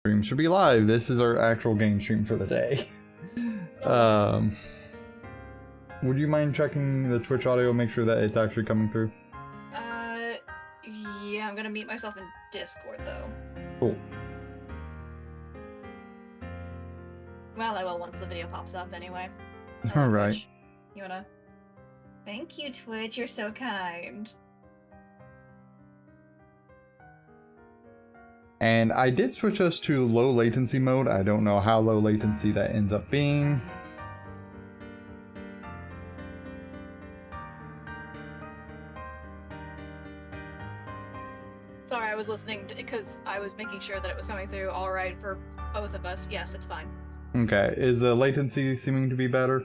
Stream should be live. This is our actual game stream for the day. Would you mind checking the Twitch audio, make sure that it's actually coming through? Yeah, I'm gonna mute myself in Discord though. Cool. Well, I will once the video pops up anyway. Alright. Twitch. You wanna? Thank you, Twitch. You're so kind. And I did switch us to low latency mode. I don't know how low latency that ends up being. Sorry, I was listening because I was making sure that it was coming through all right for both of us. Yes, it's fine. Okay, is the latency seeming to be better?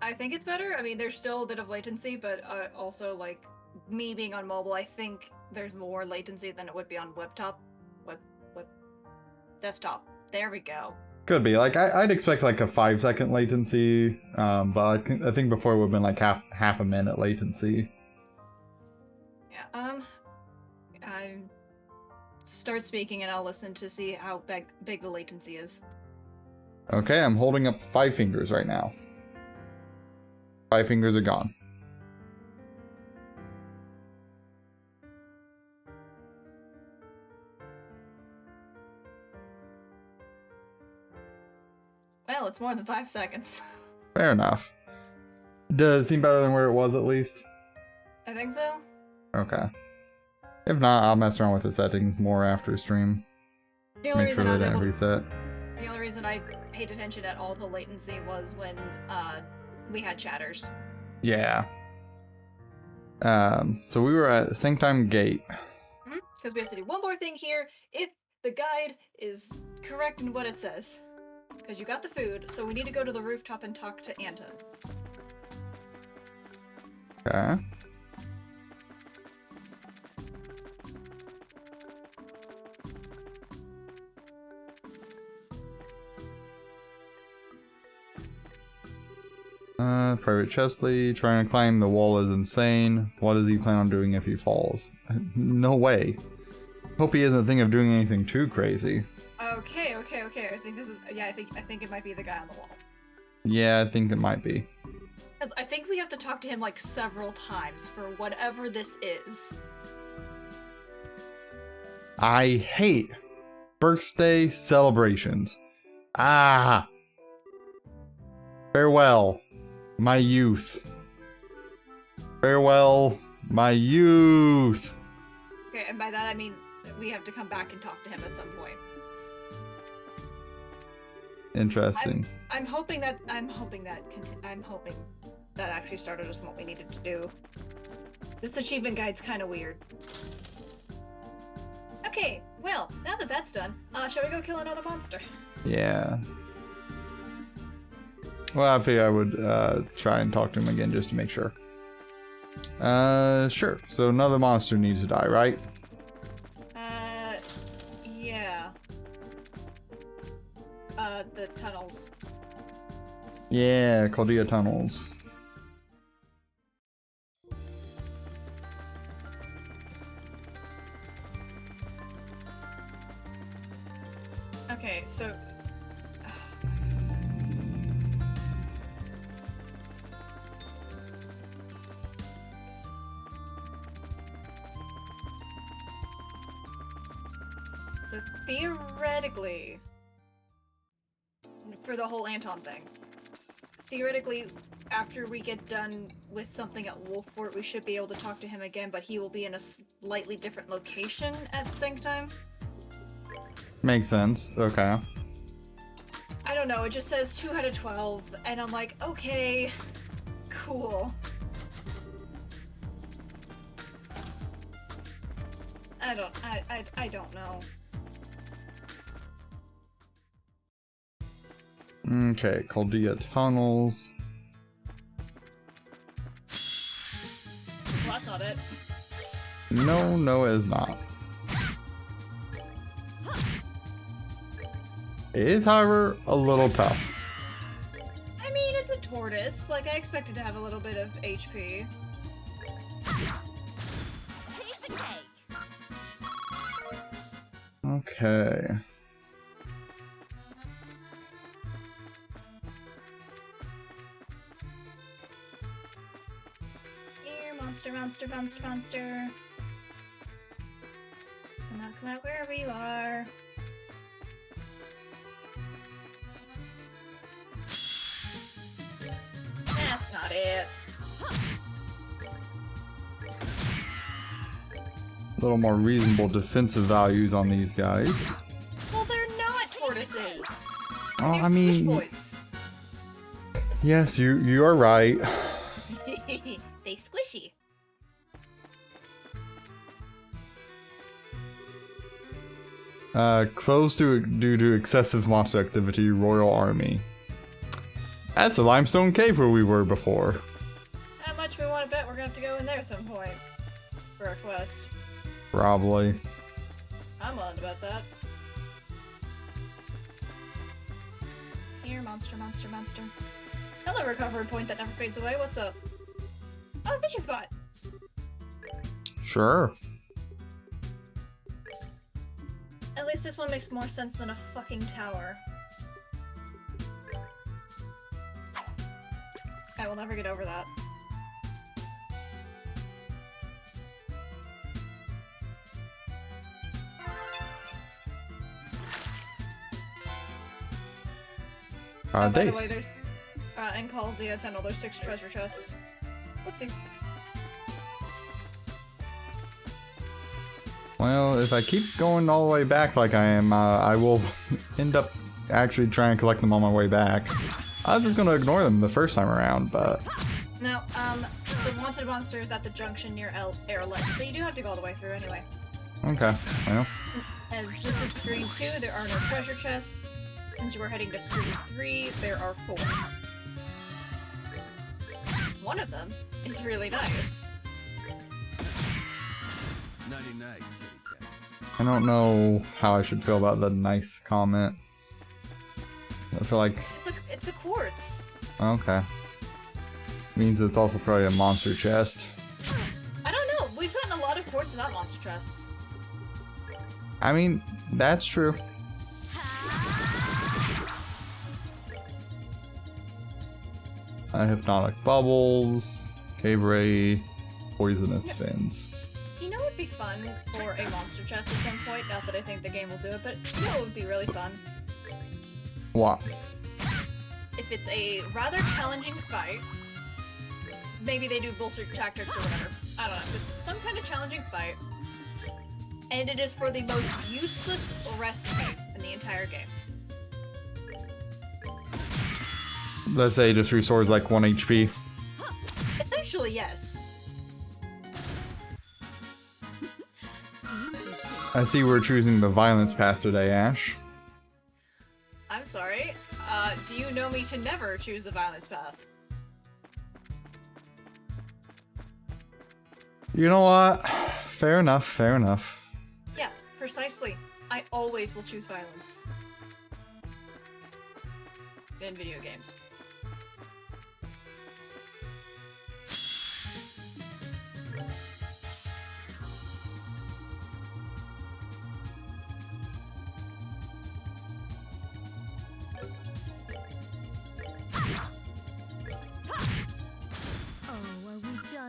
I think it's better. I mean, there's still a bit of latency, but also, like, me being on mobile, I think there's more latency than it would be on desktop. There we go. Could be. Like, I'd expect like a 5-second latency, but I think before it would have been like half a minute latency. Yeah, I start speaking and I'll listen to see how big the latency is. Okay, I'm holding up 5 fingers right now. 5 fingers are gone. Well, it's more than 5 seconds. Fair enough. Does it seem better than where it was at least? I think so. Okay. If not, I'll mess around with the settings more after stream. The only Make sure reason they didn't reset. The only reason I paid attention at all to latency was when we had chatters. Yeah. So we were at Sanctum Gate. Because we have to do one more thing here if the guide is correct in what it says. Because you got the food, so we need to go to the rooftop and talk to Anton. Okay. Private Chesley, trying to climb the wall is insane. What does he plan on doing if he falls? No way. Hope he isn't thinking of doing anything too crazy. Okay. I think this is, yeah, I think it might be the guy on the wall. Yeah, I think it might be. Because I think we have to talk to him like several times for whatever this is. I hate birthday celebrations. Ah! Farewell, my youth. Farewell, my youth. Okay, and by that I mean we have to come back and talk to him at some point. Interesting. I'm hoping that actually started us what we needed to do. This achievement guide's kind of weird. Okay, well, now that that's done, shall we go kill another monster? Yeah. Well, I figured I would try and talk to him again just to make sure. Sure. So another monster needs to die, right? Yeah. The tunnels. Yeah, Caldea tunnels. Okay, so... So theoretically, for the whole Anton thing, theoretically, after we get done with something at Wolffort, we should be able to talk to him again, but he will be in a slightly different location at sync time. Makes sense. Okay. I don't know, it just says 2 out of 12, and I'm like, okay, cool. I don't know. Okay, Caldea tunnels. Well, that's not it. No, it is not. It is, however, a little tough. I mean, it's a tortoise. Like, I expected to have a little bit of HP. Okay. Here, monster, monster, monster, monster. Come out, wherever you are. That's not it. A little more reasonable defensive values on these guys. Well, they're not tortoises. Oh, They're I squish mean, boys. yes, you are right. They squishy. Closed due to excessive monster activity, Royal Army. That's the limestone cave where we were before. How much we want to bet we're gonna have to go in there some point for a quest. Probably. I'm on about that. Here, monster, monster, monster. Hello, recovery point that never fades away. What's up? Oh, fishing spot. Sure. At least this one makes more sense than a fucking tower. I will never get over that. By the way, Dace. there's in Call of the Tunnel, there's 6 treasure chests. Whoopsies. Well, if I keep going all the way back like I am, I will end up actually trying to collect them on my way back. I was just gonna ignore them the first time around, but... No, the wanted monster is at the junction near Airlight, so you do have to go all the way through anyway. Okay, well. As this is screen 2, there are no treasure chests. Since you are heading to screen 3, there are 4. One of them is really nice. 99 kitty cats. I don't know how I should feel about the nice comment. I feel like... It's a quartz. Okay. Means it's also probably a monster chest. I don't know. We've gotten a lot of quartz and not monster chests. I mean, that's true. Hypnotic bubbles, cave ray, poisonous fins. You know what would be fun for a monster chest at some point? Not that I think the game will do it, but you know what would be really fun? What? If it's a rather challenging fight, maybe they do bullshit tactics or whatever. I don't know, just some kind of challenging fight. And it is for the most useless recipe in the entire game. Let's say just restores like 1 HP. Essentially, yes. I see we're choosing the violence path today, Ash. I'm sorry. Do you know me to never choose the violence path? You know what? Fair enough, fair enough. Yeah, precisely. I always will choose violence. In video games.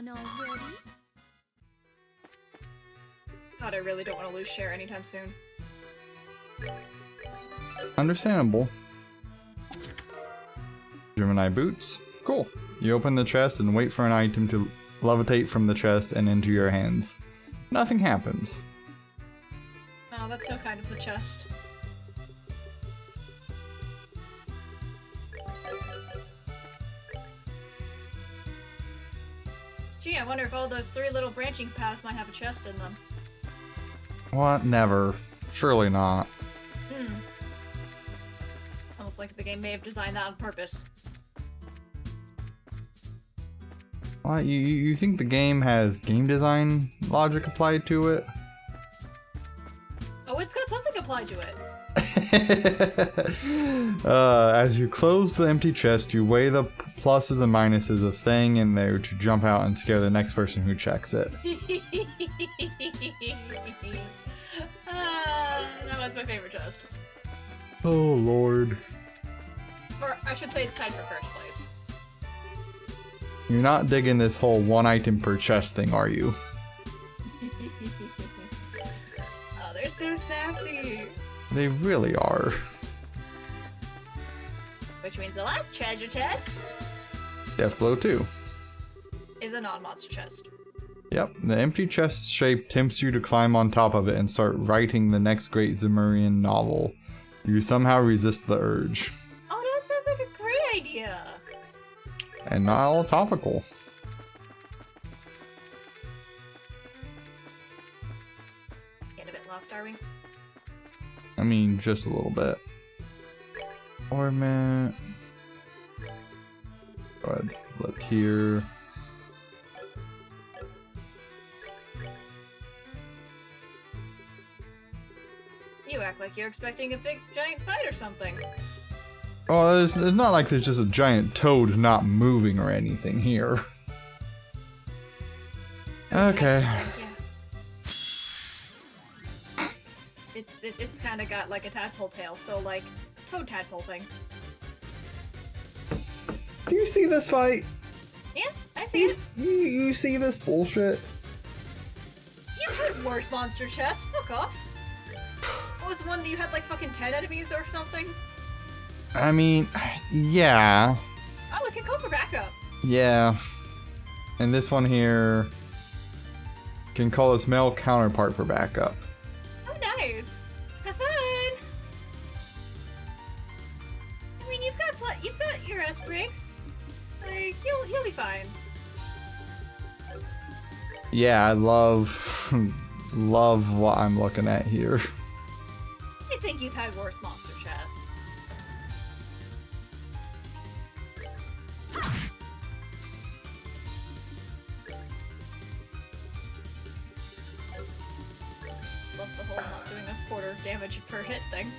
Already? God, I really don't want to lose share anytime soon. Understandable. Gemini boots. Cool. You open the chest and wait for an item to levitate from the chest and into your hands. Nothing happens. Oh, that's so kind of the chest. Gee, I wonder if all those 3 little branching paths might have a chest in them. What? Never. Surely not. Almost like the game may have designed that on purpose. What? You think the game has game design logic applied to it? Oh, it's got something applied to it. As you close the empty chest, you weigh the pluses and minuses of staying in there to jump out and scare the next person who checks it. That my favorite chest. Oh lord. Or I should say it's tied for first place. You're not digging this whole one item per chest thing, are you? Oh, they're so sassy. They really are. Which means the last treasure chest Deathblow 2. is a non-monster chest. Yep, the empty chest shape tempts you to climb on top of it and start writing the next great Zemurian novel. You somehow resist the urge. Oh, that sounds like a great idea. And not all topical. Getting a bit lost, are we? I mean, just a little bit. Ornament. Go ahead, look here. You act like you're expecting a big giant fight or something. Oh, it's not like there's just a giant toad not moving or anything here. Okay. It's kind of got like a tadpole tail, so like toad tadpole thing. Do you see this fight? Yeah, I see it. You see this bullshit? You had worse monster chests. Fuck off. What was the one that you had like fucking 10 enemies or something? I mean, yeah. Oh, it can call for backup. Yeah. And this one here can call its male counterpart for backup. Oh, nice. Have fun. I mean, you've got your S-breaks. Like, you'll be fine. Yeah, I love love what I'm looking at here. I think you've had worse monster chests. Love the whole not doing a quarter damage per hit thing.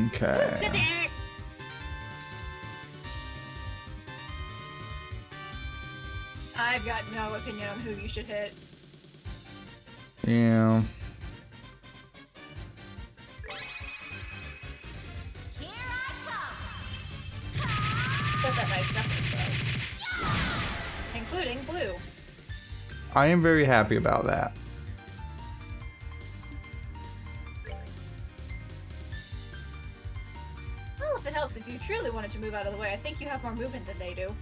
Okay. Sit there! I've got no opinion on who you should hit. Yeah. Got that nice stuff though. Including blue. I am very happy about that. Well, if it helps, if you truly wanted to move out of the way, I think you have more movement than they do.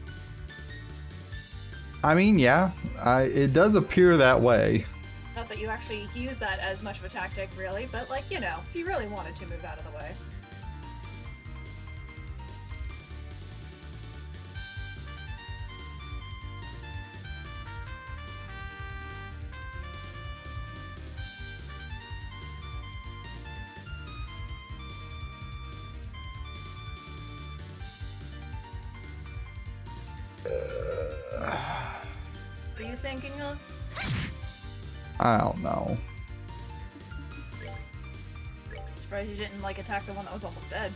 I mean, yeah, it does appear that way. Not that you actually use that as much of a tactic, really, but like, you know, if you really wanted to move out of the way. What are you thinking of? I don't know. Surprised you didn't, like, attack the one that was almost dead.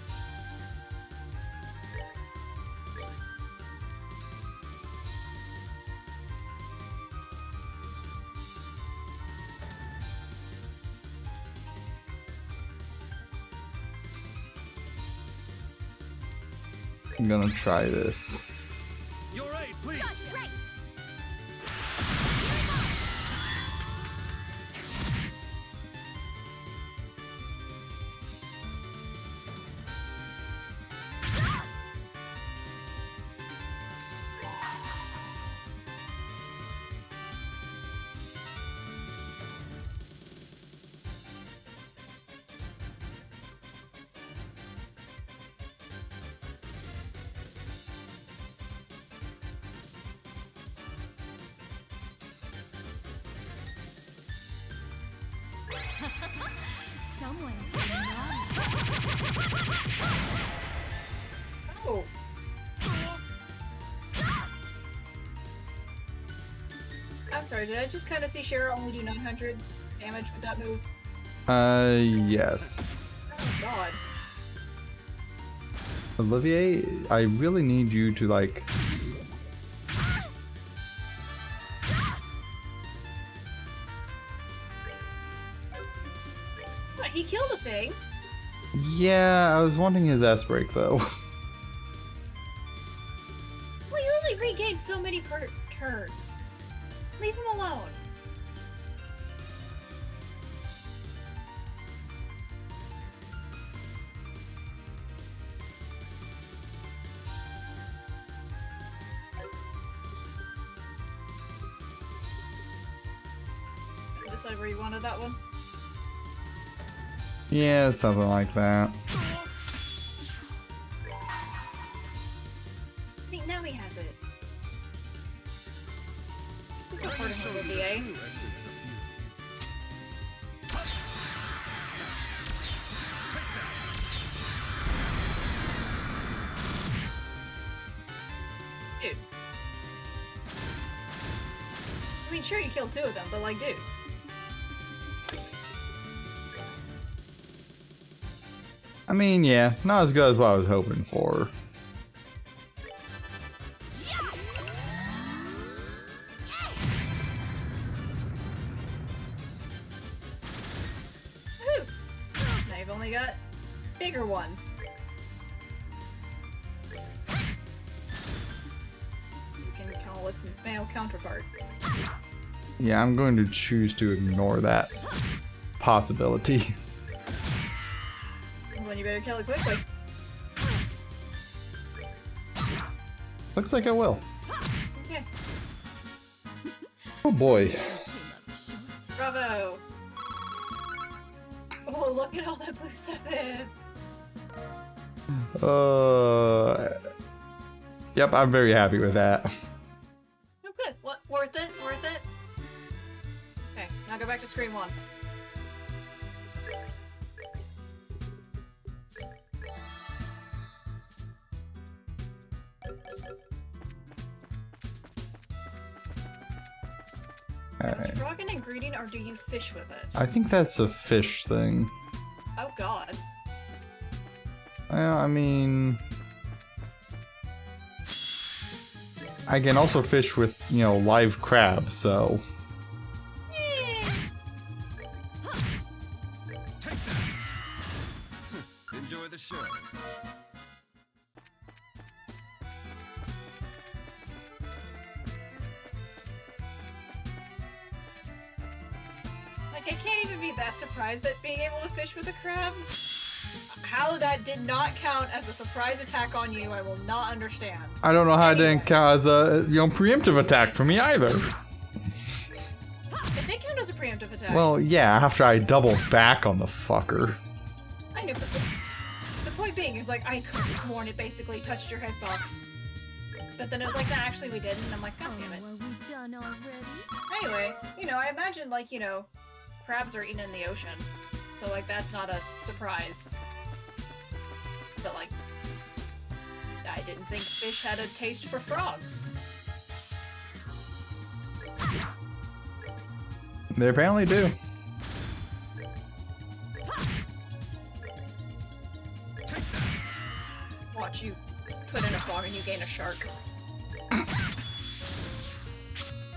I'm gonna try this. Your aid, please. Right. Someone's been naughty. Oh! I'm sorry, did I just kind of see Shara only do 900 damage with that move? Yes. Oh god. Olivier, I really need you to, like, he killed a thing. Yeah, I was wanting his S break though. Well, you only regain so many per turn. Leave him alone. Decide where you wanted that one. Yeah, something like that. See, now he has it. Who's supporting him with the A? Dude. I mean, sure, you killed 2 of them, but like, dude. I mean, yeah, not as good as what I was hoping for. Woohoo! Now you've only got bigger one. You can call its male counterpart. Yeah, I'm going to choose to ignore that possibility. Well, then you better kill it quickly. Looks like I will. Okay. Oh boy. Bravo! Oh, look at all that blue sepith! Yep, I'm very happy with that. Oh, good. What? Worth it? Worth it? Okay, now go back to screen 1. Is Alright. frog an ingredient or do you fish with it? I think that's a fish thing. Oh god. Well, I mean... I can also fish with, you know, live crabs, so... Enjoy the show. Like, I can't even be that surprised at being able to fish with a crab. How that did not count as a surprise attack on you, I will not understand. I don't know how it Anyway. didn't count as a, you know, preemptive attack for me either. It did count as a preemptive attack. Well, yeah, after I doubled back on the fucker. I knew, but the point being is, like, I could have sworn it basically touched your hitbox. But then it was like, nah, actually we didn't, and I'm like, god damn it. Are we done already? Anyway, you know, I imagine, like, you know, crabs are eaten in the ocean. So, like, that's not a surprise. But, like, I didn't think fish had a taste for frogs. They apparently do. Watch you put in a frog and you gain a shark. I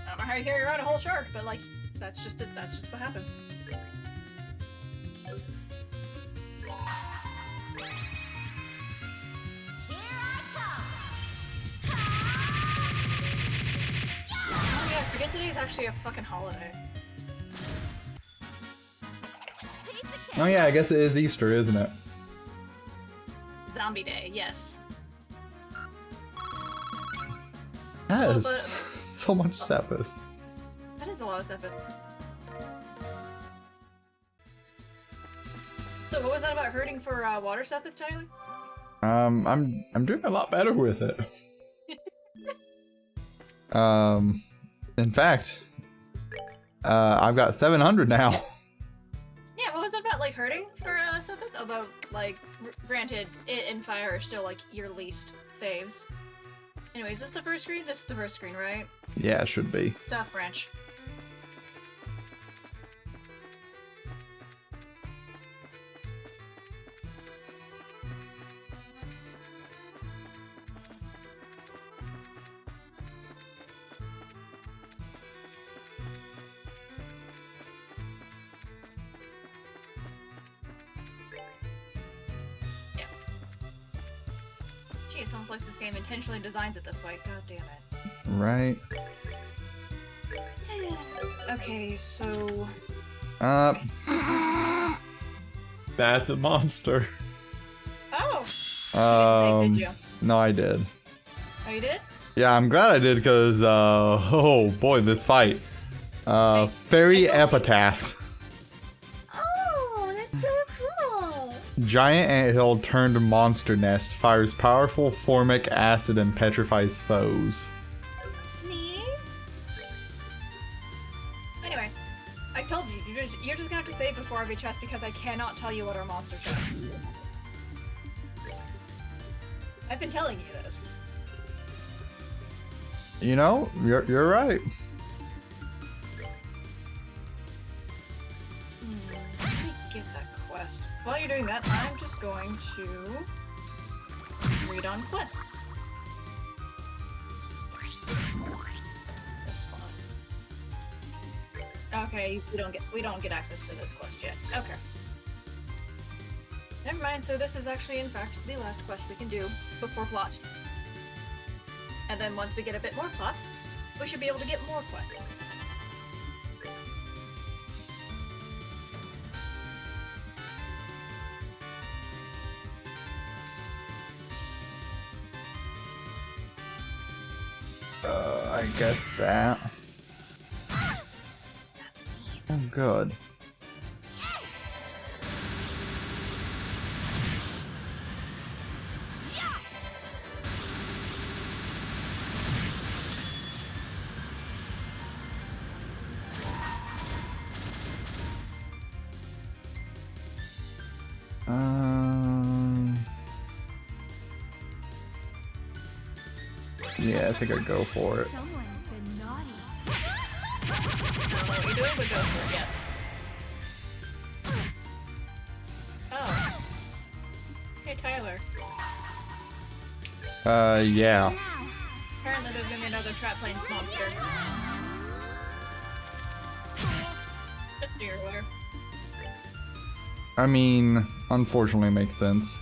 don't know how you carry around a whole shark, but, like, that's just what happens. Oh yeah, I forget today's actually a fucking holiday. Oh yeah, I guess it is Easter, isn't it? Zombie Day, yes. That is but- so much Sepith. That is a lot of Sepith. So what was that about hurting for water Sepith, Tyler? I'm doing a lot better with it. In fact, I've got 700 now. Yeah, what was that about, like, hurting for Sepith? Although, like, granted, it and fire are still, like, your least faves. Anyway, is this the first screen? This is the first screen, right? Yeah, it should be. South Branch. Gee, it sounds like this game intentionally designs it this way. God damn it. Right. Okay, so... That's a monster. Oh! You didn't save, did you? No, I did. Oh, you did? Yeah, I'm glad I did because, oh boy, this fight. Fairy Epitaph. Oh, that's so cool. Giant anthill turned monster nest, fires powerful formic acid and petrifies foes. That's neat. Anyway, I told you, you're just gonna have to save before every chest because I cannot tell you what are monster chests. I've been telling you this. You know, you're right. Let me get that quest. While you're doing that, I'm just going to read on quests. This one. Okay, we don't get access to this quest yet. Okay. Never mind, so this is actually in fact the last quest we can do before plot. And then once we get a bit more plot, we should be able to get more quests. I guess that. Oh, good. Yeah, I think I'd go for it. Someone's been naughty. I don't know what you're doing, but go for it, yes. Oh. Hey, Tyler. Yeah. Apparently there's gonna be another Trap Plains monster. Just so you're aware. I mean, unfortunately makes sense.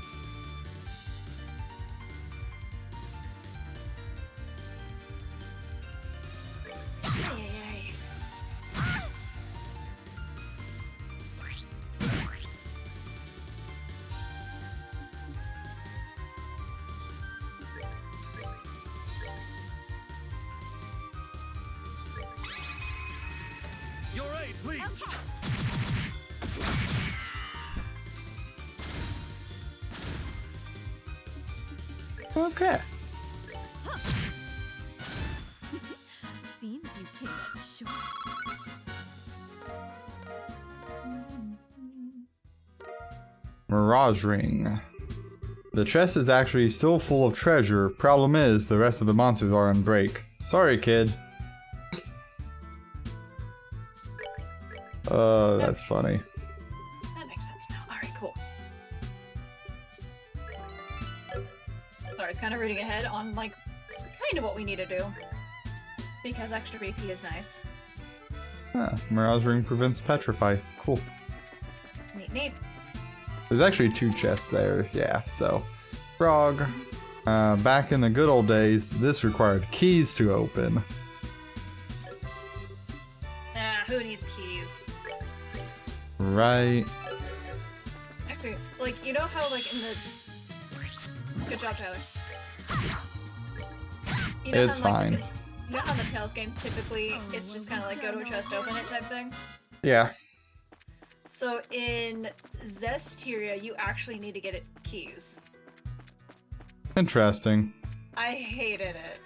Your aid, please. Okay. Seems you came up short. Mirage Ring. The chest is actually still full of treasure. Problem is, the rest of the monsters are on break. Sorry, kid. That's funny. That makes sense now. Alright, cool. Sorry, I was kind of reading ahead on, like, kind of what we need to do. Because extra BP is nice. Mirage Ring prevents petrify. Cool. Neat, neat. There's actually 2 chests there, yeah, so. Frog. Back in the good old days, this required keys to open. Ah, who needs keys? Right. Actually, like, you know how, like, in the... Good job, Tyler. You know It's how, like, fine. You know how in the Tales games, typically, it's just kind of like, go to a chest, open it type thing? Yeah. So in Zestiria, you actually need to get it keys. Interesting. I hated it.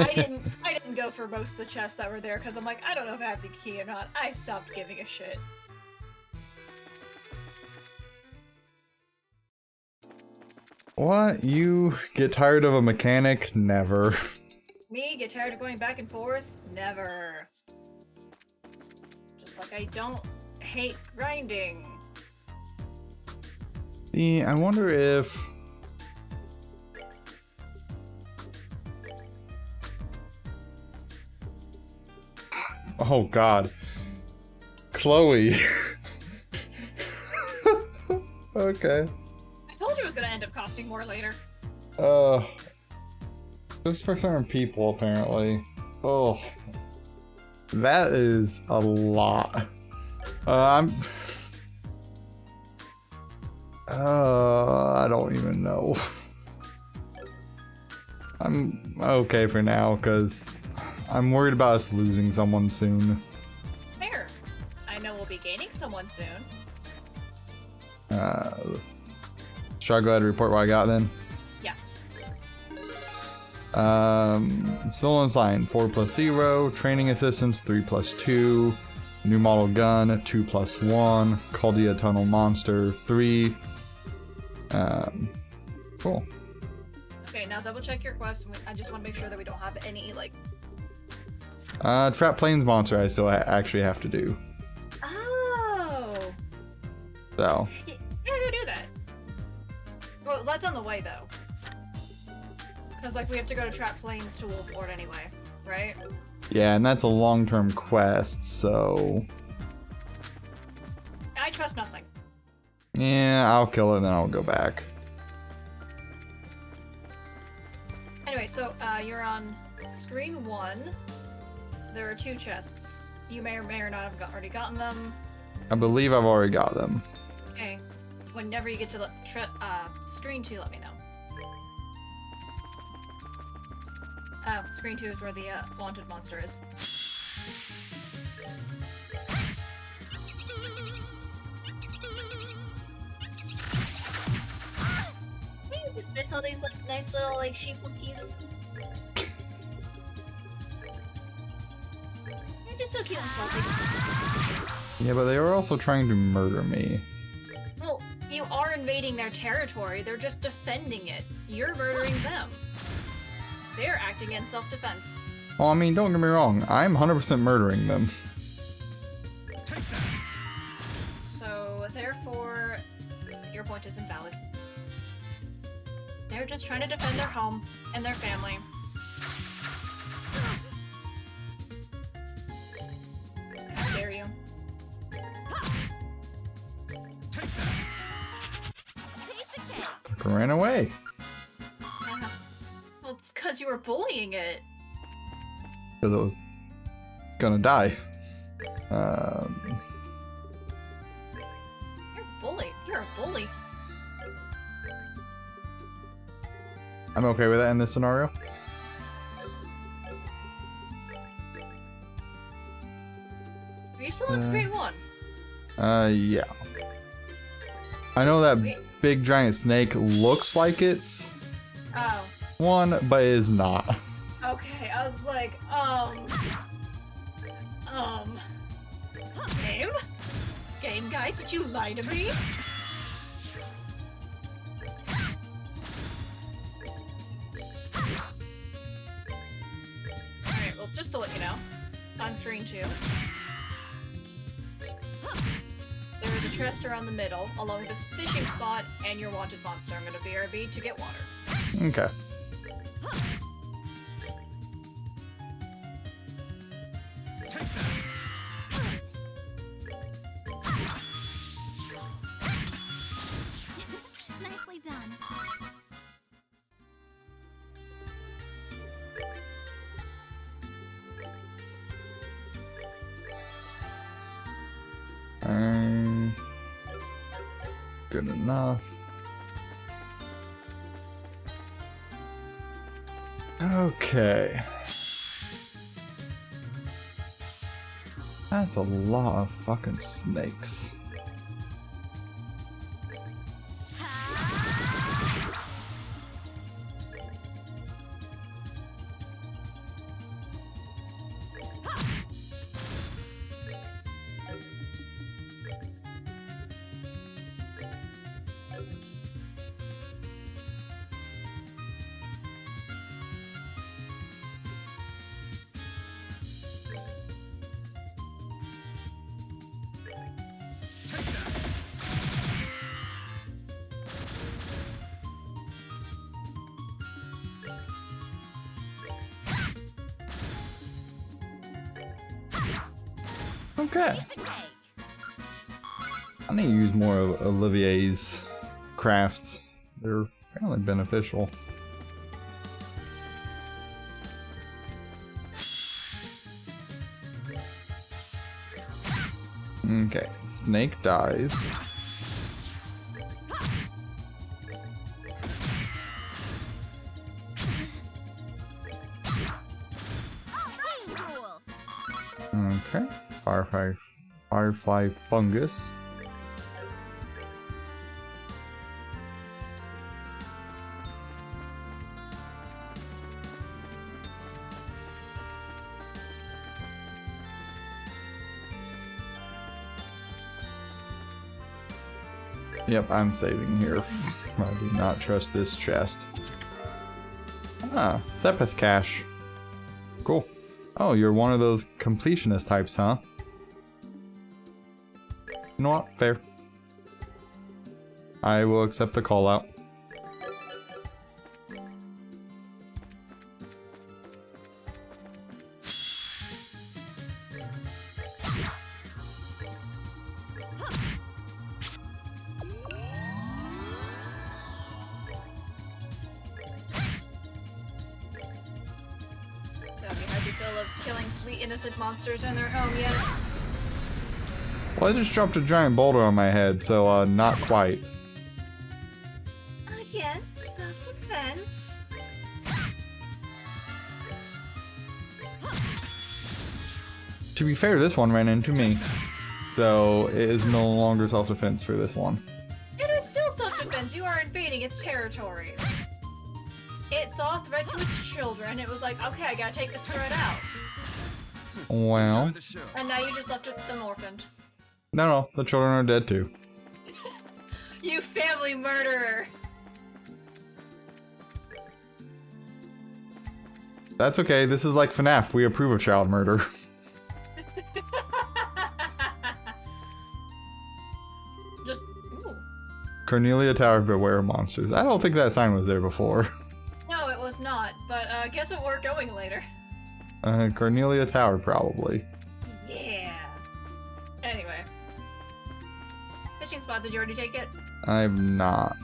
I didn't go for most of the chests that were there because I'm like, I don't know if I have the key or not. I stopped giving a shit. What? You get tired of a mechanic? Never. Me get tired of going back and forth? Never. Just like I don't hate grinding. See, I wonder if... Oh god. Chloe. Okay. I told you it was gonna end up costing more later. Just for certain people, apparently. Oh, that is a lot. I don't even know. I'm okay for now, because I'm worried about us losing someone soon. It's fair. I know we'll be gaining someone soon. Should I go ahead and report what I got then? Yeah. Still unsigned, 4+0, training assistance, 3+2, new model gun, 2+1, Caldia Tunnel Monster, 3. Cool. Okay, now double check your quest. I just want to make sure that we don't have any, like... Trap Plains Monster I still actually have to do. Oh! So. Yeah, go do that. Well, that's on the way, though. Because, like, we have to go to Trap Plains to Wolf Fort anyway, right? Yeah, and that's a long-term quest, so... I trust nothing. Yeah, I'll kill it and then I'll go back. Anyway, so, you're on screen 1. There are 2 chests. You may or may not have already gotten them. I believe I've already got them. Okay. Whenever you get to screen 2, let me know. Oh, screen 2 is where the wanted monster is. You just miss all these like nice little like sheep monkeys. They're just so cute and fluffy. Yeah, but they were also trying to murder me. Well, you are invading their territory. They're just defending it. You're murdering them. They're acting in self-defense. Well, I mean, don't get me wrong. I'm 100% murdering them. So, therefore, your point is invalid. They're just trying to defend their home and their family. How dare you? Ran away. Well, it's because you were bullying it. Because it was gonna die. You're a bully. You're a bully. I'm okay with that in this scenario. Are you still on screen 1? Yeah. I know that big giant snake looks like it's Oh. one, but is not. Okay, I was like, Game? Game guy, did you lie to me? Alright, well, just to let you know, on screen 2, there is a chest around the middle, along with this fishing spot and your wanted monster. I'm gonna BRB to get water. Okay. Nicely done. Good enough. Okay. That's a lot of fucking snakes. Okay. I need to use more of Olivier's crafts. They're apparently beneficial. Okay, snake dies. Okay, firefly fungus. Yep, I'm saving here. I do not trust this chest. Ah, Sepith cache. Cool. Oh, you're one of those completionist types, huh? You know what? Fair. I will accept the call out. Sweet innocent monsters in their home yet. Well, I just dropped a giant boulder on my head, so not quite. Again, self-defense. To be fair, this one ran into me, so it is no longer self-defense for this one. It is still self-defense. You are invading its territory. It saw a threat to its children. It was like, okay, I gotta take this threat out. Well. And now you just left them orphaned. No, the children are dead too. You family murderer! That's okay, this is like FNAF, we approve of child murder. Just, ooh. Cornelia Tower, beware of monsters. I don't think that sign was there before. No, it was not, but guess what we're going later? Cornelia Tower, probably. Yeah. Anyway. Fishing spot, did you already take it? I've not.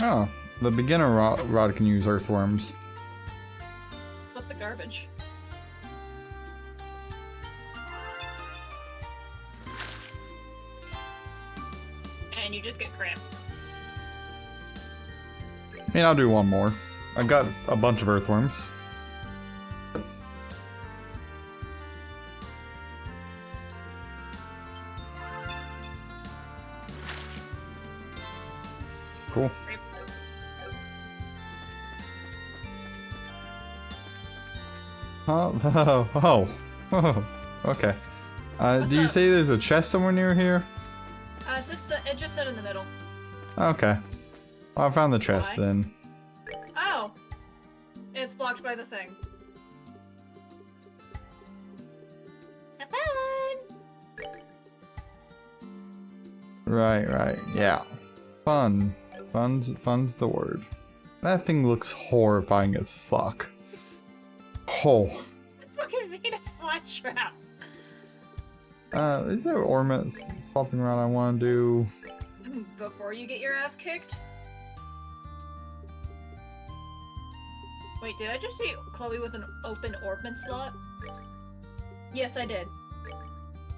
Oh, the beginner rod can use earthworms. What the garbage? And you just get cramp. I mean, I'll do one more. I've got a bunch of earthworms. Cool. Oh, okay. Do you say there's a chest somewhere near here? It just said in the middle. Okay. Well, I found the chest. Why? Then. Oh! It's blocked by the thing. Have fun! Right. Yeah. Fun. Fun's the word. That thing looks horrifying as fuck. Oh. Fucking Venus flytrap. Is there ornament swapping around I want to do? Before you get your ass kicked? Wait, did I just see Chloe with an open ornament slot? Yes, I did.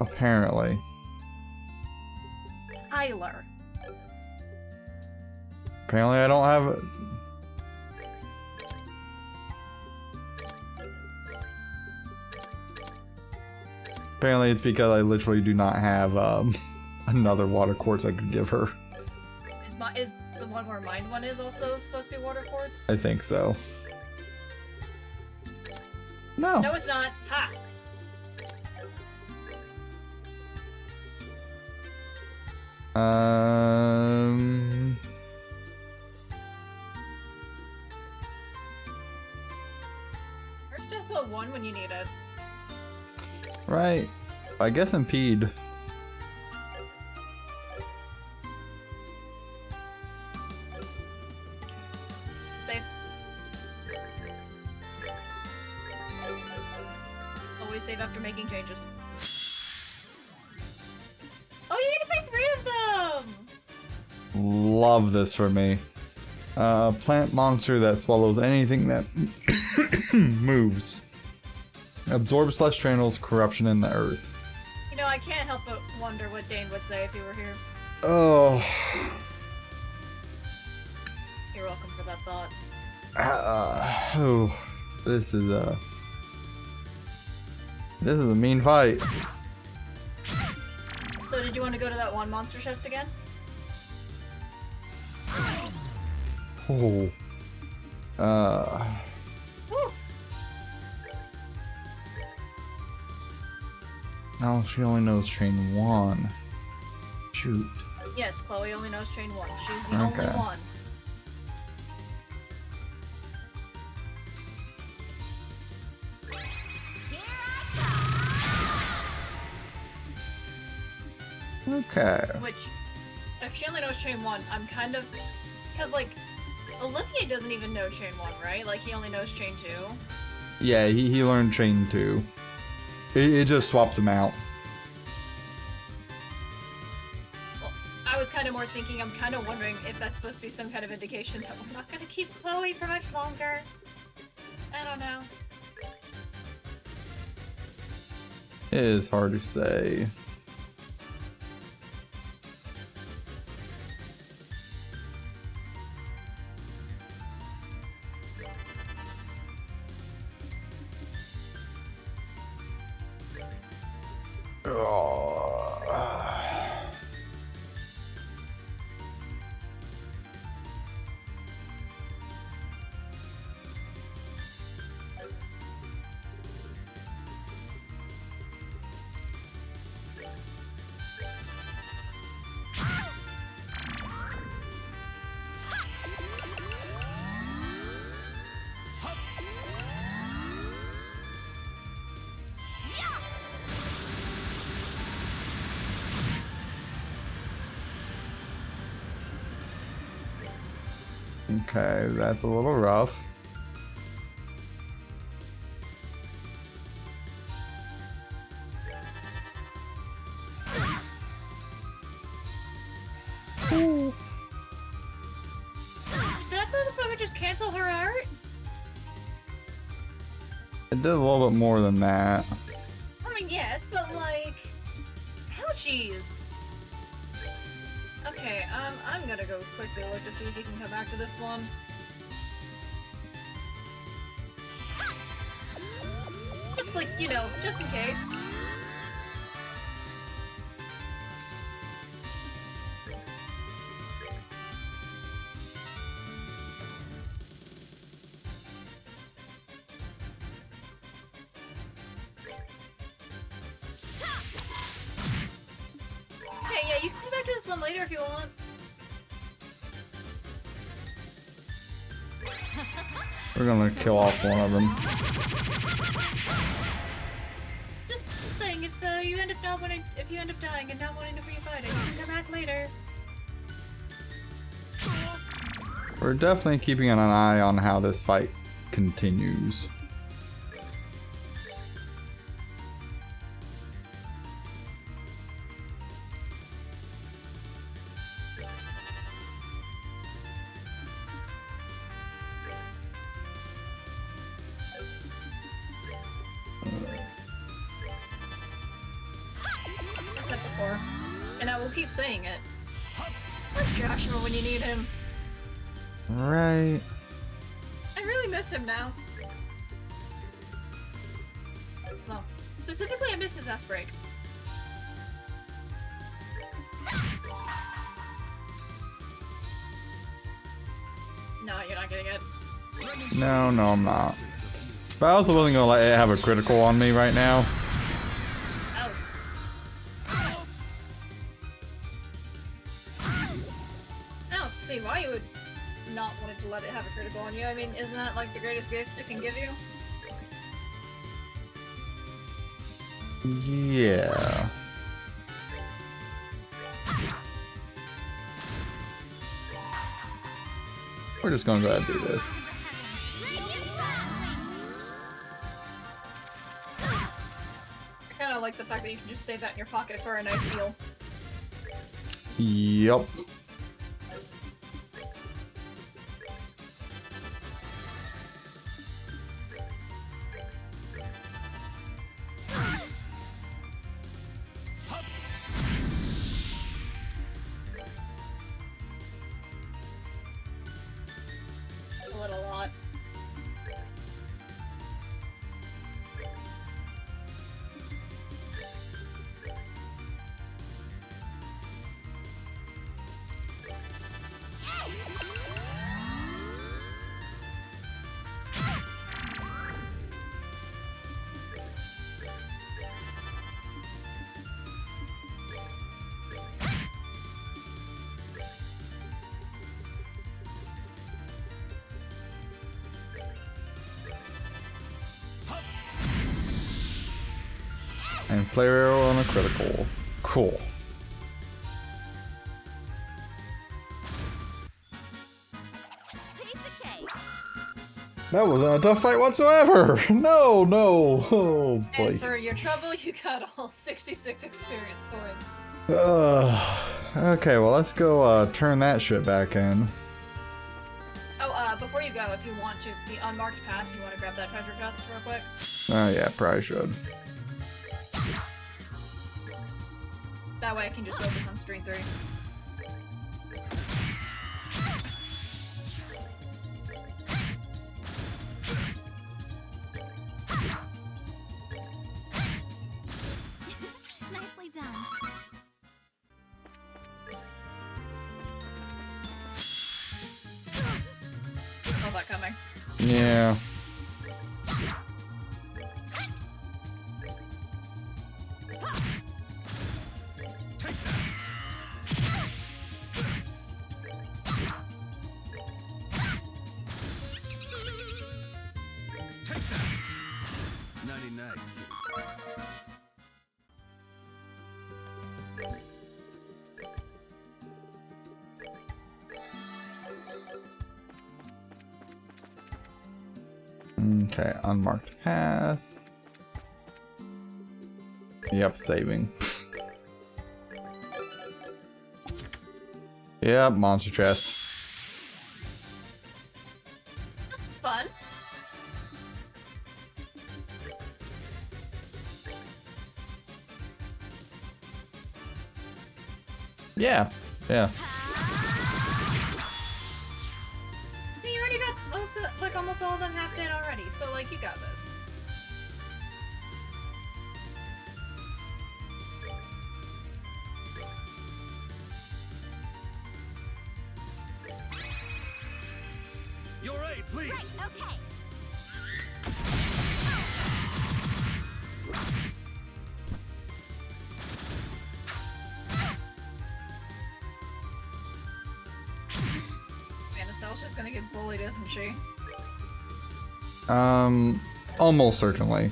Apparently. Tyler. Apparently I don't have it. Apparently it's because I literally do not have another water quartz I could give her. Is the one where mine one is also supposed to be water quartz? I think so. No. No, it's not. Ha! Where's Deathblow 1 when you need it? Right. I guess impede. love this for me. Plant monster that swallows anything that moves. Absorbs slash channels corruption in the earth. You know, I can't help but wonder what Dane would say if he were here. Oh. You're welcome for that thought. Oh. This is a mean fight. So did you want to go to that one monster chest again? Oh. Oof. Oh, she only knows chain 1. Shoot. Yes, Chloe only knows chain 1. She's the Okay. only one. Okay. Which, if she only knows chain 1, I'm kind of... Because, like, Olivier doesn't even know chain 1, right? Like, he only knows chain 2. Yeah, he learned chain 2. It just swaps him out. Well, I was kind of more thinking, I'm kind of wondering if that's supposed to be some kind of indication that we're not going to keep Chloe for much longer. I don't know. It is hard to say. Okay, that's a little rough. Did that motherfucker just cancel her art? It did a little bit more than that. I mean, yes, but like... Ouchies! Okay, I'm gonna go quickly look to see if he can come back to this one. Just like, you know, just in case. Okay, yeah, you can come back to this one later if you want. We're gonna kill off one of them. Just saying, if you end up not wanting, if you end up dying and not wanting to refight it, you can come back later. We're definitely keeping an eye on how this fight continues. I said before, and I will keep saying it. Where's Joshua when you need him? Right. I really miss him now. Well, specifically I miss his ass break. No, you're not getting it. No, I'm not. But I also wasn't gonna let it have a critical on me right now. Oh. I don't see why you would not want to let it have a critical on you. I mean, isn't that like the greatest gift it can give you? Yeah. We're just gonna go ahead and do this. I kind of like the fact that you can just save that in your pocket for a nice heal. Yup. And flare arrow on a critical. Cool. Piece of cake. That wasn't a tough fight whatsoever. No, no. Oh boy. And for your trouble, you got all 66 experience points. Okay, well let's go turn that shit back in. Oh, before you go, if you want to, the unmarked path, if you want to grab that treasure chest real quick. Oh yeah, probably should. That way I can just focus on screen 3. Nicely done. I saw that coming. Yeah. Take that. 99. Okay, unmarked path. Yep, saving. Yep, monster chest. This was fun. Yeah, yeah. See, you already got most of, like, almost all of them half dead already, so, like, you got this. Your aid, please. Right, okay. Man, Estelle's just gonna get bullied, isn't she? Almost certainly.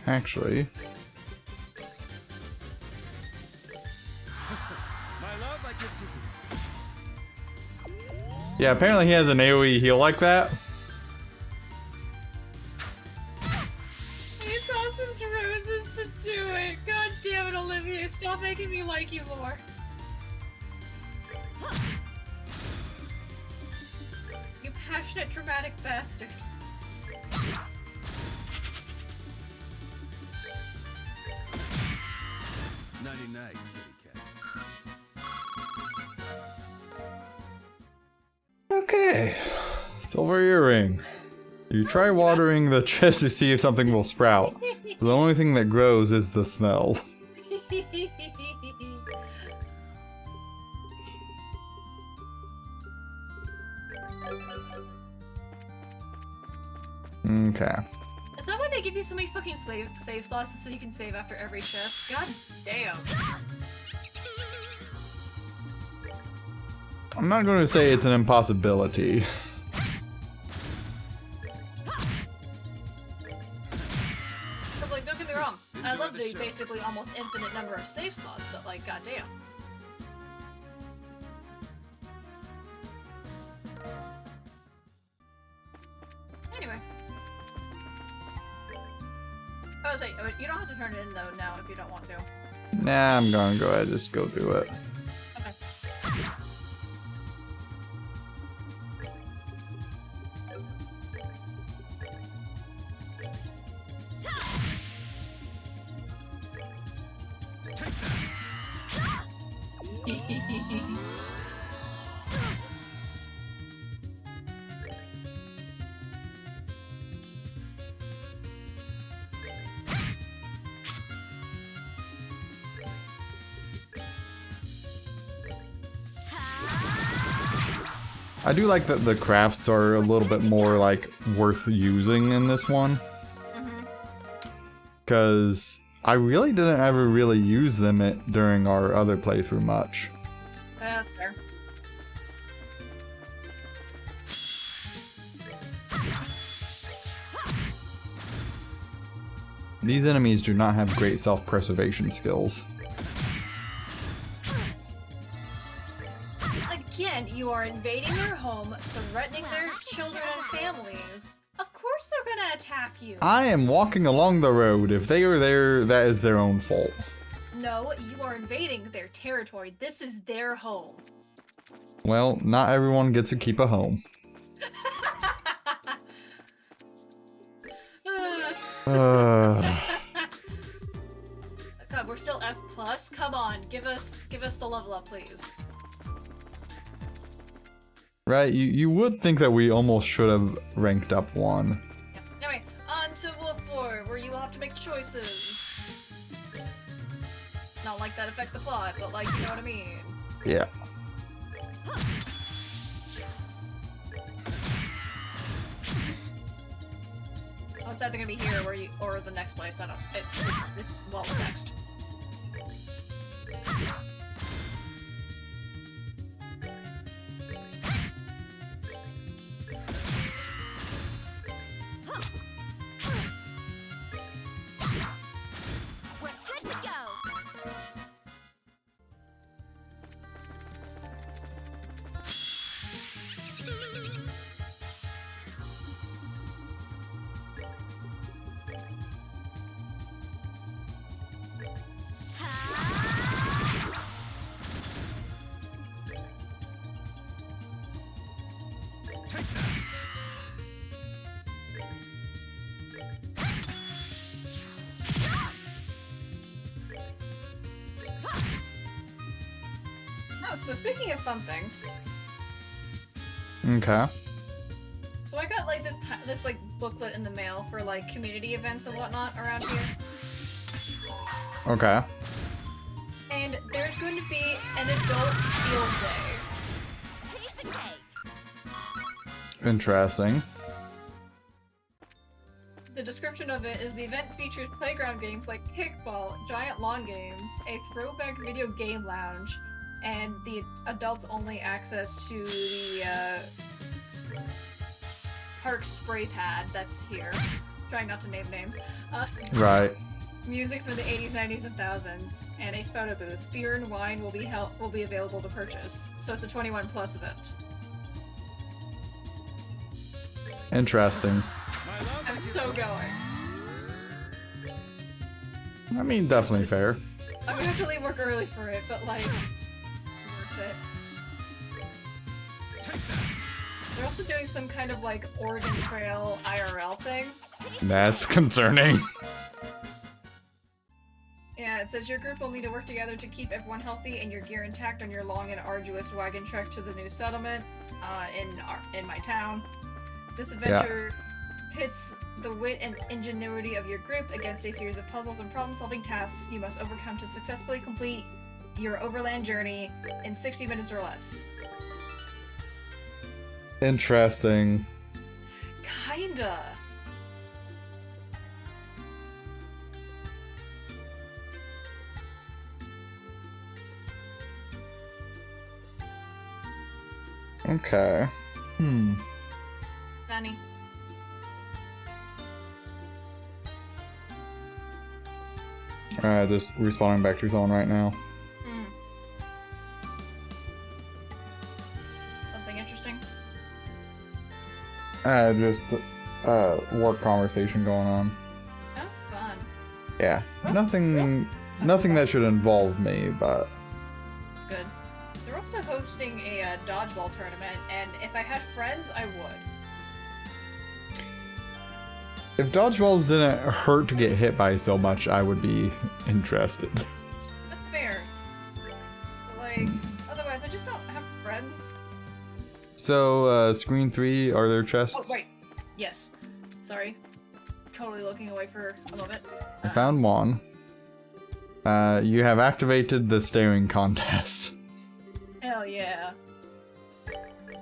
Actually, My love, I give to you. yeah, apparently he has an AoE heal like that. He tosses roses to do it. God damn it, Olivia. Stop making me like you more. You passionate, dramatic bastard. 99 kitty cats. Okay. Silver earring. You try watering the chest to see if something will sprout. The only thing that grows is the smell. Okay. Is that why they give you so many fucking save slots so you can save after every chest? God damn. I'm not going to say it's an impossibility. But, like, don't get me wrong. I love the basically almost infinite number of save slots, but, like, goddamn. Anyway. Oh, wait, you don't have to turn it in, though, now, if you don't want to. Nah, I'm gonna go ahead and just go do it. Okay. I do like that the crafts are a little bit more like worth using in this one. Because I really didn't ever really use them during our other playthrough much. Fair. These enemies do not have great self-preservation skills. Again, you are invading their home, threatening their children and families. Of course they're gonna attack you. I am walking along the road. If they are there, that is their own fault. No, you are invading their territory. This is their home. Well, not everyone gets to keep a home. God, we're still F+. Come on, give us the level up, please. Right, you would think that we almost should have ranked up one. Anyway, on to Wolf 4, where you will have to make choices. Not like that affect the plot, but like, you know what I mean. Yeah. Oh, it's either gonna be here where or the next place. I don't. Well, next. We're good to go. Oh, so speaking of fun things, Okay. so I got like this like booklet in the mail for like community events and whatnot around here, Okay. and there's going to be an adult field day. Piece of cake. Interesting. The description of it is the event features playground games like kickball, giant lawn games, a throwback video game lounge, and the adults only access to the park spray pad that's here. Trying not to name names. Right. Music from the 80s, 90s, and 1000s, and a photo booth. Beer and wine will be available to purchase. So it's a 21+ event. Interesting. I'm so going. I mean, definitely fair. I'm gonna have to leave work early for it, but like, worth it. They're also doing some kind of like Oregon Trail IRL thing. That's concerning. Yeah, it says your group will need to work together to keep everyone healthy and your gear intact on your long and arduous wagon trek to the new settlement in my town. This adventure pits the wit and ingenuity of your group against a series of puzzles and problem-solving tasks you must overcome to successfully complete your overland journey in 60 minutes or less. Interesting. Kinda. Okay. Danny. Alright, just respawning back to someone right now. Something interesting? Just work conversation going on. Oh, fun. Yeah. Well, Nothing that should involve me, but That's good. They're also hosting a dodgeball tournament, and if I had friends, I would. if dodgeballs didn't hurt to get hit by so much, I would be interested. That's fair. But, like, otherwise, I just don't have friends. So, screen 3, are there chests? Oh, wait. Yes. Sorry. Totally looking away for a moment. I found one. You have activated the staring contest. Hell yeah.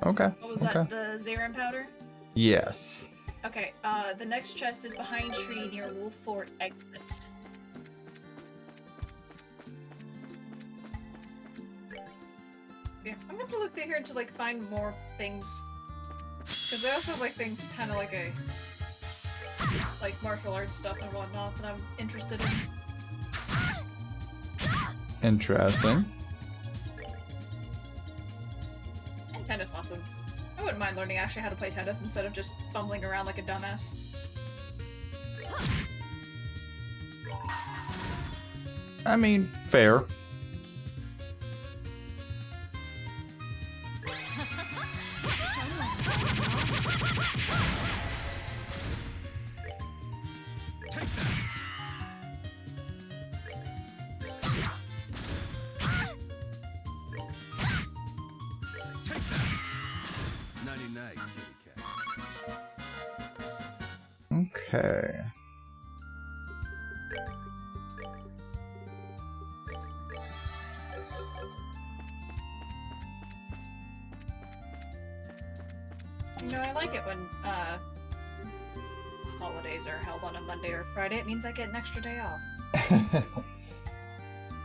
Okay. What was Okay. that? The Zarin powder? Yes. Okay, the next chest is behind tree near Wolf Fort exit. Yeah, I'm gonna have to look through here to like find more things. Because I also have like things kind of like like martial arts stuff and whatnot that I'm interested in. Interesting. And tennis lessons. I wouldn't mind learning actually how to play tennis instead of just fumbling around like a dumbass. I mean, fair. Night, kitty cats. Okay. You know, I like it when, holidays are held on a Monday or Friday. It means I get an extra day off.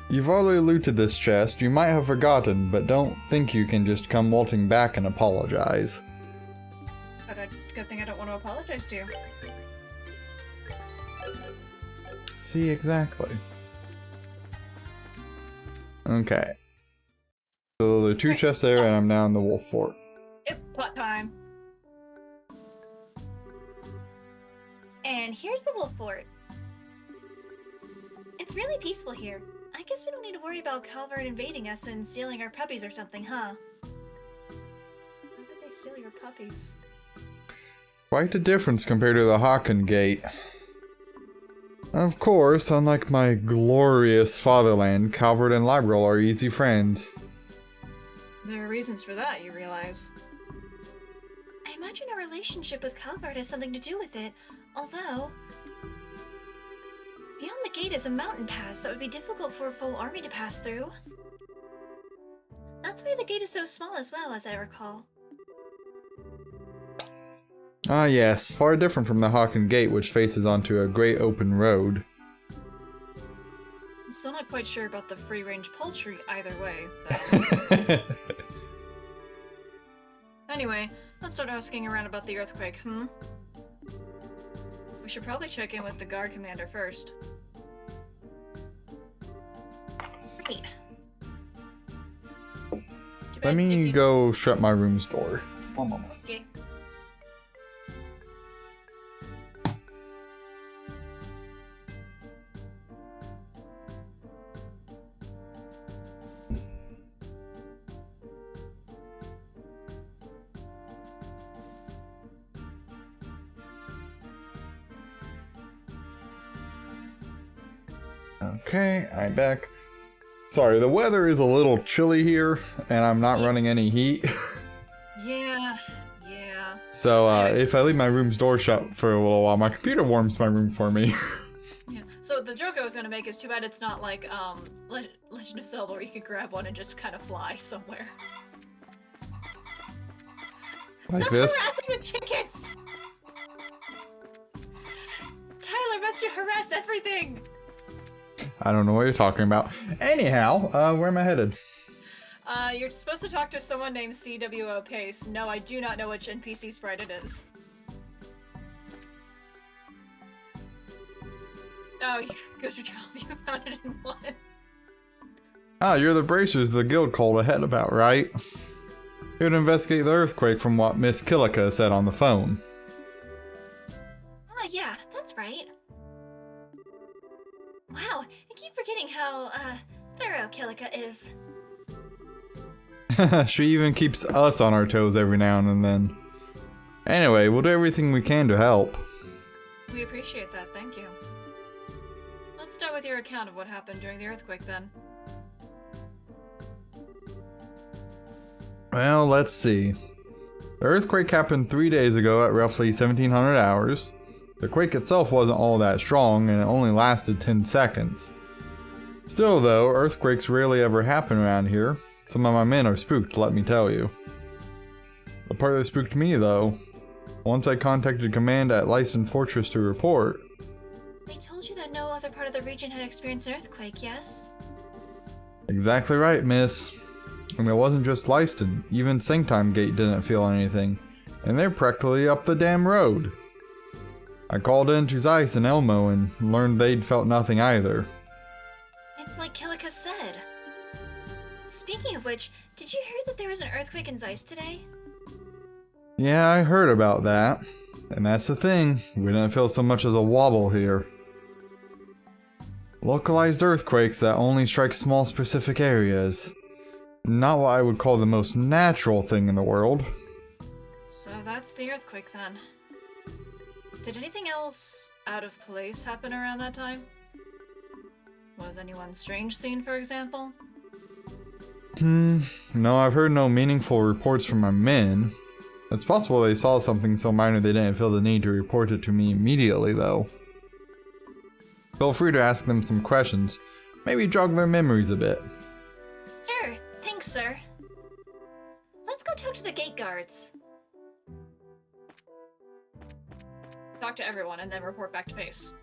You've already looted this chest. You might have forgotten, but don't think you can just come waltzing back and apologize. But good thing I don't want to apologize to you. See, exactly. Okay. So there are two chests there, and I'm now in the Wolf Fort. It's plot time. And here's the Wolf Fort. It's really peaceful here. I guess we don't need to worry about Calvert invading us and stealing our puppies or something, huh? Why would they steal your puppies? Quite a difference compared to the Haken Gate. Of course, unlike my glorious fatherland, Calvert and Liberal are easy friends. There are reasons for that, you realize. I imagine our relationship with Calvert has something to do with it, although... Beyond the gate is a mountain pass that would be difficult for a full army to pass through. That's why the gate is so small as well, as I recall. Ah yes, far different from the Haken Gate, which faces onto a great open road. I'm still not quite sure about the free-range poultry either way, but... Anyway, let's start asking around about the earthquake, We should probably check in with the guard commander first. Right. Let me go shut my room's door. One moment. Okay. Okay, I'm back. Sorry, the weather is a little chilly here, and I'm not running any heat. Yeah. So, if I leave my room's door shut for a little while, my computer warms my room for me. Yeah. So the joke I was gonna make is too bad it's not like, Legend of Zelda where you could grab one and just kind of fly somewhere. Like Stop this? harassing the chickens! Tyler, must you harass everything? I don't know what you're talking about. Anyhow, where am I headed? You're supposed to talk to someone named CWO Pace. No, I do not know which NPC sprite it is. Oh, good job. You found it in one. Ah, you're the bracers the guild called ahead about, right? Here to investigate the earthquake from what Miss Killica said on the phone. Ah, yeah, that's right. Wow, I keep forgetting how, thorough Killica is. She even keeps us on our toes every now and then. Anyway, we'll do everything we can to help. We appreciate that, thank you. Let's start with your account of what happened during the earthquake, then. Well, let's see. The earthquake happened 3 days ago at roughly 1700 hours. The quake itself wasn't all that strong, and it only lasted 10 seconds. Still though, earthquakes rarely ever happen around here. Some of my men are spooked, let me tell you. The part that spooked me, though, once I contacted command at Lyson Fortress to report. They told you that no other part of the region had experienced an earthquake, yes? Exactly right, miss. And it wasn't just Lyston, even Singtime Gate didn't feel anything, and they're practically up the damn road. I called in to Zeiss and Elmo and learned they'd felt nothing either. It's like Kilika said. Speaking of which, did you hear that there was an earthquake in Zeiss today? Yeah, I heard about that. And that's the thing, we didn't feel so much as a wobble here. Localized earthquakes that only strike small specific areas. Not what I would call the most natural thing in the world. So that's the earthquake then. Did anything else out of place happen around that time? Was anyone strange seen, for example? No, I've heard no meaningful reports from my men. It's possible they saw something so minor they didn't feel the need to report it to me immediately, though. Feel free to ask them some questions. Maybe jog their memories a bit. Sure, thanks, sir. Let's go talk to the gate guards. Talk to everyone and then report back to base.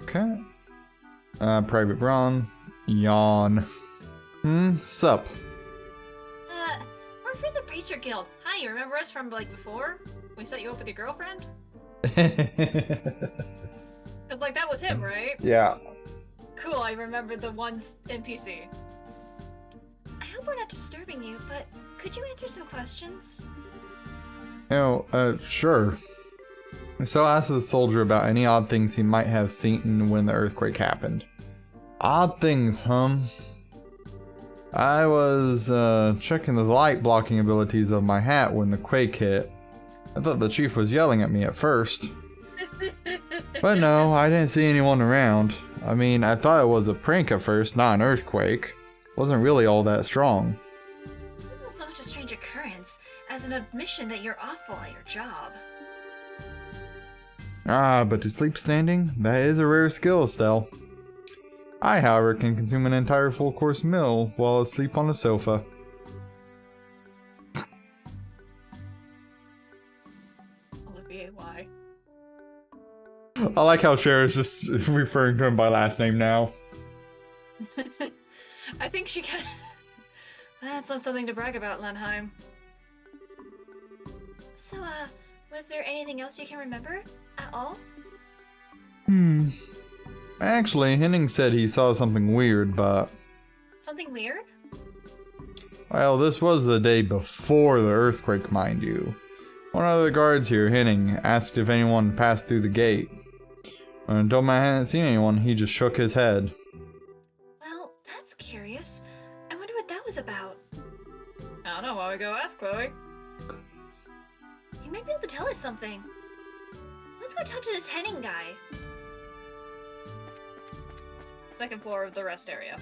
Okay. Private Braun. Yawn. Sup? We're from the Bracer Guild. Hi, you remember us from, like, before? We set you up with your girlfriend? Yeah. Cause like that was him, right? Cool, I remembered the one NPC. I hope we're not disturbing you, but could you answer some questions? Sure. So I asked the soldier about any odd things he might have seen when the earthquake happened. Odd things, I was, checking the light blocking abilities of my hat when the quake hit. I thought the chief was yelling at me at first. But no, I didn't see anyone around. I mean, I thought it was a prank at first, not an earthquake. Wasn't really all that strong. This isn't so much a strange occurrence as an admission that you're awful at your job. But to sleep standing? That is a rare skill, Estelle. I, however, can consume an entire full-course meal while asleep on a sofa. Olivier, why? I like how Cher is just referring to him by last name now. I think she can. That's not something to brag about, Lenheim. So, was there anything else you can remember? At all? Actually, Henning said he saw something weird, but... Something weird? Well, this was the day before the earthquake, mind you. One of the guards here, Henning, asked if anyone passed through the gate. When I told him I hadn't seen anyone, he just shook his head. Well, that's curious. I wonder what that was about. I don't know, why we go ask Chloe? He might be able to tell us something. Let's go talk to this Henning guy. Second floor of the rest area.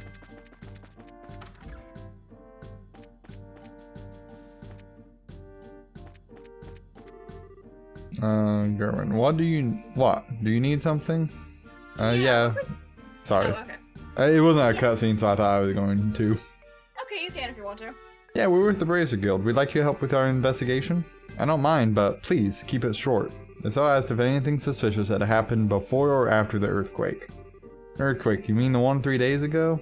Gerwin, what? Do you need something? Yeah. Sorry. Oh, okay. It wasn't a cutscene, so I thought I was going to. Okay, you can if you want to. Yeah, we're with the Bracer Guild. We'd like your help with our investigation. I don't mind, but please, keep it short. They so asked if anything suspicious had happened before or after the earthquake. Earthquake, you mean the one 3 days ago?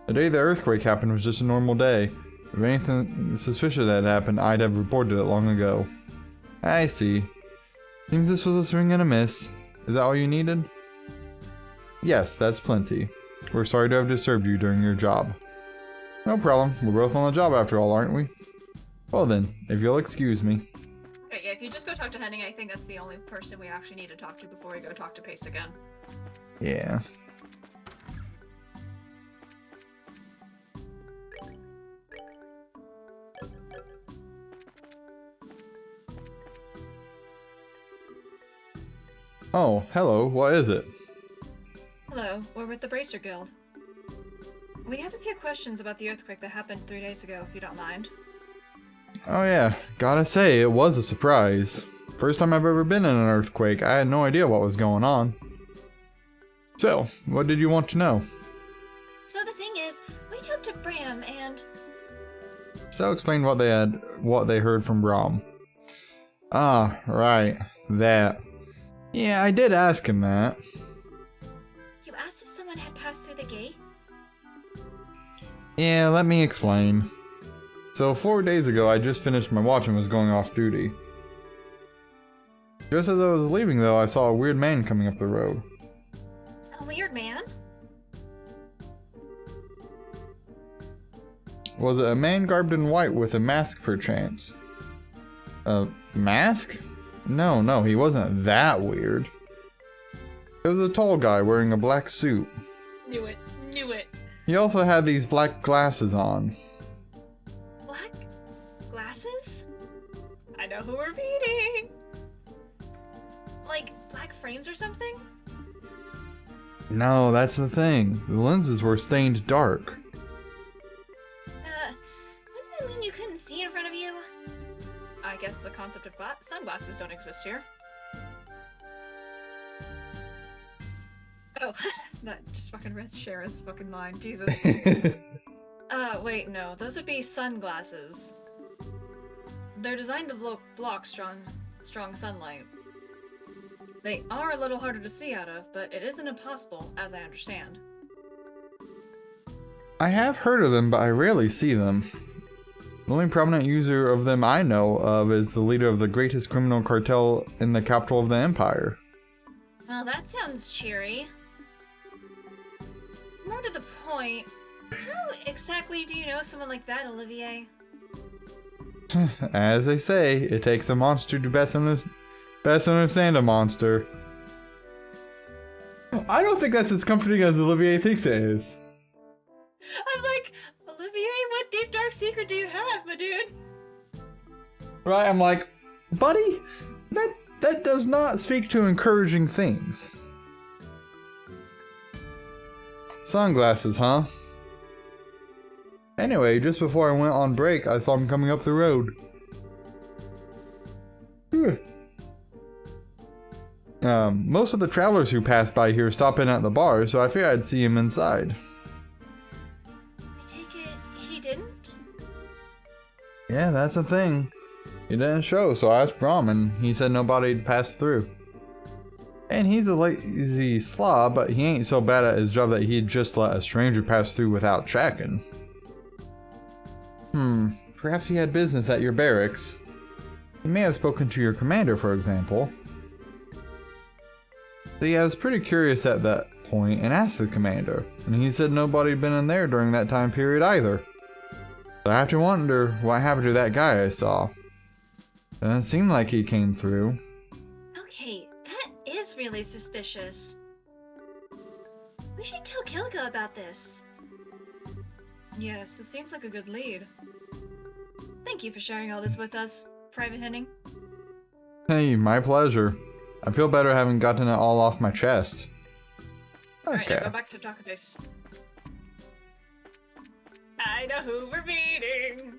The day the earthquake happened was just a normal day. If anything suspicious had happened, I'd have reported it long ago. I see. Seems this was a swing and a miss. Is that all you needed? Yes, that's plenty. We're sorry to have disturbed you during your job. No problem. We're both on the job after all, aren't we? Well then, if you'll excuse me. Okay, yeah, if you just go talk to Henning, I think that's the only person we actually need to talk to before we go talk to Pace again. Yeah. Oh, hello. What is it? Hello, we're with the Bracer Guild. We have a few questions about the earthquake that happened 3 days ago, if you don't mind. Oh yeah, gotta say, it was a surprise. First time I've ever been in an earthquake, I had no idea what was going on. So, what did you want to know? So the thing is, we talked to Bram and... Still explained what they heard from Braum. Ah, right. That. Yeah, I did ask him that. You asked if someone had passed through the gate? Yeah, let me explain. So 4 days ago, I just finished my watch and was going off duty. Just as I was leaving though, I saw a weird man coming up the road. A weird man? Was it a man garbed in white with a mask perchance? A mask? No, he wasn't that weird. It was a tall guy wearing a black suit. Knew it. He also had these black glasses on. Black glasses? I know who we're meeting. Like black frames or something? No, that's the thing. The lenses were stained dark. Wouldn't that mean you couldn't see in front of you? I guess the concept of sunglasses don't exist here. Oh, that just fucking read Shara's fucking line. Jesus. Wait, no. Those would be sunglasses. They're designed to block strong sunlight. They are a little harder to see out of, but it isn't impossible, as I understand. I have heard of them, but I rarely see them. The only prominent user of them I know of is the leader of the greatest criminal cartel in the capital of the empire. Well, that sounds cheery. More to the point, how exactly do you know someone like that, Olivier? As they say, it takes a monster to best understand a monster. I don't think that's as comforting as Olivier thinks it is. I'm like, Olivier, what deep dark secret do you have, my dude? Right, I'm like, buddy, that does not speak to encouraging things. Sunglasses, huh? Anyway, just before I went on break, I saw him coming up the road. Most of the travelers who pass by here stop in at the bar, so I figured I'd see him inside. I take it he didn't? Yeah, that's the thing. He didn't show, so I asked Braum, and he said nobody'd passed through. And he's a lazy slob, but he ain't so bad at his job that he'd just let a stranger pass through without checking. Perhaps he had business at your barracks. He may have spoken to your commander, for example. See, I was pretty curious at that point and asked the commander, and he said nobody'd been in there during that time period either. So I have to wonder what happened to that guy I saw. Doesn't seem like he came through. Okay, that is really suspicious. We should tell Kilga about this. Yes, this seems like a good lead. Thank you for sharing all this with us, Private Henning. Hey, my pleasure. I feel better having gotten it all off my chest. Alright, now go back to Database. I know who we're meeting!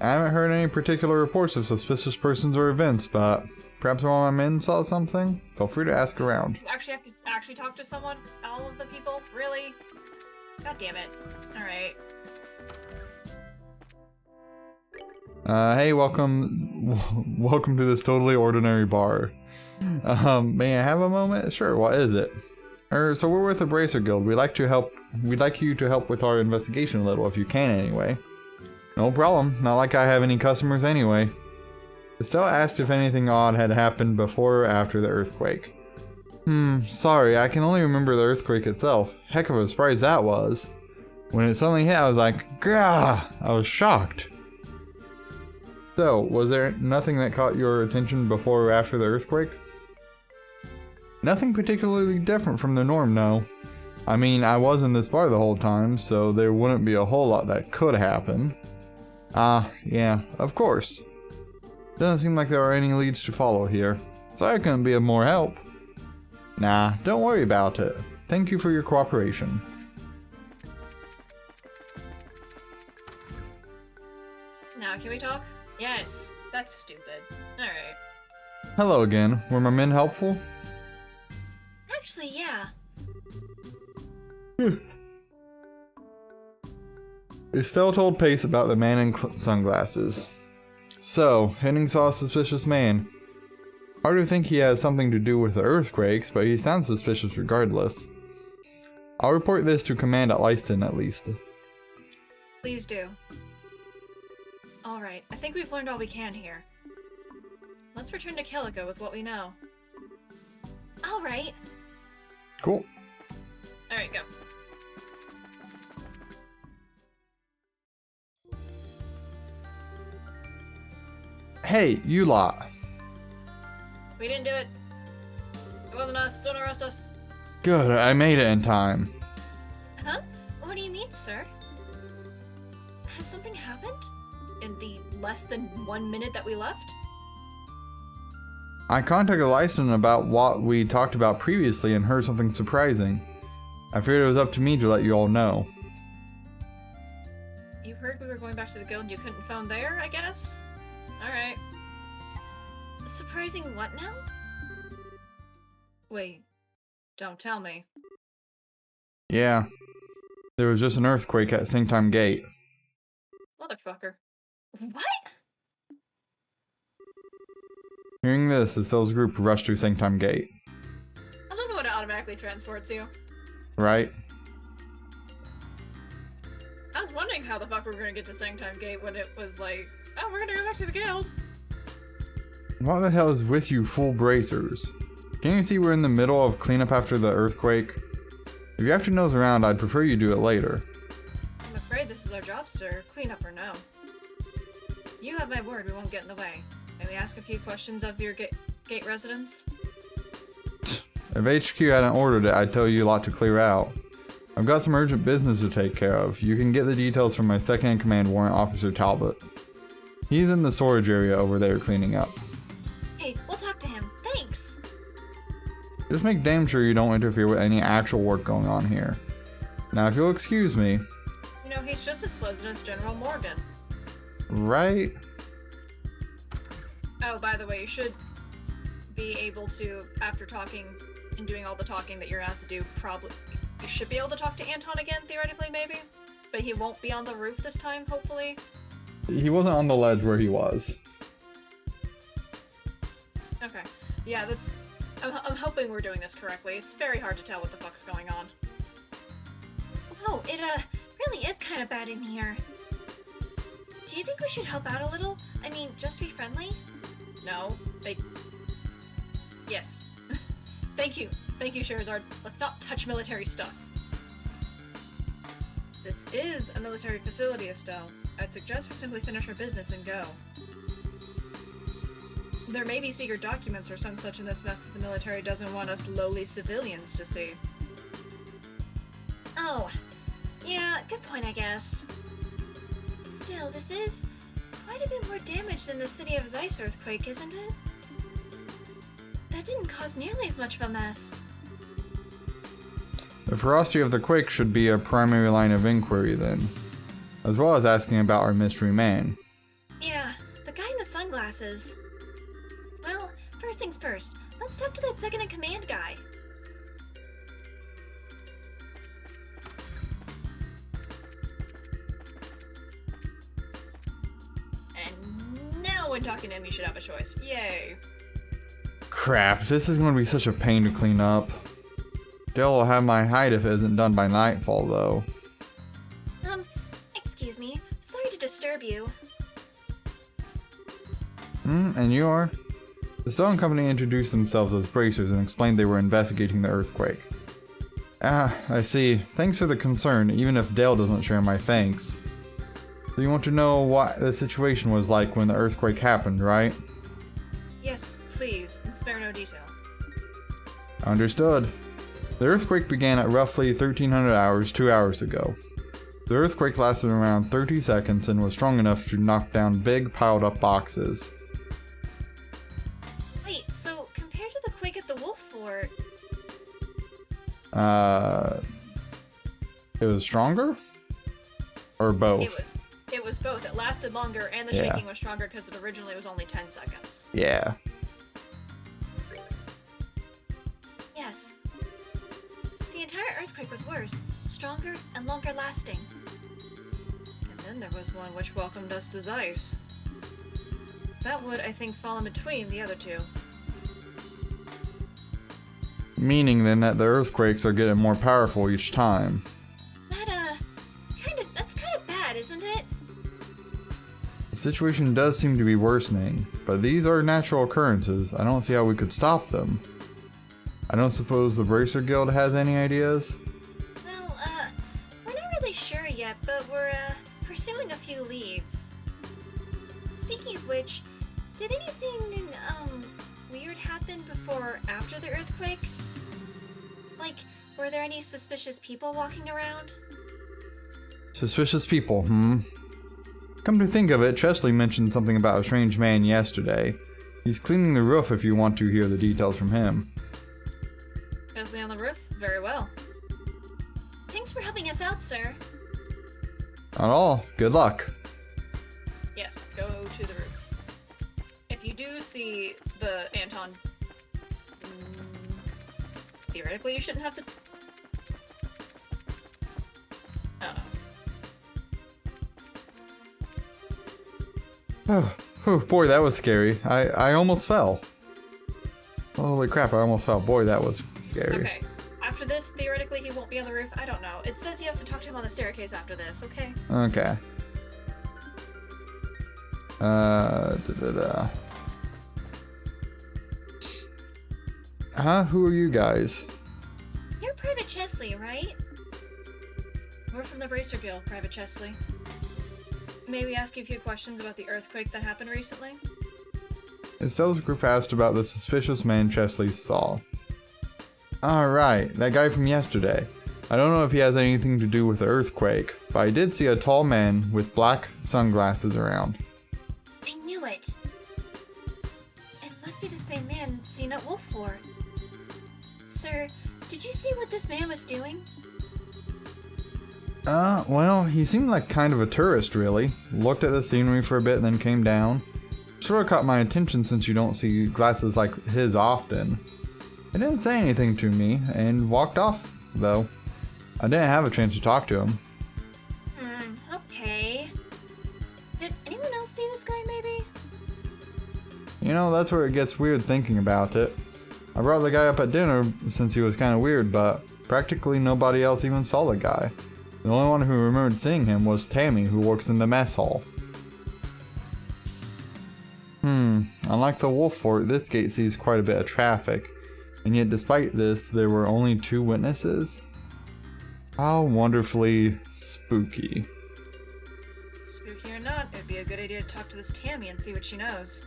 I haven't heard any particular reports of suspicious persons or events, but perhaps one of my men saw something? Feel free to ask around. You actually have to actually talk to someone? All of the people? Really? God damn it. Alright. Hey, welcome to this totally ordinary bar. May I have a moment? Sure, what is it? So we're with the Bracer Guild. We'd like you to help with our investigation a little, if you can anyway. No problem, not like I have any customers anyway. Estelle asked if anything odd had happened before or after the earthquake. Sorry, I can only remember the earthquake itself. Heck of a surprise that was. When it suddenly hit, I was like, gah! I was shocked. So, was there nothing that caught your attention before or after the earthquake? Nothing particularly different from the norm, no. I mean, I was in this bar the whole time, so there wouldn't be a whole lot that could happen. Yeah, of course. Doesn't seem like there are any leads to follow here, so I couldn't be of more help. Nah, don't worry about it. Thank you for your cooperation. Now, can we talk? Yes. That's stupid. Alright. Hello again. Were my men helpful? Actually, yeah. Estelle told Pace about the man in sunglasses. So, Henning saw a suspicious man. Hard to think he has something to do with the earthquakes, but he sounds suspicious regardless. I'll report this to command at Leiston at least. Please do. Alright, I think we've learned all we can here. Let's return to Kilika with what we know. Alright. Cool. Alright, go. Hey, you lot. We didn't do it. It wasn't us. Don't arrest us. Good, I made it in time. Huh? What do you mean, sir? Has something happened? In the less than 1 minute that we left? I contacted Leiston about what we talked about previously and heard something surprising. I figured it was up to me to let you all know. You heard we were going back to the guild and you couldn't phone there, I guess? Alright. Surprising what now? Wait. Don't tell me. Yeah. There was just an earthquake at Sanctum Gate. Motherfucker. What? Hearing this, Estelle's group rushed to Sanctum Gate. I love it when it automatically transports you. Right? I was wondering how the fuck we were gonna get to Sanctum Gate when it was like, oh, we're gonna go back to the guild. What the hell is with you full bracers? Can't you see we're in the middle of cleanup after the earthquake? If you have to nose around, I'd prefer you do it later. I'm afraid this is our job, sir. Cleanup or no. You have my word, we won't get in the way. May we ask a few questions of your gate residents? If HQ hadn't ordered it, I'd tell you a lot to clear out. I've got some urgent business to take care of. You can get the details from my second-in-command warrant officer Talbot. He's in the storage area over there cleaning up. Hey, we'll talk to him. Thanks. Just make damn sure you don't interfere with any actual work going on here. Now, if you'll excuse me... You know, he's just as pleasant as General Morgan. Right? Oh, by the way, you should be able to, after talking and doing all the talking that you're gonna have to do, probably... You should be able to talk to Anton again, theoretically, maybe? But he won't be on the roof this time, hopefully. He wasn't on the ledge where he was. Okay. Yeah, that's... I'm hoping we're doing this correctly. It's very hard to tell what the fuck's going on. Oh, it, really is kind of bad in here. Do you think we should help out a little? I mean, just be friendly? No, Yes. Thank you, Sherazard. Let's not touch military stuff. This is a military facility, Estelle. I'd suggest we simply finish our business and go. There may be secret documents or some such in this mess that the military doesn't want us lowly civilians to see. Oh, yeah, good point, I guess. Still, this is quite a bit more damage than the city of Zeiss earthquake, isn't it? That didn't cause nearly as much of a mess. The ferocity of the quake should be a primary line of inquiry then, as well as asking about our mystery man. Yeah, the guy in the sunglasses. Well, first things first, let's talk to that second-in-command guy. And now when talking to him, you should have a choice. Yay. Crap, this is going to be such a pain to clean up. Dale will have my hide if it isn't done by nightfall, though. Excuse me. Sorry to disturb you. And you are? The Stone Company introduced themselves as bracers and explained they were investigating the earthquake. Ah, I see. Thanks for the concern, even if Dale doesn't share my thanks. So you want to know what the situation was like when the earthquake happened, right? Yes, please, and spare no detail. Understood. The earthquake began at roughly 1300 hours 2 hours ago. The earthquake lasted around 30 seconds and was strong enough to knock down big piled up boxes. Wait, so compared to the quake at the Wolf Fort... It was stronger? Or both? It was both. It lasted longer, and the shaking was stronger because it originally was only 10 seconds. Yeah. Yes. The entire earthquake was worse, stronger, and longer lasting. then there was one which welcomed us to Zeiss. That would, I think, fall in between the other two. Meaning then that the earthquakes are getting more powerful each time. That's kind of bad, isn't it? The situation does seem to be worsening, but these are natural occurrences. I don't see how we could stop them. I don't suppose the Bracer Guild has any ideas? Well, we're not really sure yet, but we're, pursuing a few leads. Speaking of which, did anything, weird happen before or after the earthquake? Like, were there any suspicious people walking around? Suspicious people, Come to think of it, Chesley mentioned something about a strange man yesterday. He's cleaning the roof if you want to hear the details from him. Chesley on the roof? Very well. Thanks for helping us out, sir. Not all. Good luck. Yes, go to the roof. If you do see the Anton, theoretically you shouldn't have to. Oh, boy, that was scary. I almost fell. Holy crap, I almost fell. Boy, that was scary. Okay. After this, theoretically he won't be on the roof. I don't know. It says you have to talk to him on the staircase after this, okay? Okay. Huh? Who are you guys? You're Private Chesley, right? We're from the Bracer Guild, Private Chesley. May we ask you a few questions about the earthquake that happened recently? Estelle's group asked about the suspicious man Chesley saw. Alright, that guy from yesterday. I don't know if he has anything to do with the earthquake, but I did see a tall man with black sunglasses around. I knew it. It must be the same man seen at Wolf Fort. Sir, did you see what this man was doing? Well, he seemed like kind of a tourist, really. Looked at the scenery for a bit and then came down. Sort of caught my attention since you don't see glasses like his often. He didn't say anything to me and walked off, though. I didn't have a chance to talk to him. Okay. Did anyone else see this guy, maybe? You know, that's where it gets weird thinking about it. I brought the guy up at dinner since he was kind of weird, but practically nobody else even saw the guy. The only one who remembered seeing him was Tammy, who works in the mess hall. Unlike the Wolf Fort, this gate sees quite a bit of traffic, and yet despite this, there were only 2 witnesses? How wonderfully spooky. Spooky or not, it'd be a good idea to talk to this Tammy and see what she knows.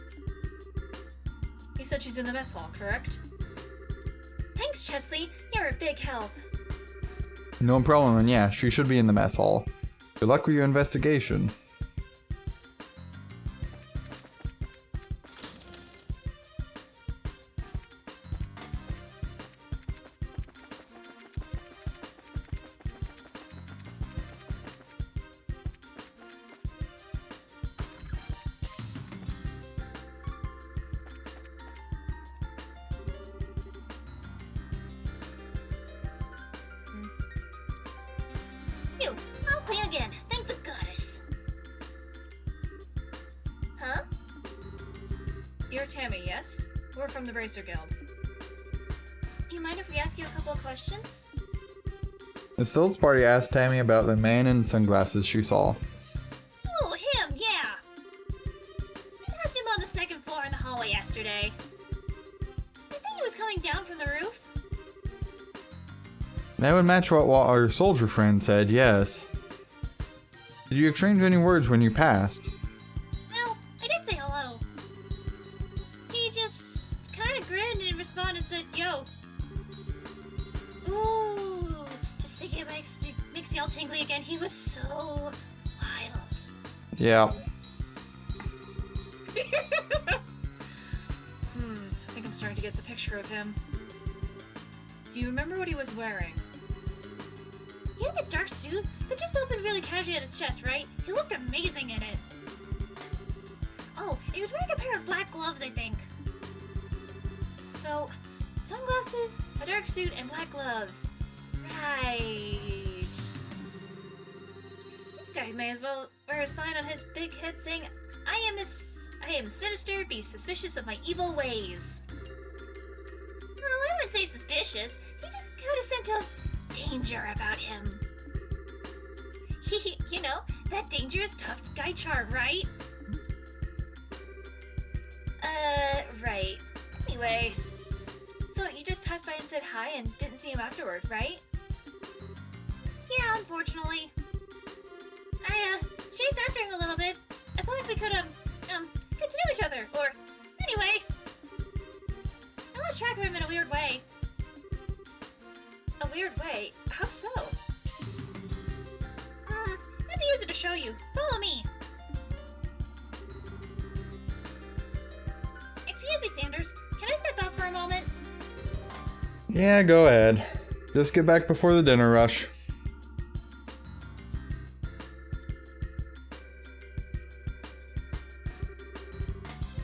You said she's in the mess hall, correct? Thanks, Chesley. You're a big help. No problem, and yeah, she should be in the mess hall. Good luck with your investigation. Phew, I'll play again. Thank the goddess. Huh? You're Tammy, yes? We're from the Bracer Guild. You mind if we ask you a couple of questions? Estelle's party asked Tammy about the man in sunglasses she saw. Oh, him, yeah! I passed him on the 2nd floor in the hallway yesterday. I think he was coming down from the roof. That would match what our soldier friend said, yes. Did you exchange any words when you passed? Well, I did say hello. He just kind of grinned and responded and said, yo. Ooh, just thinking about it makes me all tingly again. He was so wild. Yeah. I think I'm starting to get the picture of him. Do you remember what he was wearing? He had this dark suit, but just opened really casually at his chest, right? He looked amazing in it. Oh, and he was wearing a pair of black gloves, I think. So, sunglasses, a dark suit, and black gloves. Right. This guy may as well wear wear a sign on his big head saying, I am sinister, be suspicious of my evil ways. Well, I wouldn't say suspicious. He just got a scent of danger about him. You know, that dangerous tough guy charm, right? Right. Anyway, so you just passed by and said hi and didn't see him afterward, right? Yeah, unfortunately. I, chased after him a little bit. I thought we could, get to know each other, or, anyway. I lost track of him in a weird way. A weird way? How so? Let me use it to show you. Follow me. Excuse me, Sanders. Can I step out for a moment? Yeah, go ahead. Just get back before the dinner rush.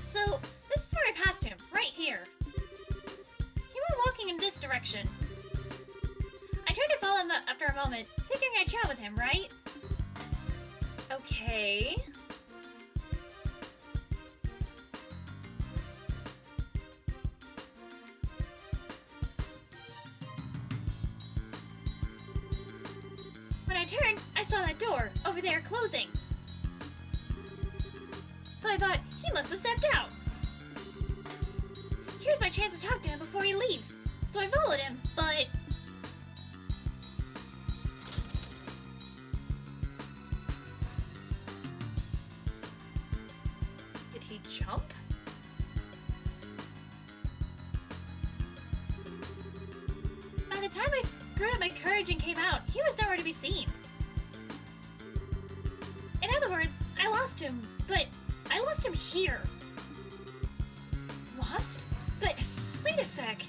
So, this is where I passed him, right here. He went walking in this direction. I tried to follow him after a moment, figuring I'd chat with him, right? Okay. When I turned, I saw that door over there closing. So I thought, he must have stepped out. Here's my chance to talk to him before he leaves. So I followed him, but... Did he jump? By the time I screwed up my courage and came out, he was nowhere to be seen. In other words, I lost him, but I lost him here. Lost? But wait a sec.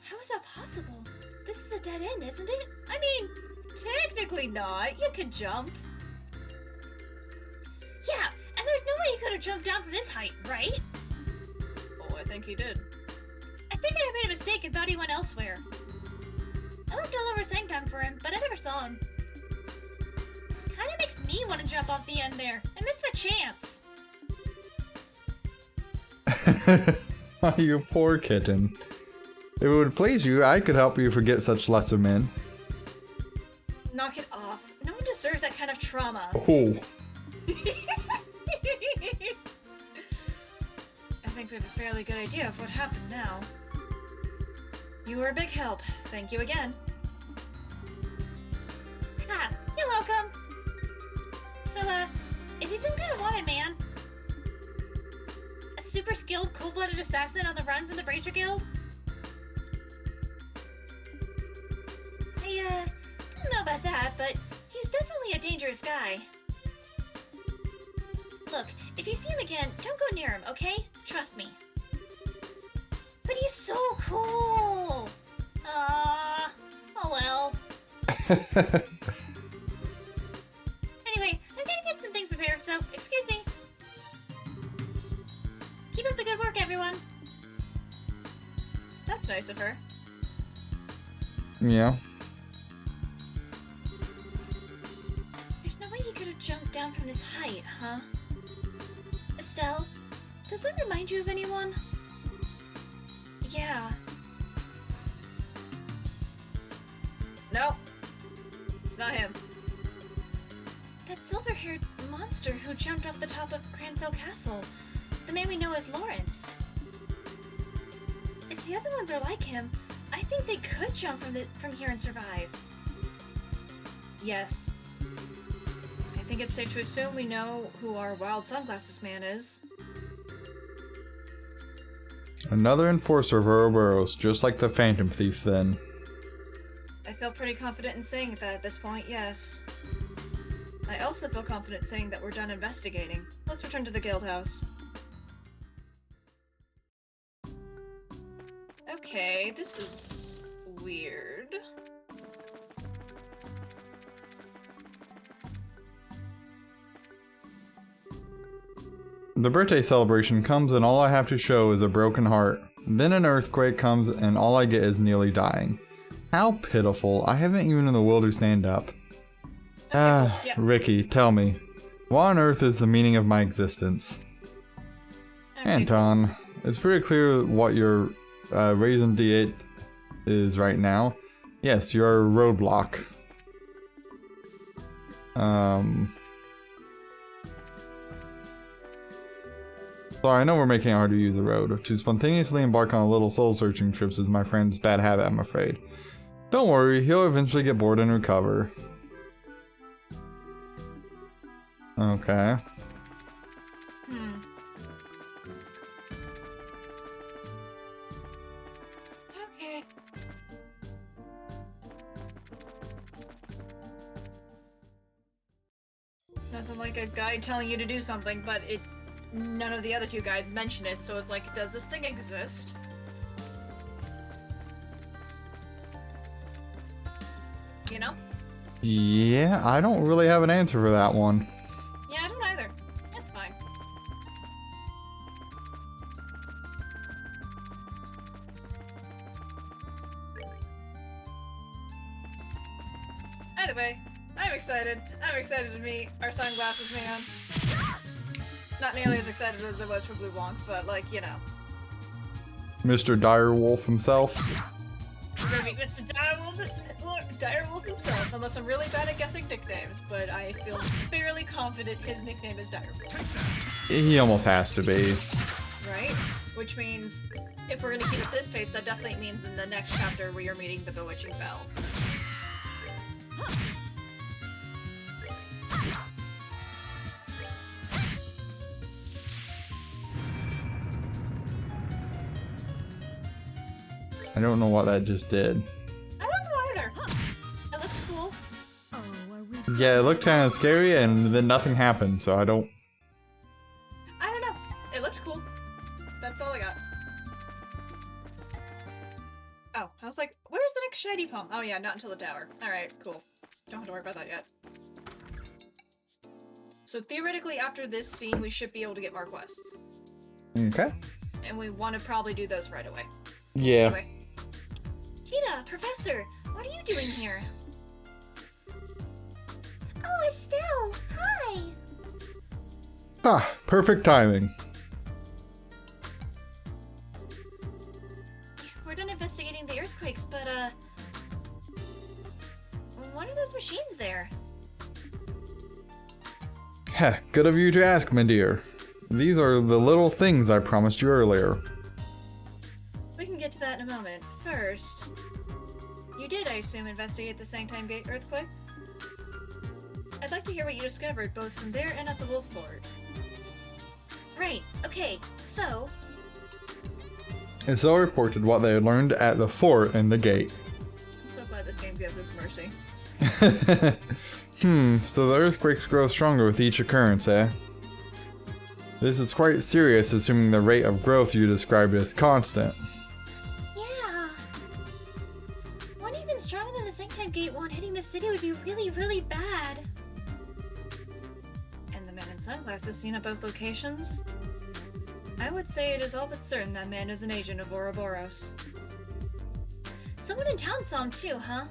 How is that possible? This is a dead end, isn't it? I mean, technically not. You could jump. Yeah, and there's no way he could have jumped down from this height, right? Oh, I think he did. I think I made a mistake and thought he went elsewhere. I looked all over Sanctum for him, but I never saw him. Kinda makes me want to jump off the end there. I missed my chance. You poor kitten. If it would please you, I could help you forget such lesser men. Knock it off. No one deserves that kind of trauma. Oh. I think we have a fairly good idea of what happened now. You were a big help. Thank you again. Ha! You're welcome. So, is he some kind of wanted man? A super skilled, cold-blooded assassin on the run from the Bracer Guild? I, don't know about that, but he's definitely a dangerous guy. Look, if you see him again, don't go near him, okay? Trust me. But he's so cool! Oh well. Anyway, I'm gonna get some things prepared, so excuse me. Keep up the good work, everyone. That's nice of her. Yeah. There's no way you could have jumped down from this height, huh? Estelle, does that remind you of anyone? Yeah. No. It's not him. That silver-haired monster who jumped off the top of Cransell Castle. The man we know as Lawrence. If the other ones are like him, I think they could jump from here and survive. Yes. I think it's safe to assume we know who our wild sunglasses man is. Another enforcer of Ouroboros, just like the Phantom Thief then. I feel pretty confident in saying that at this point, yes. I also feel confident saying that we're done investigating. Let's return to the guild house. Okay, this is weird. The birthday celebration comes and all I have to show is a broken heart. Then an earthquake comes and all I get is nearly dying. How pitiful. I haven't even the will to stand up. Yeah. Ricky, tell me, what on earth is the meaning of my existence? Okay. Anton, it's pretty clear what your raison d'etre is right now. Yes, you're a roadblock. So I know we're making it hard to use the road. To spontaneously embark on a little soul-searching trips is my friend's bad habit, I'm afraid. Don't worry, he'll eventually get bored and recover. Okay. Okay. Nothing like a guide telling you to do something, but none of the other two guides mention it, so it's like, does this thing exist? You know? Yeah, I don't really have an answer for that one. Yeah, I don't either. That's fine. Either way, I'm excited. I'm excited to meet our sunglasses man. Not nearly as excited as I was for Blue Blanc, but like, you know. Mr. Direwolf himself. We're gonna meet Mr. Direwolf himself, unless I'm really bad at guessing nicknames, but I feel fairly confident his nickname is Direwolf. He almost has to be. Right? Which means, if we're gonna keep at this pace, that definitely means in the next chapter we are meeting the Bewitching Belle. I don't know what that just did. I don't know either. It looks cool. Oh, are we? Yeah, it looked kind of scary and then nothing happened, so I don't... I don't know. It looks cool. That's all I got. Oh, I was like, where's the next shiny pump? Oh yeah, not until the tower. Alright, cool. Don't have to worry about that yet. So theoretically, after this scene, we should be able to get more quests. Okay. And we want to probably do those right away. Yeah. Anyway. Tita, Professor, what are you doing here? Oh, Estelle, hi! Ah, perfect timing. We're done investigating the earthquakes, but, what are those machines there? Heh, good of you to ask, my dear. These are the little things I promised you earlier. We can get to that in a moment. First, you did, I assume, investigate the Sanctime Gate earthquake? I'd like to hear what you discovered, both from there and at the Wolf Fort. Right, okay, so... And so reported what they had learned at the fort and the gate. I'm so glad this game gives us mercy. So the earthquakes grow stronger with each occurrence, eh? This is quite serious, assuming the rate of growth you described as constant. Yeah. One even stronger than the Sanctime Gate one hitting the city would be really, really bad. And the man in sunglasses seen at both locations? I would say it is all but certain that man is an agent of Ouroboros. Someone in town saw him too, huh?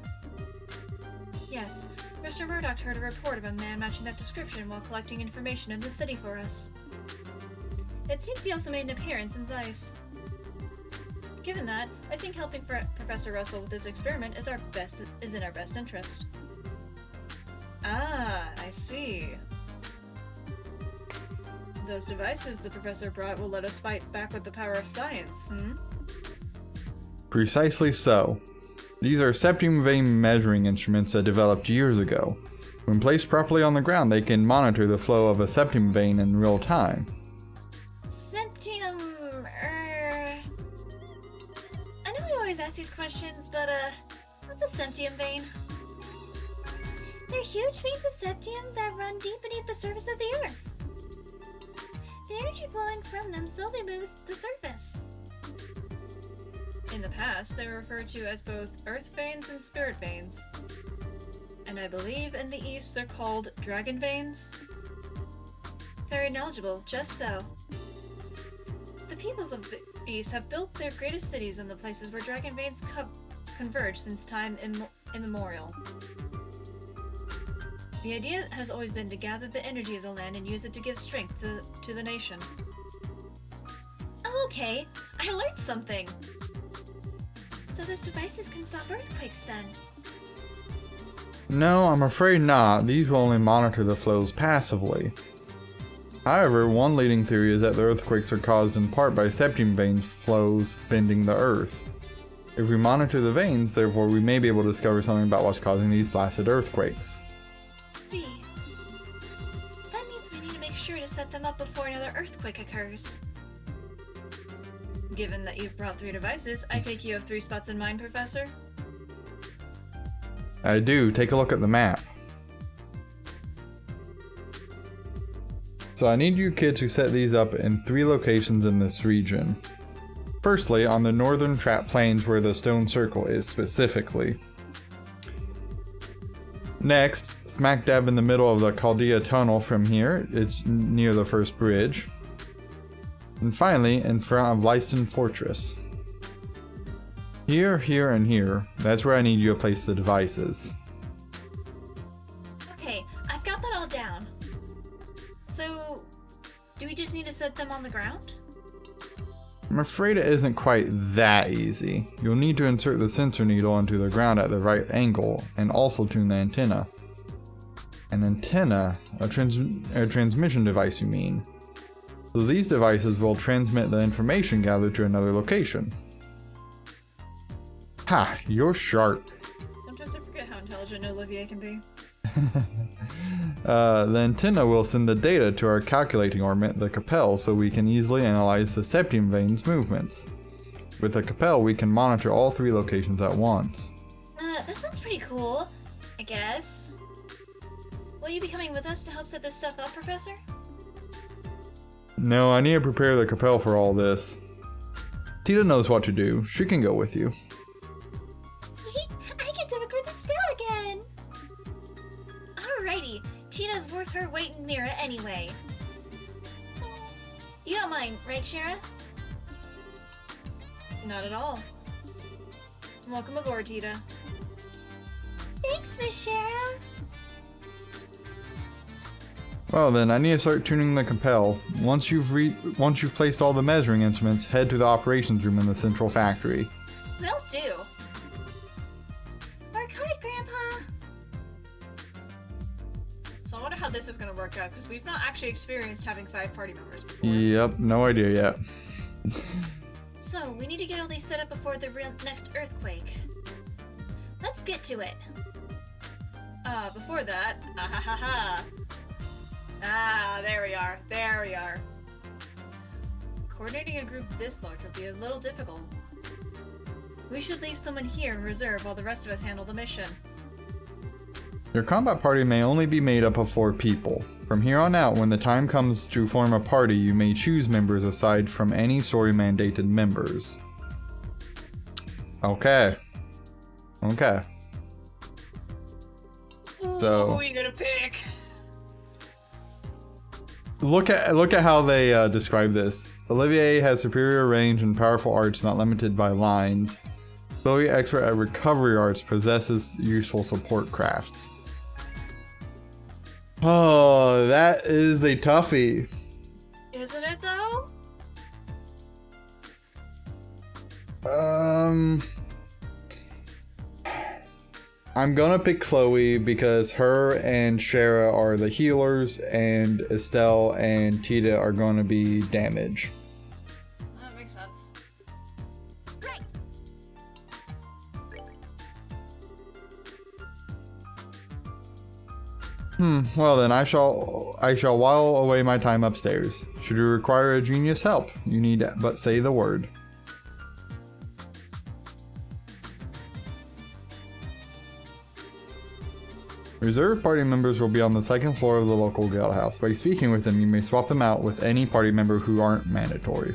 Yes, Mr. Murdoch heard a report of a man matching that description while collecting information in the city for us. It seems he also made an appearance in Zeiss. Given that, I think helping Professor Russell with this experiment is in our best interest. Ah, I see. Those devices the professor brought will let us fight back with the power of science, hmm? Precisely so. These are septium vein measuring instruments that developed years ago. When placed properly on the ground, they can monitor the flow of a septium vein in real time. Septium, I know we always ask these questions, but, what's a septium vein? They're huge veins of septium that run deep beneath the surface of the earth. The energy flowing from them slowly moves the surface. In the past, they were referred to as both earth veins and spirit veins. And I believe in the East they're called dragon veins. Very knowledgeable, just so. The peoples of the East have built their greatest cities in the places where dragon veins converge since time immemorial. The idea has always been to gather the energy of the land and use it to give strength to the nation. Oh, okay. I learned something. So those devices can stop earthquakes then? No, I'm afraid not. These will only monitor the flows passively. However, one leading theory is that the earthquakes are caused in part by septum veins flows bending the earth. If we monitor the veins, therefore, we may be able to discover something about what's causing these blasted earthquakes. See. That means we need to make sure to set them up before another earthquake occurs. Given that you've brought 3 devices, I take you have 3 spots in mind, Professor? I do. Take a look at the map. So I need you kids to set these up in 3 locations in this region. Firstly, on the northern trap plains where the stone circle is specifically. Next, smack dab in the middle of the Chaldea tunnel from here, it's near the first bridge. And finally, in front of Lyston Fortress. Here, here, and here, that's where I need you to place the devices. Okay, I've got that all down. So, do we just need to set them on the ground? I'm afraid it isn't quite that easy. You'll need to insert the sensor needle into the ground at the right angle, and also tune the antenna. An antenna? A transmission device, you mean? So these devices will transmit the information gathered to another location. Ha! You're sharp. Sometimes I forget how intelligent Olivier can be. The antenna will send the data to our calculating orbit, the Capel, so we can easily analyze the septum veins movements. With the Capel, we can monitor all 3 locations at once. That sounds pretty cool, I guess. Will you be coming with us to help set this stuff up, Professor? No, I need to prepare the Capel for all this. Tita knows what to do. She can go with you. I get to work with Estelle again! Alrighty, Tina's worth her weight in Mira anyway. You don't mind, right, Shara? Not at all. Welcome aboard, Tita. Thanks, Miss Shara. Well then, I need to start tuning the Capel. Once you've placed all the measuring instruments, head to the operations room in the central factory. Will do. Work hard, Grandpa. So I wonder how this is going to work out, because we've not actually experienced having 5 party members before. Yep, no idea yet. So, we need to get all these set up before the next earthquake. Let's get to it. Before that, there we are. There we are. Coordinating a group this large would be a little difficult. We should leave someone here in reserve while the rest of us handle the mission. Your combat party may only be made up of 4 people. From here on out, when the time comes to form a party, you may choose members aside from any story-mandated members. Okay. Okay. So Who are you gonna pick? look at how they describe this. Olivier has superior range and powerful arts not limited by lines. Chloe, expert at recovery arts, possesses useful support crafts. Oh, that is a toughie. Isn't it though? I'm gonna pick Chloe because her and Shara are the healers, and Estelle and Tita are gonna be damage. That makes sense. Right. Well then, I shall while away my time upstairs. Should you require a genius help, you need but say the word. Reserve party members will be on the 2nd floor of the local guild house. By speaking with them, you may swap them out with any party member who aren't mandatory.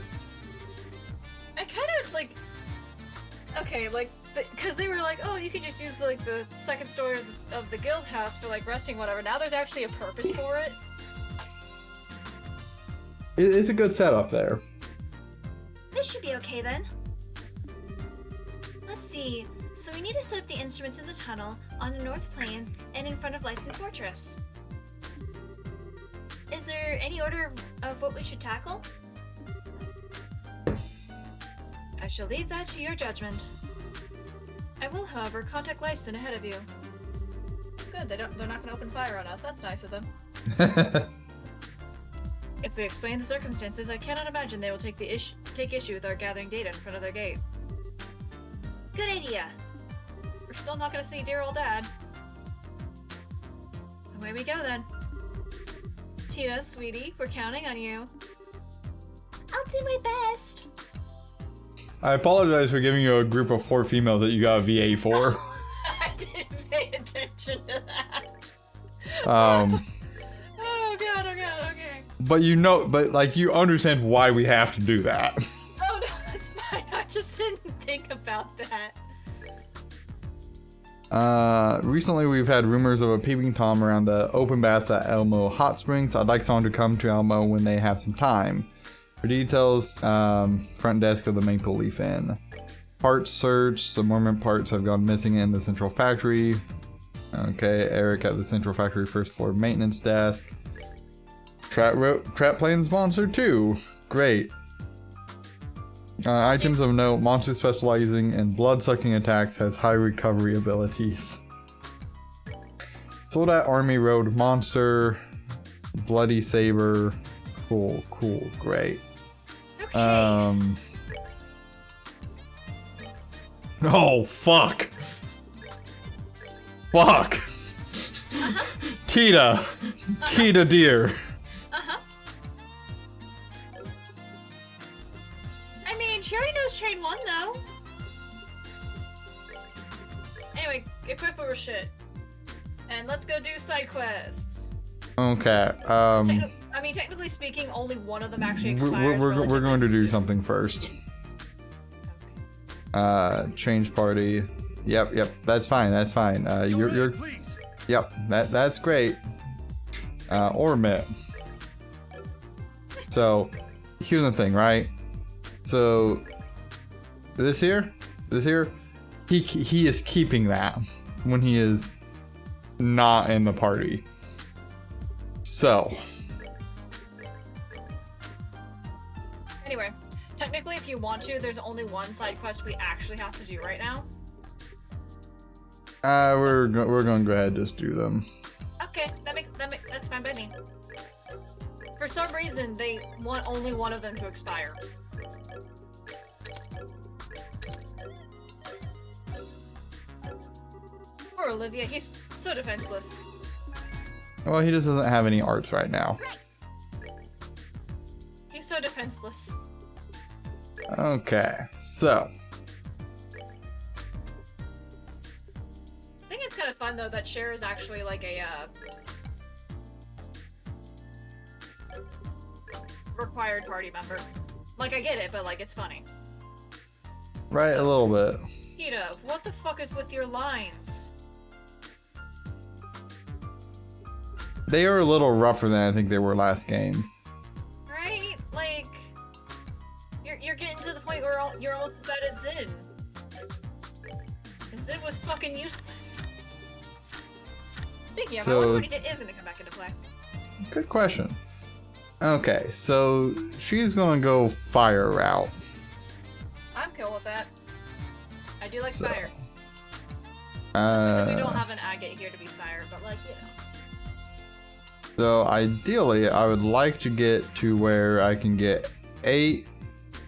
I kind of like. Okay, like, because they were like, oh, you could just use the 2nd story of the guild house for like resting, whatever. Now there's actually a purpose for it. It's a good setup there. This should be okay then. Let's see. So we need to set up the instruments in the tunnel, on the North Plains and in front of Lyson Fortress. Is there any order of what we should tackle? I shall leave that to your judgment. I will, however, contact Lyson ahead of you. Good, they're not gonna open fire on us. That's nice of them. If we explain the circumstances, I cannot imagine they will take issue with our gathering data in front of their gate. Good idea. We're still not gonna see dear old dad. Away we go then. Tina, sweetie, we're counting on you. I'll do my best. I apologize for giving you a group of 4 females that you got a VA for. I didn't pay attention to that. Oh god, okay. But like you understand why we have to do that. Oh no, that's fine. I just didn't think about that. Recently we've had rumors of a peeping Tom around the open baths at Elmo Hot Springs. I'd like someone to come to Elmo when they have some time. For details, front desk of the Maple Leaf Inn. Parts search. Some Mormon parts have gone missing in the central factory. Okay, Eric at the central factory first floor maintenance desk. Trap planes monster 2. Great. Items of note. Monster specializing in blood-sucking attacks has high recovery abilities. Sold at Army Road monster. Bloody saber. Cool, great. Okay. Oh, fuck. Fuck. Tita. Tita dear. I mean, she already knows Train 1, though. Anyway, equip our shit. And let's go do side quests. Okay. I mean, technically speaking, only one of them actually expires. We're going to do soon. something first. Okay. Change party. Yep. That's fine. You're. Please. Yep. That's great. Ormit. So, here's the thing, right? So, this here, he is keeping that when he is not in the party. So. Anyway, technically, if you want to, there's only one side quest we actually have to do right now. We're going to go ahead and just do them. Okay, that's fine by me. For some reason, they want only one of them to expire. Poor Olivia, he's so defenseless. Well, he just doesn't have any arts right now. He's so defenseless. Okay, so. I think it's kind of fun though that Cher is actually like a required party member. Like I get it, but like it's funny. Right, So- a little bit. Kita, what the fuck is with your lines? They are a little rougher than I think they were last game. Right? Like you're getting to the point where you're almost as bad as Zin. Zin was fucking useless. Speaking of, I wonder So- when it is gonna come back into play. Good question. Okay, so she's gonna go fire route. I'm cool with that. I do like So, fire. Because we don't Uh, have an agate here to be fire, but like, you know. so ideally, I would like to get to where I can get 8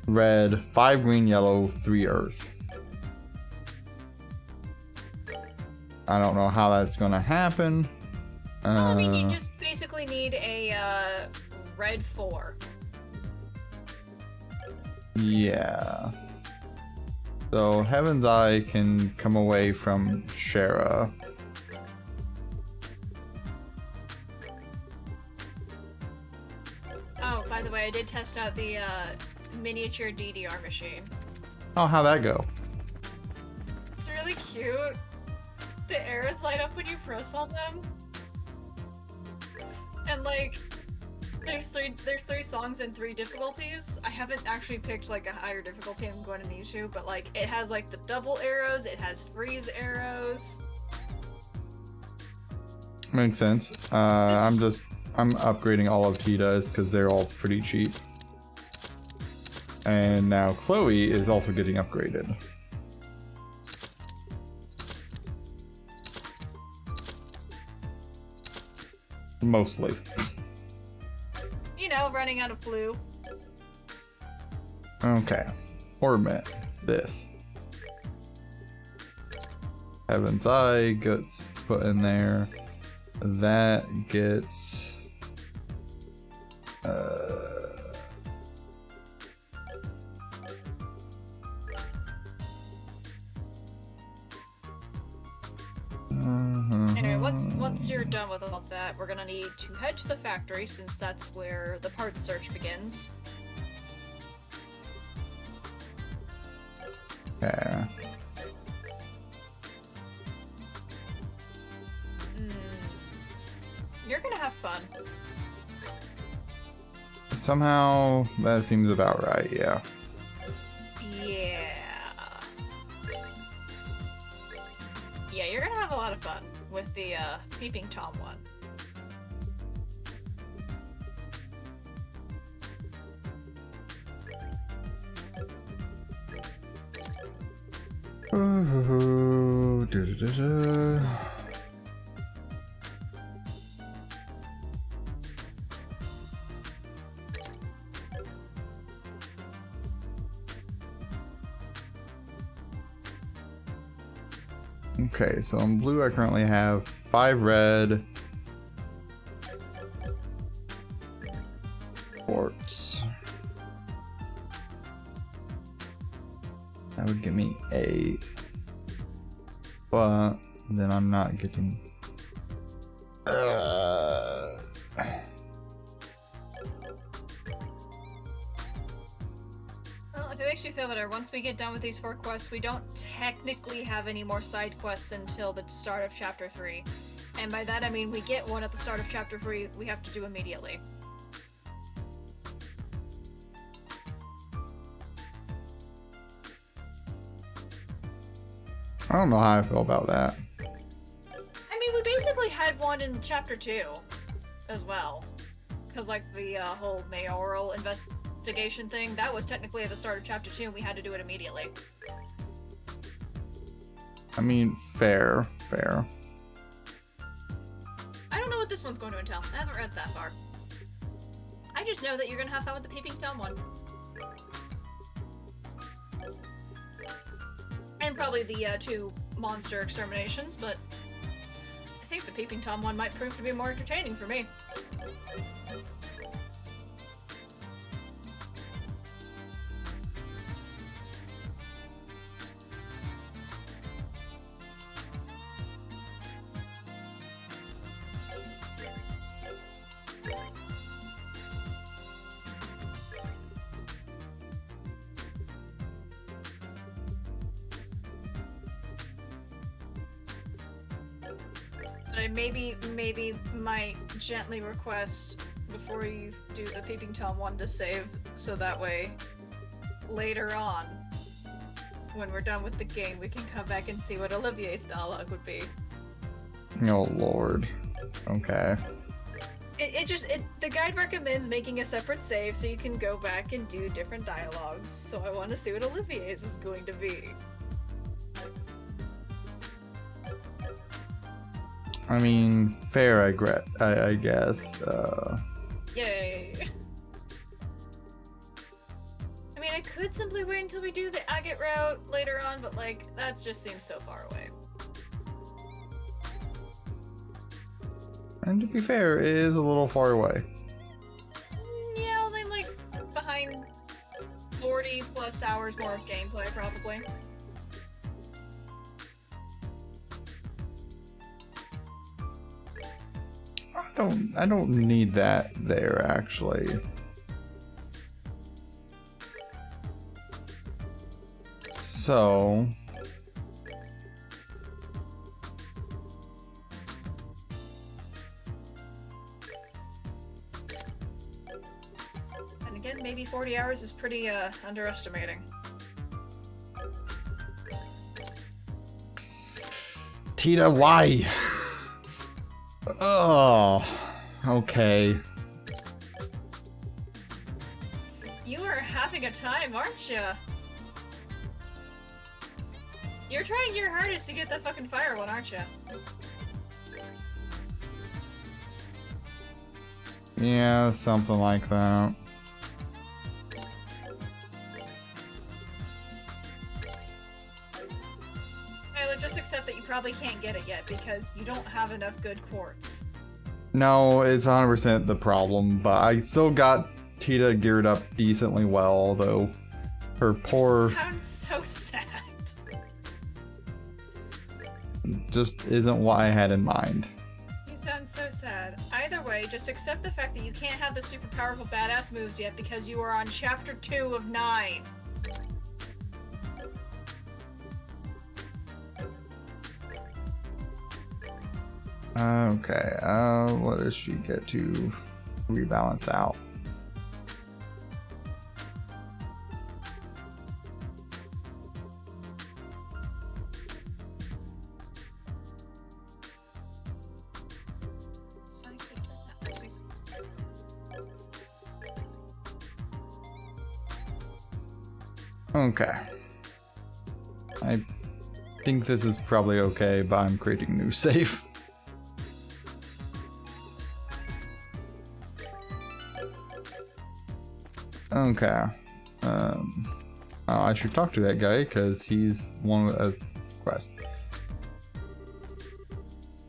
red, 5 green, yellow, 3 earth. I don't know how that's gonna happen. Well, I mean, you just basically need a red 4. Yeah. So Heaven's Eye can come away from Shara. Oh, by the way, I did test out the miniature DDR machine. Oh, how'd that go? It's really cute. The arrows light up when you press on them. And like, there's three songs and 3 difficulties. I haven't actually picked like a higher difficulty I'm going to need to, but like it has like the double arrows, it has freeze arrows. Makes sense. I'm upgrading all of Tita's because they're all pretty cheap. And now Chloe is also getting upgraded. Mostly. You know, running out of blue. Okay. Orbit. This. Heaven's Eye gets put in there. That gets... Anyway, once you're done with all that, we're gonna need to head to the factory since that's where the parts search begins. Yeah. You're gonna have fun. Somehow that seems about right, yeah. Yeah. Yeah, you're gonna have a lot of fun with the Peeping Tom one. Okay, so in blue I currently have 5 red quartz. That would give me 8. But then I'm not getting... Well, if it makes you feel better, once we get done with these 4 quests, we don't technically have any more side quests until the start of Chapter 3. And by that I mean we get one at the start of Chapter 3 we have to do immediately. I don't know how I feel about that. I mean, we basically had one in Chapter 2 as well. Because, like, the whole mayoral investigation thing, that was technically at the start of Chapter 2 and we had to do it immediately. I mean, fair. I don't know what this one's going to entail. I haven't read that far. I just know that you're gonna have fun with the Peeping Tom one. And probably the 2 monster exterminations, but I think the Peeping Tom one might prove to be more entertaining for me. I maybe might gently request before you do the Peeping Tom one to save, so that way later on, when we're done with the game, we can come back and see what Olivier's dialogue would be. Oh lord. Okay. The guide recommends making a separate save so you can go back and do different dialogues, so I want to see what Olivier's is going to be. I mean, fair, I guess. Yay. I mean, I could simply wait until we do the agate route later on, but, like, that just seems so far away. And to be fair, it is a little far away. Yeah, only, like, behind 40 plus hours more of gameplay, probably. I don't need that there, actually. So... And again, maybe 40 hours is pretty, underestimating. Tita, why? Oh, okay. You are having a time, aren't you? You're trying your hardest to get that fucking fire one, aren't you? Yeah, something like that. Tyler, just accept that you probably can't get it yet because you don't have enough good quartz. No, it's 100% the problem, but I still got Tita geared up decently well, although her poor Sounds so sad. just isn't what I had in mind. You sound so sad. Either way, just accept the fact that you can't have the super powerful badass moves yet because you are on chapter 2 of 9. Okay, what does she get to rebalance out? Okay. I think this is probably okay, but I'm creating a new save. Okay. Oh, I should talk to that guy because he's one of his quest.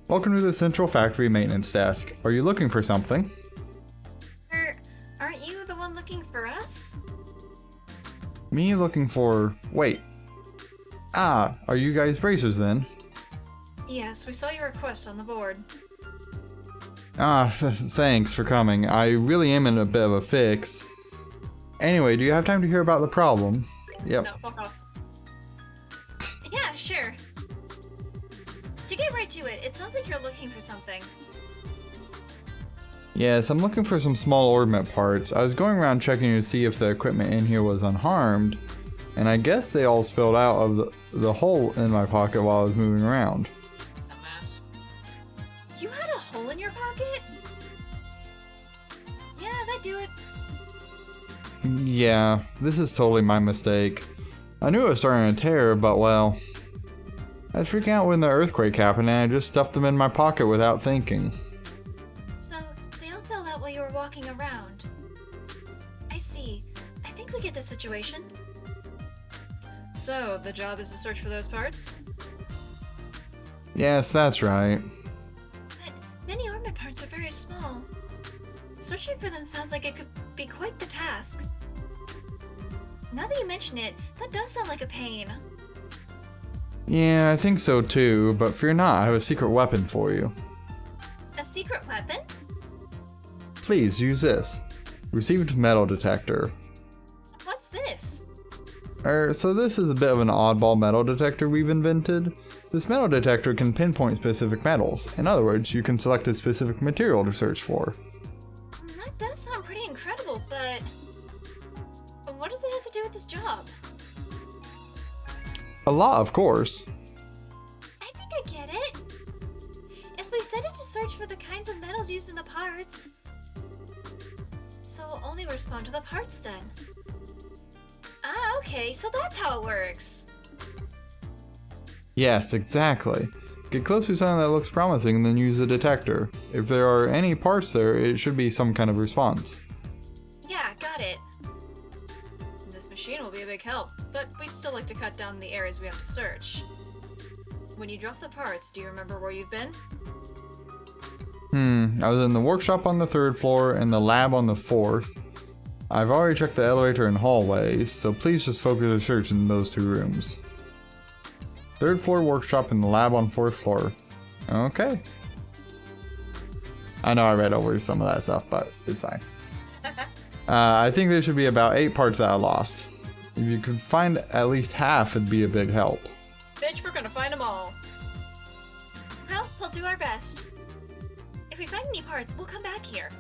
Welcome to the Central Factory Maintenance Desk. Are you looking for something? Aren't you the one looking for us? Me looking for... Wait. Ah, are you guys bracers then? Yes, we saw your request on the board. Ah, thanks for coming. I really am in a bit of a fix. Anyway, do you have time to hear about the problem? Yep. No, fuck off. Yeah, sure. To get right to it, it sounds like you're looking for something. Yes, I'm looking for some small orbit parts. I was going around checking to see if the equipment in here was unharmed, and I guess they all spilled out of the hole in my pocket while I was moving around. Dumbass. You had a hole in your pocket? Yeah, that'd do it. Yeah, this is totally my mistake. I knew it was starting to tear, but well... I was freaking out when the earthquake happened and I just stuffed them in my pocket without thinking. So, they all fell out while you were walking around. I see. I think we get the situation. So, the job is to search for those parts? Yes, that's right. But many orbit parts are very small. Searching for them sounds like it could be quite the task. Now that you mention it, that does sound like a pain. Yeah, I think so too, but fear not, I have a secret weapon for you. A secret weapon? Please, use this. Received metal detector. What's this? So this is a bit of an oddball metal detector we've invented. This metal detector can pinpoint specific metals. In other words, you can select a specific material to search for. That does sound pretty incredible, but what does it have to do with this job? A lot, of course. I think I get it. If we set it to search for the kinds of metals used in the parts, so we'll only respond to the parts then. Ah, okay, so that's how it works. Yes, exactly. Get close to something that looks promising and then use the detector. If there are any parts there, it should be some kind of response. Yeah, got it. This machine will be a big help, but we'd still like to cut down the areas we have to search. When you drop the parts, do you remember where you've been? I was in the workshop on the 3rd floor and the lab on the 4th. I've already checked the elevator and hallways, so please just focus your search in those 2 rooms. 3rd floor workshop and the lab on 4th floor. Okay. I know I read over some of that stuff, but it's fine. I think there should be about 8 parts that I lost. If you could find at least half, it'd be a big help. Bitch, we're gonna find them all. Well, we'll do our best. If we find any parts, we'll come back here.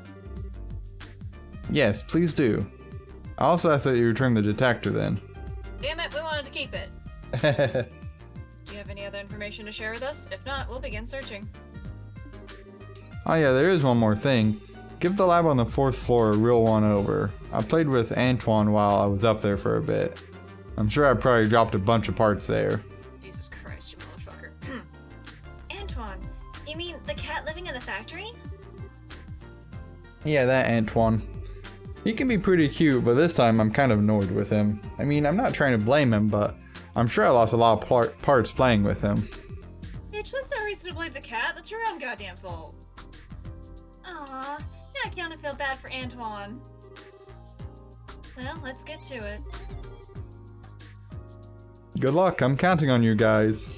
Yes, please do. I also ask that you return the detector then. Damn it, we wanted to keep it. Do you have any other information to share with us? If not, we'll begin searching. Oh yeah, there is one more thing. Give the lab on the 4th floor a real one over. I played with Antoine while I was up there for a bit. I'm sure I probably dropped a bunch of parts there. Jesus Christ, you motherfucker. Antoine, you mean the cat living in the factory? Yeah, that Antoine. He can be pretty cute, but this time I'm kind of annoyed with him. I mean, I'm not trying to blame him, but I'm sure I lost a lot of parts playing with him. Bitch, that's no reason to blame the cat. That's your own goddamn fault. Aw, now I kinda feel bad for Antoine. Well, let's get to it. Good luck, I'm counting on you guys.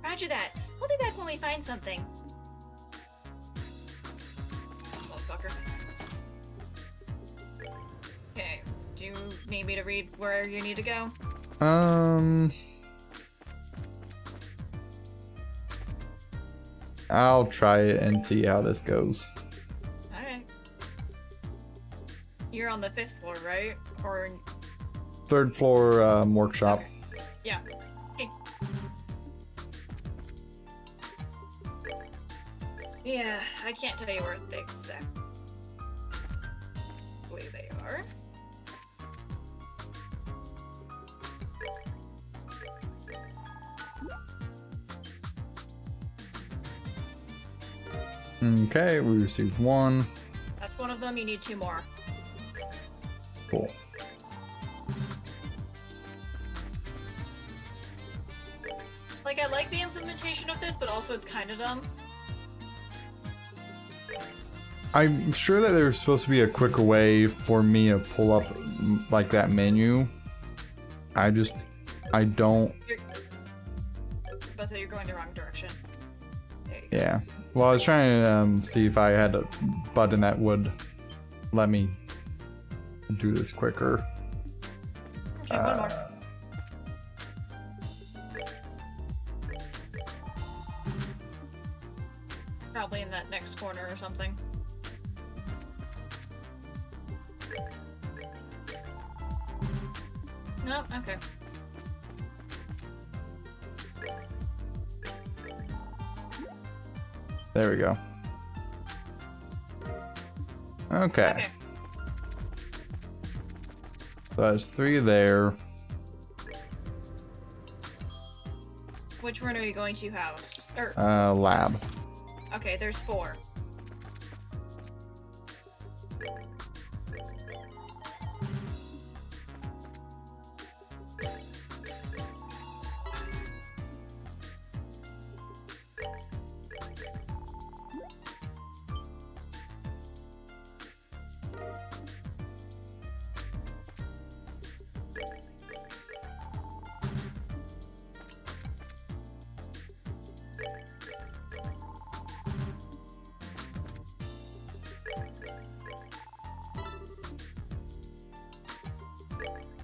Roger that. We'll be back when we find something. Motherfucker. Okay, do you need me to read where you need to go? I'll try it and see how this goes. Alright. You're on the 5th floor, right? Or... 3rd floor workshop. Okay. Yeah. Okay. Yeah, I can't tell you where they exactly they are. Okay, we received 1. That's one of them, you need 2 more. Cool. Like, I like the implementation of this, but also it's kind of dumb. I'm sure that there's supposed to be a quicker way for me to pull up like that menu. I don't. But so you're going the wrong direction. There you go. Yeah. Well, I was trying to see if I had a button that would let me do this quicker. Okay, one more. Probably in that next corner or something. No? Okay. There we go. Okay. Okay. So there's 3 there. Which one are you going to house? Or, Lab. okay, there's 4.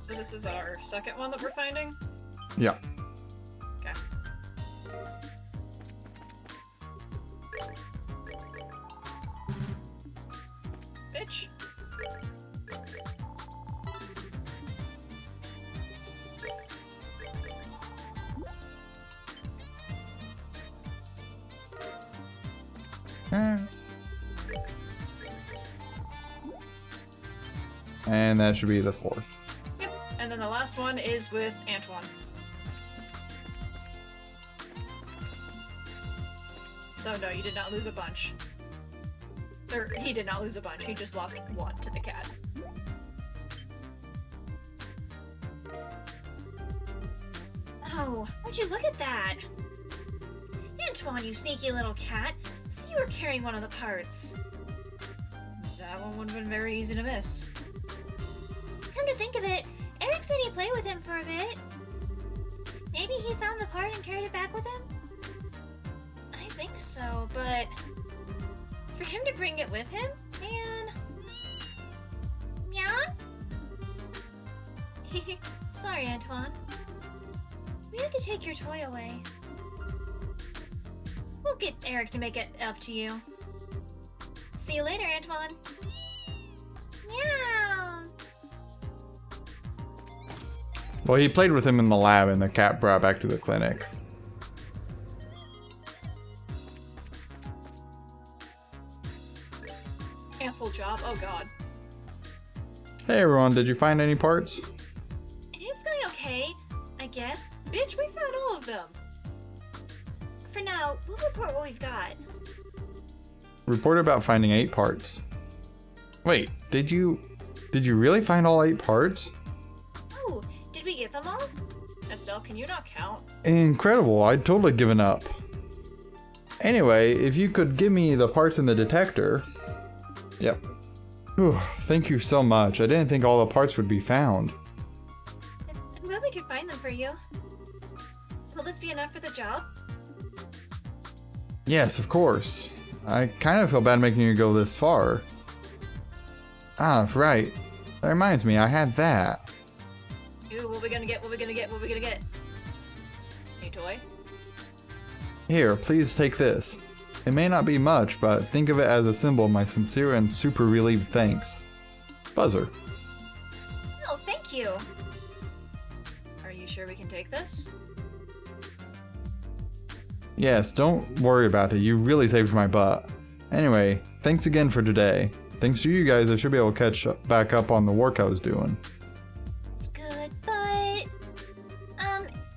So this is our second one that we're finding? Yeah. Okay. Bitch. And that should be the 4th. Yep. And then the last one is with Antoine. So no, you did not lose a bunch. Or he did not lose a bunch, he just lost 1 to the cat. Oh, would you look at that? Antoine, you sneaky little cat. So you were carrying one of the parts. That one would have been very easy to miss. Come to think of it, Eric said he played with him for a bit. Maybe he found the part and carried it back with him? I think so, but for him to bring it with him, man. Yeah? Sorry, Antoine. We have to take your toy away. We'll get Eric to make it up to you. See you later, Antoine. Meow. Well, he played with him in the lab and the cat brought back to the clinic. Oh god. Hey everyone, did you find any parts? It's going okay, I guess. Bitch, we found all of them. For now, we'll report what we've got. Reported about finding 8 parts. Wait, did you really find all 8 parts? Oh, did we get them all? Estelle, can you not count? Incredible, I'd totally given up. Anyway, if you could give me the parts in the detector. Yep. Whew, thank you so much. I didn't think all the parts would be found. I'm glad we could find them for you. Will this be enough for the job? Yes, of course. I kind of feel bad making you go this far. Ah, right. That reminds me, I had that. Ooh, what we gonna get? What we gonna get? What we gonna get? New toy? Here, please take this. It may not be much, but think of it as a symbol of my sincere and super relieved thanks. Buzzer. Oh, thank you. Are you sure we can take this? Yes, don't worry about it. You really saved my butt. Anyway, thanks again for today. Thanks to you guys, I should be able to catch back up on the work I was doing. It's good, but... you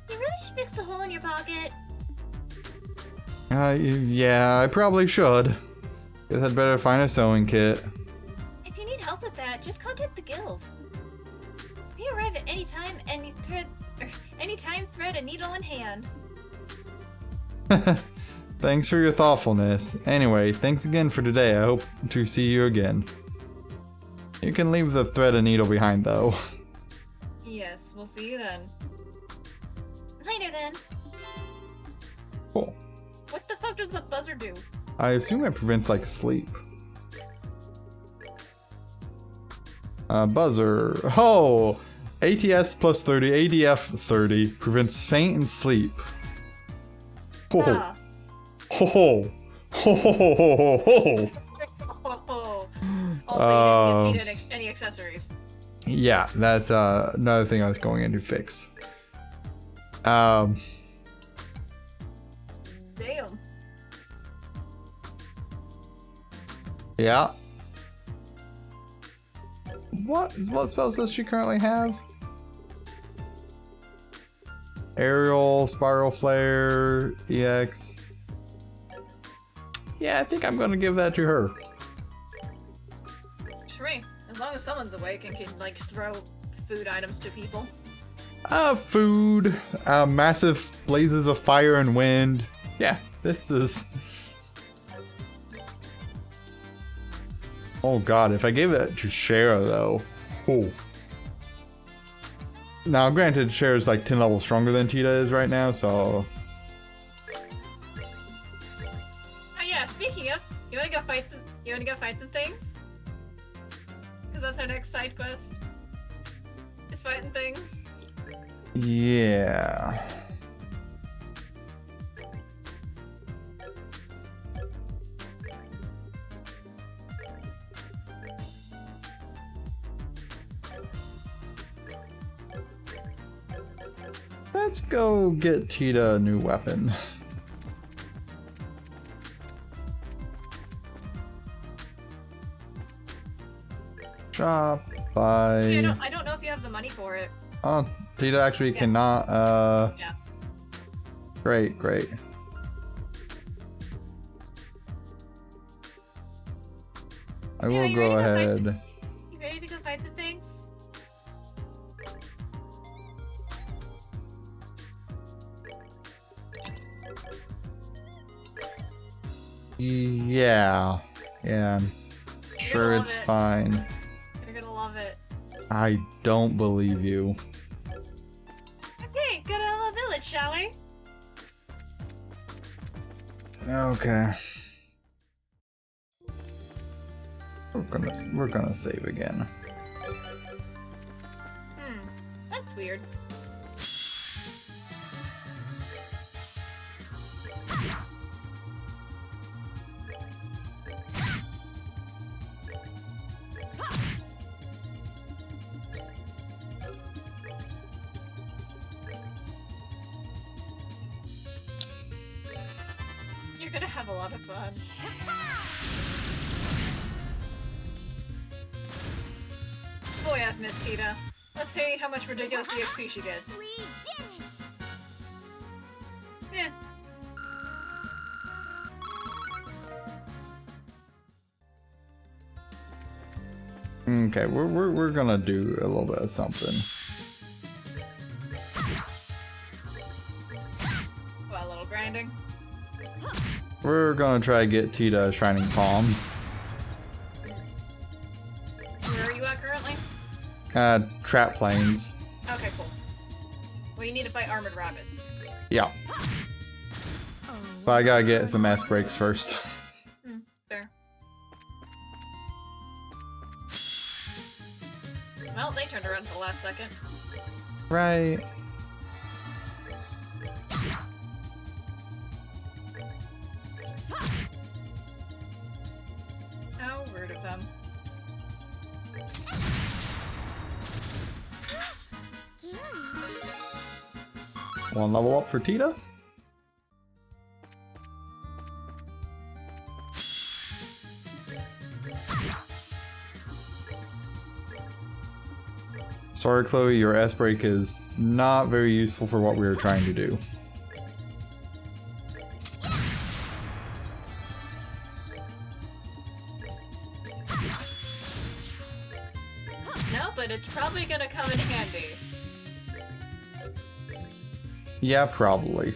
really should fix the hole in your pocket. Yeah, I probably should. Guess I'd better find a sewing kit. If you need help with that, just contact the guild. We arrive at any time, anytime thread a needle in hand. Thanks for your thoughtfulness. Anyway, thanks again for today. I hope to see you again. You can leave the thread and needle behind though. Yes, we'll see you then. Later then. Cool. What the fuck does the buzzer do? I assume it prevents like sleep. Buzzer. Oh! ATS plus 30, ADF 30 prevents faint and sleep. Ho ho. Ah. Ho ho. Ho ho ho ho ho ho. Also, you didn't give Tita any accessories. Yeah, that's another thing I was going in to fix. Damn. Yeah. What spells does she currently have? Aerial, Spiral Flare, EX. Yeah, I think I'm gonna give that to her. Shree, as long as someone's awake and can, like, throw food items to people. Food, massive blazes of fire and wind. Yeah, this is... Oh god, if I gave it to Shara though. Oh. Now granted, Shara's like 10 levels stronger than Tita is right now, so... Oh yeah, speaking of, you wanna go fight some things? Because that's our next side quest. Is fighting things. Yeah. Let's go get Tita a new weapon. Shop, buy. Yeah, I don't know if you have the money for it. Oh, Tita actually Yeah. cannot, Yeah. Great, great. I Yeah, will you go ready to fight ahead. You ready to go fight some things? Yeah. Yeah. I'm sure love it's it. fine. You're gonna love it. I don't believe you. Okay, go to Ella Village, shall we? Okay. We're gonna save again. That's weird. You're gonna have a lot of fun. way I've missed Tita. Let's see how much ridiculous EXP she gets. We did it! Yeah. Okay, we're gonna do a little bit of something. Well, a little grinding. We're gonna try to get Tita a Shining Palm. Where are you at currently? Trap planes. Okay, cool. Well, you need to fight armored rabbits. Yeah. Oh, But I gotta get some S breaks first. Fair. Well, they turned around at the last second. Right. How rude of them. scary. One level up for Tita. Sorry, Chloe, your S break is not very useful for what we were trying to do. No, but it's probably gonna come in handy. Yeah, probably.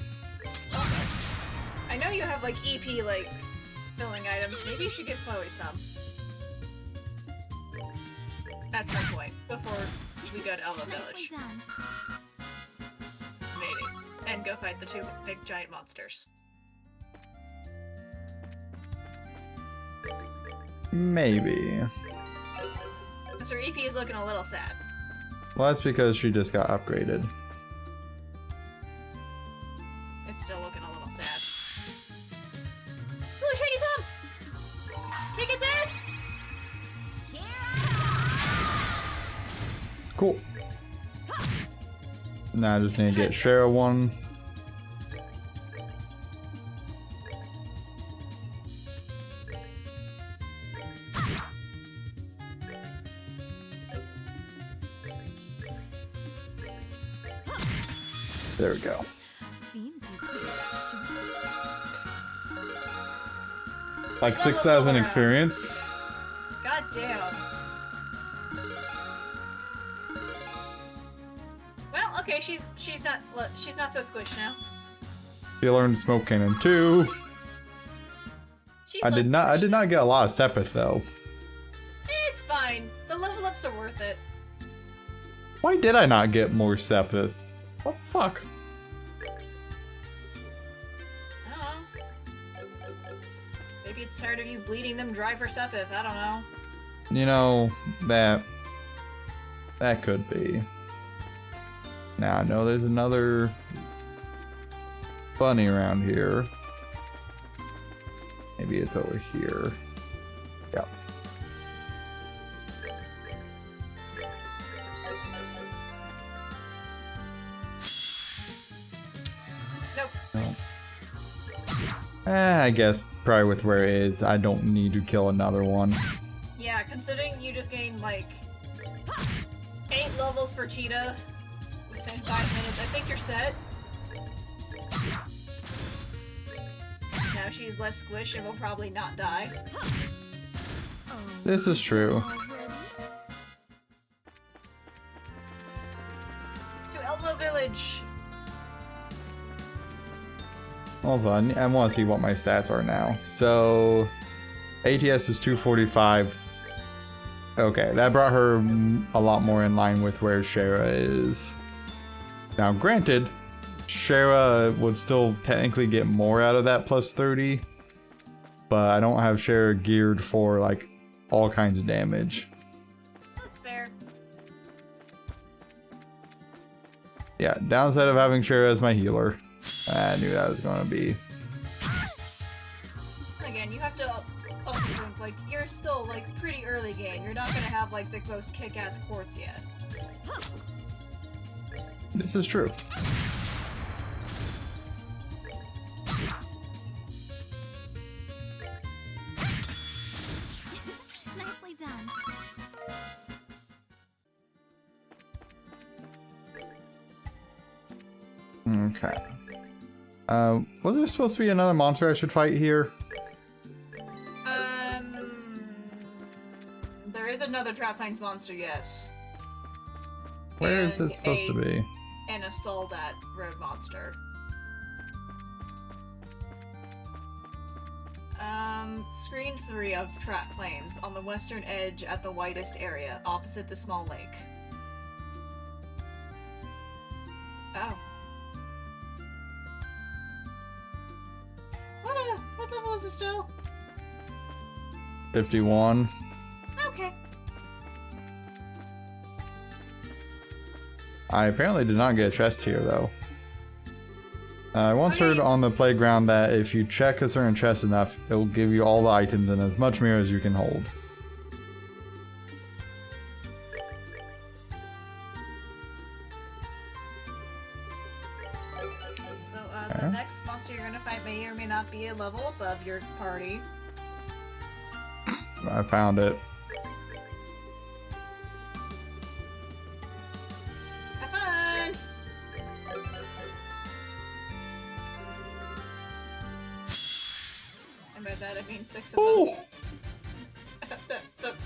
Also, I know you have like EP like filling items. Maybe you should give Chloe some. At some point before we go to Elva Nicely Village, done. maybe, and go fight the two big giant monsters. Maybe. Mr. EP is looking a little sad. Well, that's because she just got upgraded. It's still looking a little sad. Ooh, a shiny pump! Kick its ass! Cool. Now I just need to get Shara one. There we go. Seems you came up short. Like 6,000 experience. God damn. Well, okay, she's not so squished now. You learned Smoke Cannon too. She's I less did squished. not get a lot of Sepith though. It's fine. The level ups are worth it. Why did I not get more Sepith? What the fuck? I don't know. Maybe it's tired of you bleeding them dry for Sepith. I don't know. You know, that could be. Now I know there's another bunny around here. Maybe it's over here. Yep. Nope. No. I guess probably with where it is, I don't need to kill another one. Yeah, considering you just gained like 8 levels for Cheetah within 5 minutes, I think you're set. Now she's less squish and will probably not die. Oh, This is true. already? To Elmo Village! Also, I want to see what my stats are now. So, ATS is 245. Okay, that brought her a lot more in line with where Shara is. Now, granted, Shara would still technically get more out of that plus 30, but I don't have Shara geared for like all kinds of damage. That's fair. Yeah, downside of having Shara as my healer. I knew that was going to be. Again, you have to also think, like, you're still, like, pretty early game. You're not gonna have, like, the most kick-ass quartz yet. This is true. Nicely done. Okay. Was there supposed to be another monster I should fight here? There is another Trap Plains monster, yes. Where is And it supposed to be? An assault at road monster. Screen 3 of Trap Plains, on the western edge at the widest area, opposite the small lake. Oh. What level is it still? 51. Okay. I apparently did not get a chest here, though. I once heard on the playground that if you check a certain chest enough, it will give you all the items and as much mirror as you can hold. So, the next monster you're gonna fight may or may not be a level above your party. I found it. Have fun! And by that I mean 6 of Ooh. them.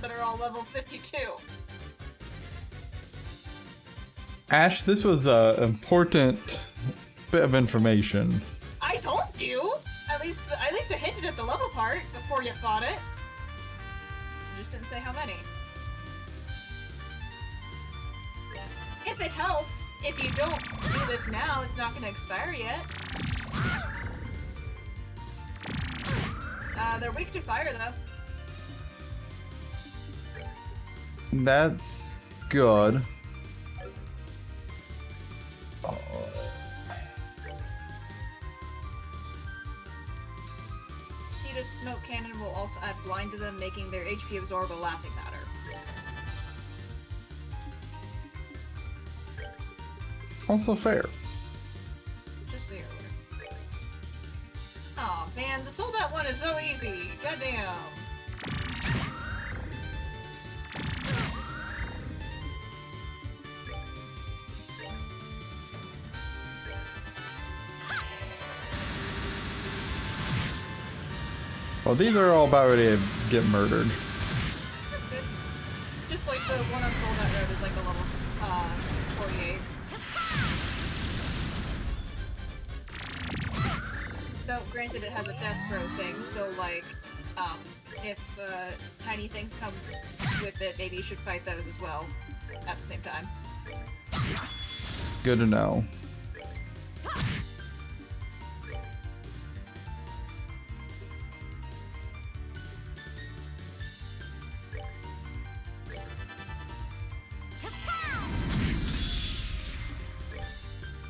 that are all level 52. Ash, this was an important bit of information. I told you! At least I hinted at the level part before you fought it. I just didn't say how many. If it helps, if you don't do this now, it's not gonna expire yet. They're weak to fire though. That's good. Heat smoke cannon will also add blind to them, making their HP absorb a laughing matter. Also fair. Just so you're aware. Aw, man, the sold out one is so easy. Goddamn. Well, these are all about ready to get murdered. That's good. Just like the one on Soul That Road is like a level 48. Though, granted, it has a death throw thing, so like, if tiny things come with it, maybe you should fight those as well at the same time. Good to know.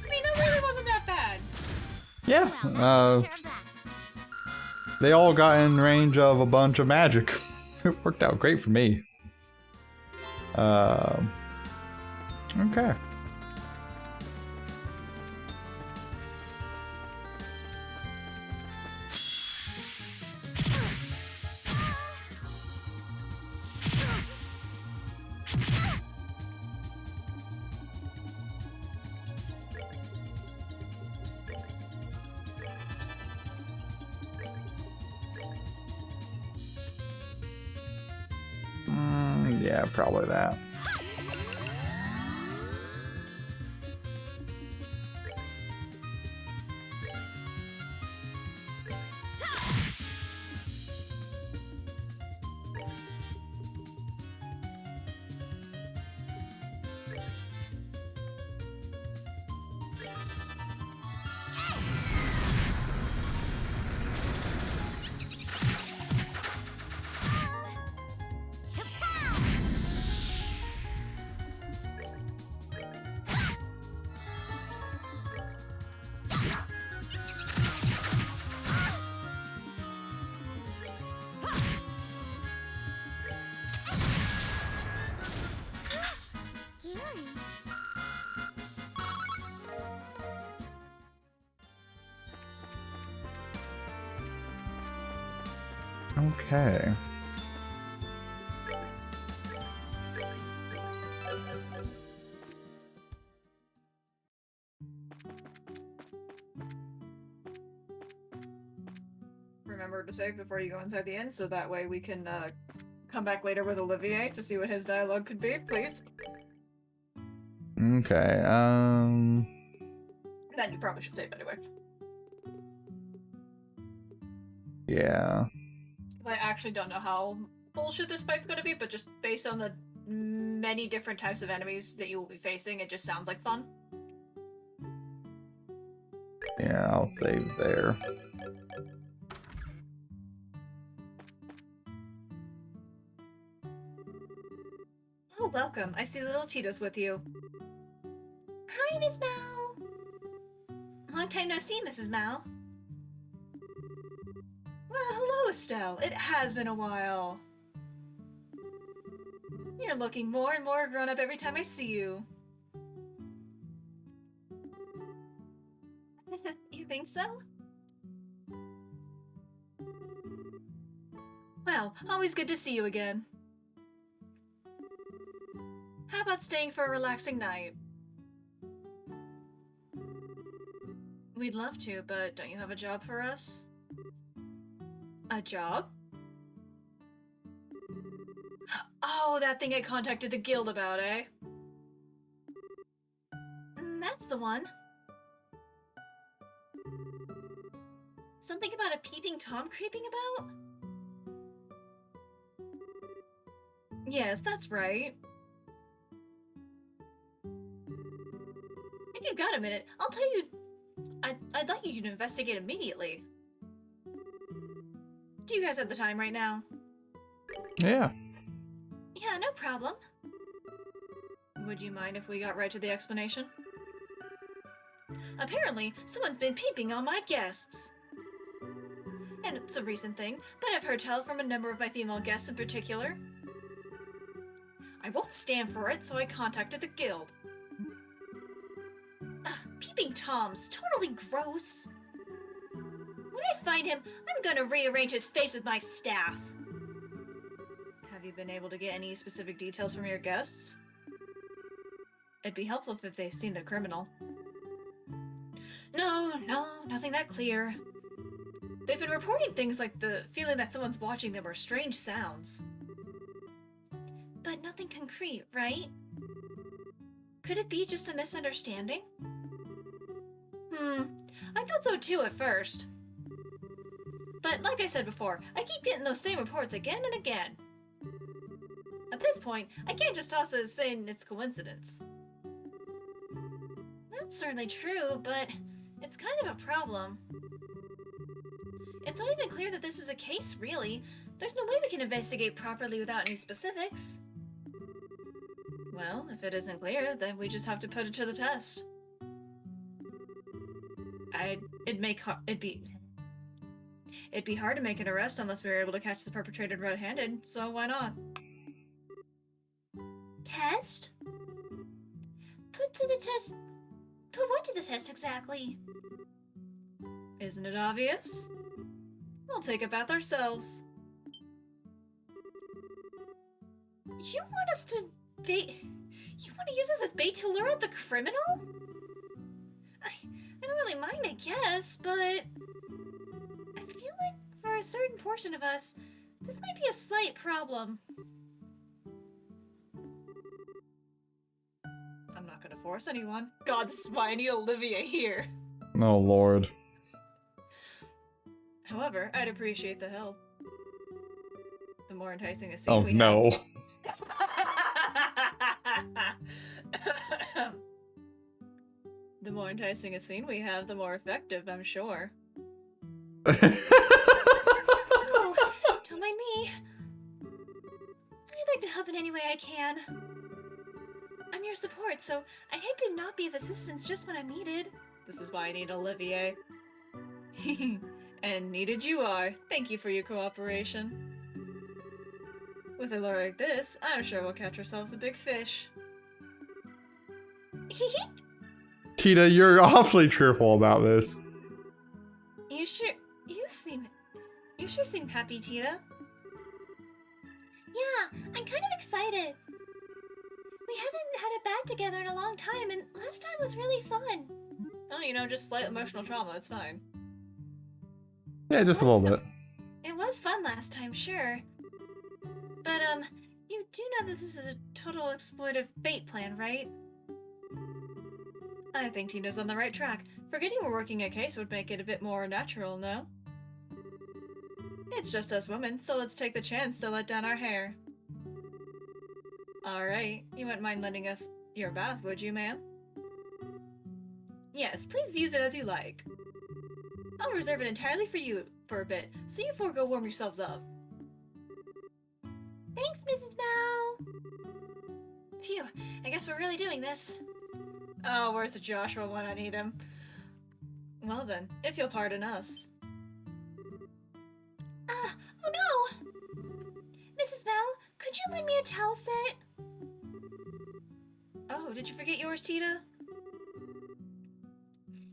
I mean, that really wasn't that bad. Yeah, Well, that takes care of that. they all got in range of a bunch of magic. It worked out great for me. Okay. Yeah, probably that. Scary. Okay. remember to save before you go inside the inn, so that way we can come back later with Olivier to see what his dialogue could be, please. Okay, Then you probably should save anyway. yeah. I actually don't know how bullshit this fight's gonna be, but just based on the many different types of enemies that you will be facing, it just sounds like fun. Yeah, I'll save there. Oh, welcome. I see little Tita's with you. Hi, Miss Mal. Long time no see, Mrs. Mal. Well, hello, Estelle. It has been a while. You're looking more and more grown up every time I see you. You think so? Well, always good to see you again. How about staying for a relaxing night? We'd love to, but don't you have a job for us? A job? Oh, that thing I contacted the guild about, eh? That's the one. Something about a peeping Tom creeping about? Yes, that's right. If you've got a minute, I'll tell you. I'd like you to investigate immediately. Do you guys have the time right now? Yeah. Yeah, no problem. Would you mind if we got right to the explanation? Apparently, someone's been peeping on my guests. And it's a recent thing, but I've heard tell from a number of my female guests in particular. I won't stand for it, so I contacted the guild. Ugh, peeping Tom's totally gross. When I find him, I'm gonna rearrange his face with my staff. Have you been able to get any specific details from your guests? It'd be helpful if they've seen the criminal. No, nothing that clear. They've been reporting things like the feeling that someone's watching them or strange sounds. But nothing concrete, right? Could it be just a misunderstanding? I thought so too at first. But like I said before, I keep getting those same reports again and again. At this point, I can't just toss it as saying it's coincidence. That's certainly true, but it's kind of a problem. It's not even clear that this is a case, really. There's no way we can investigate properly without any specifics. Well, if it isn't clear, then we just have to put it to the test. It'd be hard to make an arrest unless we were able to catch the perpetrator red-handed, so why not? Test? Put to the test... Put what to the test exactly? Isn't it obvious? We'll take a bath ourselves. You want us to bait... You want to use us as bait to lure out the criminal? I don't really mind, I guess, but... I feel like for a certain portion of us, this might be a slight problem. I'm not gonna force anyone. God, this is why I need Olivier here. Oh, Lord. However, I'd appreciate the help. The more enticing a scene Oh, we no. have... The more enticing a scene we have, the more effective, I'm sure. Oh, don't mind me. I'd like to help in any way I can. I'm your support, so I'd hate to not be of assistance just when I'm needed. This is why I need Olivier. And needed you are. Thank you for your cooperation. With a lure like this, I'm sure we'll catch ourselves a big fish. Tita, you're awfully cheerful about this. You sure seem happy, Tita. Yeah, I'm kind of excited. We haven't had a bath together in a long time, and last time was really fun. Oh, you know, just slight emotional trauma, it's fine. Yeah, just a little bit. It was fun last time, sure. But, you do know that this is a total exploitive bait plan, right? I think Tina's on the right track. Forgetting we're working a case would make it a bit more natural, no? It's just us women, so let's take the chance to let down our hair. Alright, you wouldn't mind lending us your bath, would you, ma'am? Yes, please use it as you like. I'll reserve it entirely for you for a bit, so you four go warm yourselves up. Thanks, Mrs. Mao! Phew, I guess we're really doing this. Oh, where's the Joshua when I need him? Well then, if you'll pardon us. Oh no! Mrs. Mao, could you lend me a towel set? Oh, did you forget yours, Tita?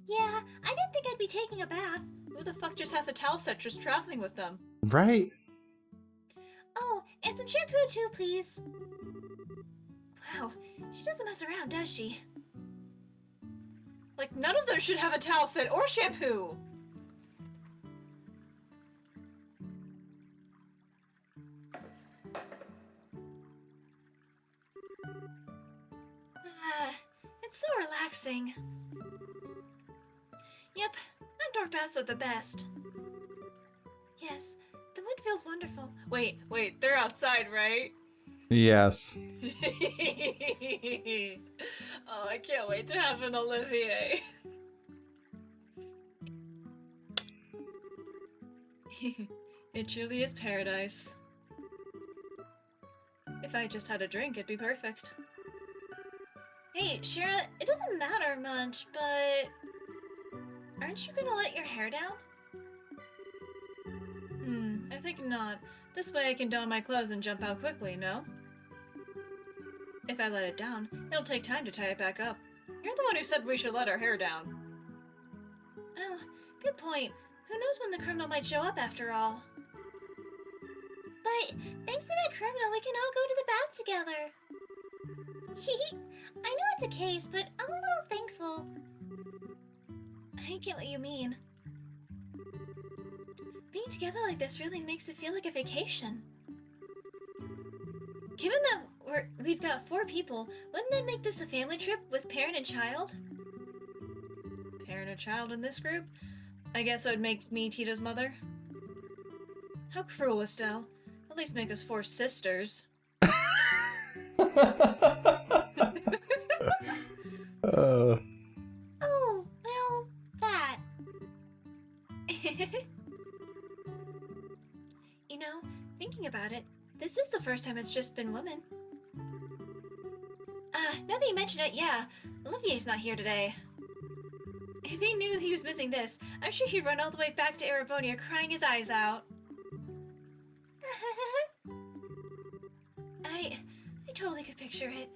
Yeah, I didn't think I'd be taking a bath. Who the fuck just has a towel set just traveling with them? Right? Oh, and some shampoo too, please. Wow, she doesn't mess around, does she? Like, none of them should have a towel set or shampoo! Ah, it's so relaxing. Yep, outdoor baths are the best. Yes, the wind feels wonderful. Wait, they're outside, right? Yes. Oh, I can't wait to have an Olivier. It truly is paradise. If I just had a drink, it'd be perfect. Hey, Shara, it doesn't matter much, but aren't you gonna let your hair down? I think not. This way I can don my clothes and jump out quickly, no? If I let it down, it'll take time to tie it back up. You're the one who said we should let our hair down. Oh, good point. Who knows when the criminal might show up after all? But thanks to that criminal, we can all go to the bath together. I know it's a case, but I'm a little thankful. I get what you mean. Being together like this really makes it feel like a vacation. Given that we've got 4 people, wouldn't that make this a family trip with parent and child? Parent and child in this group? I guess it would make me Tita's mother. How cruel, Estelle. At least make us 4 sisters. Oh, well, that. You know, thinking about it, this is the first time it's just been women. Now that you mention it, yeah, Olivier's not here today. If he knew he was missing this, I'm sure he'd run all the way back to Arabonia crying his eyes out. I totally could picture it.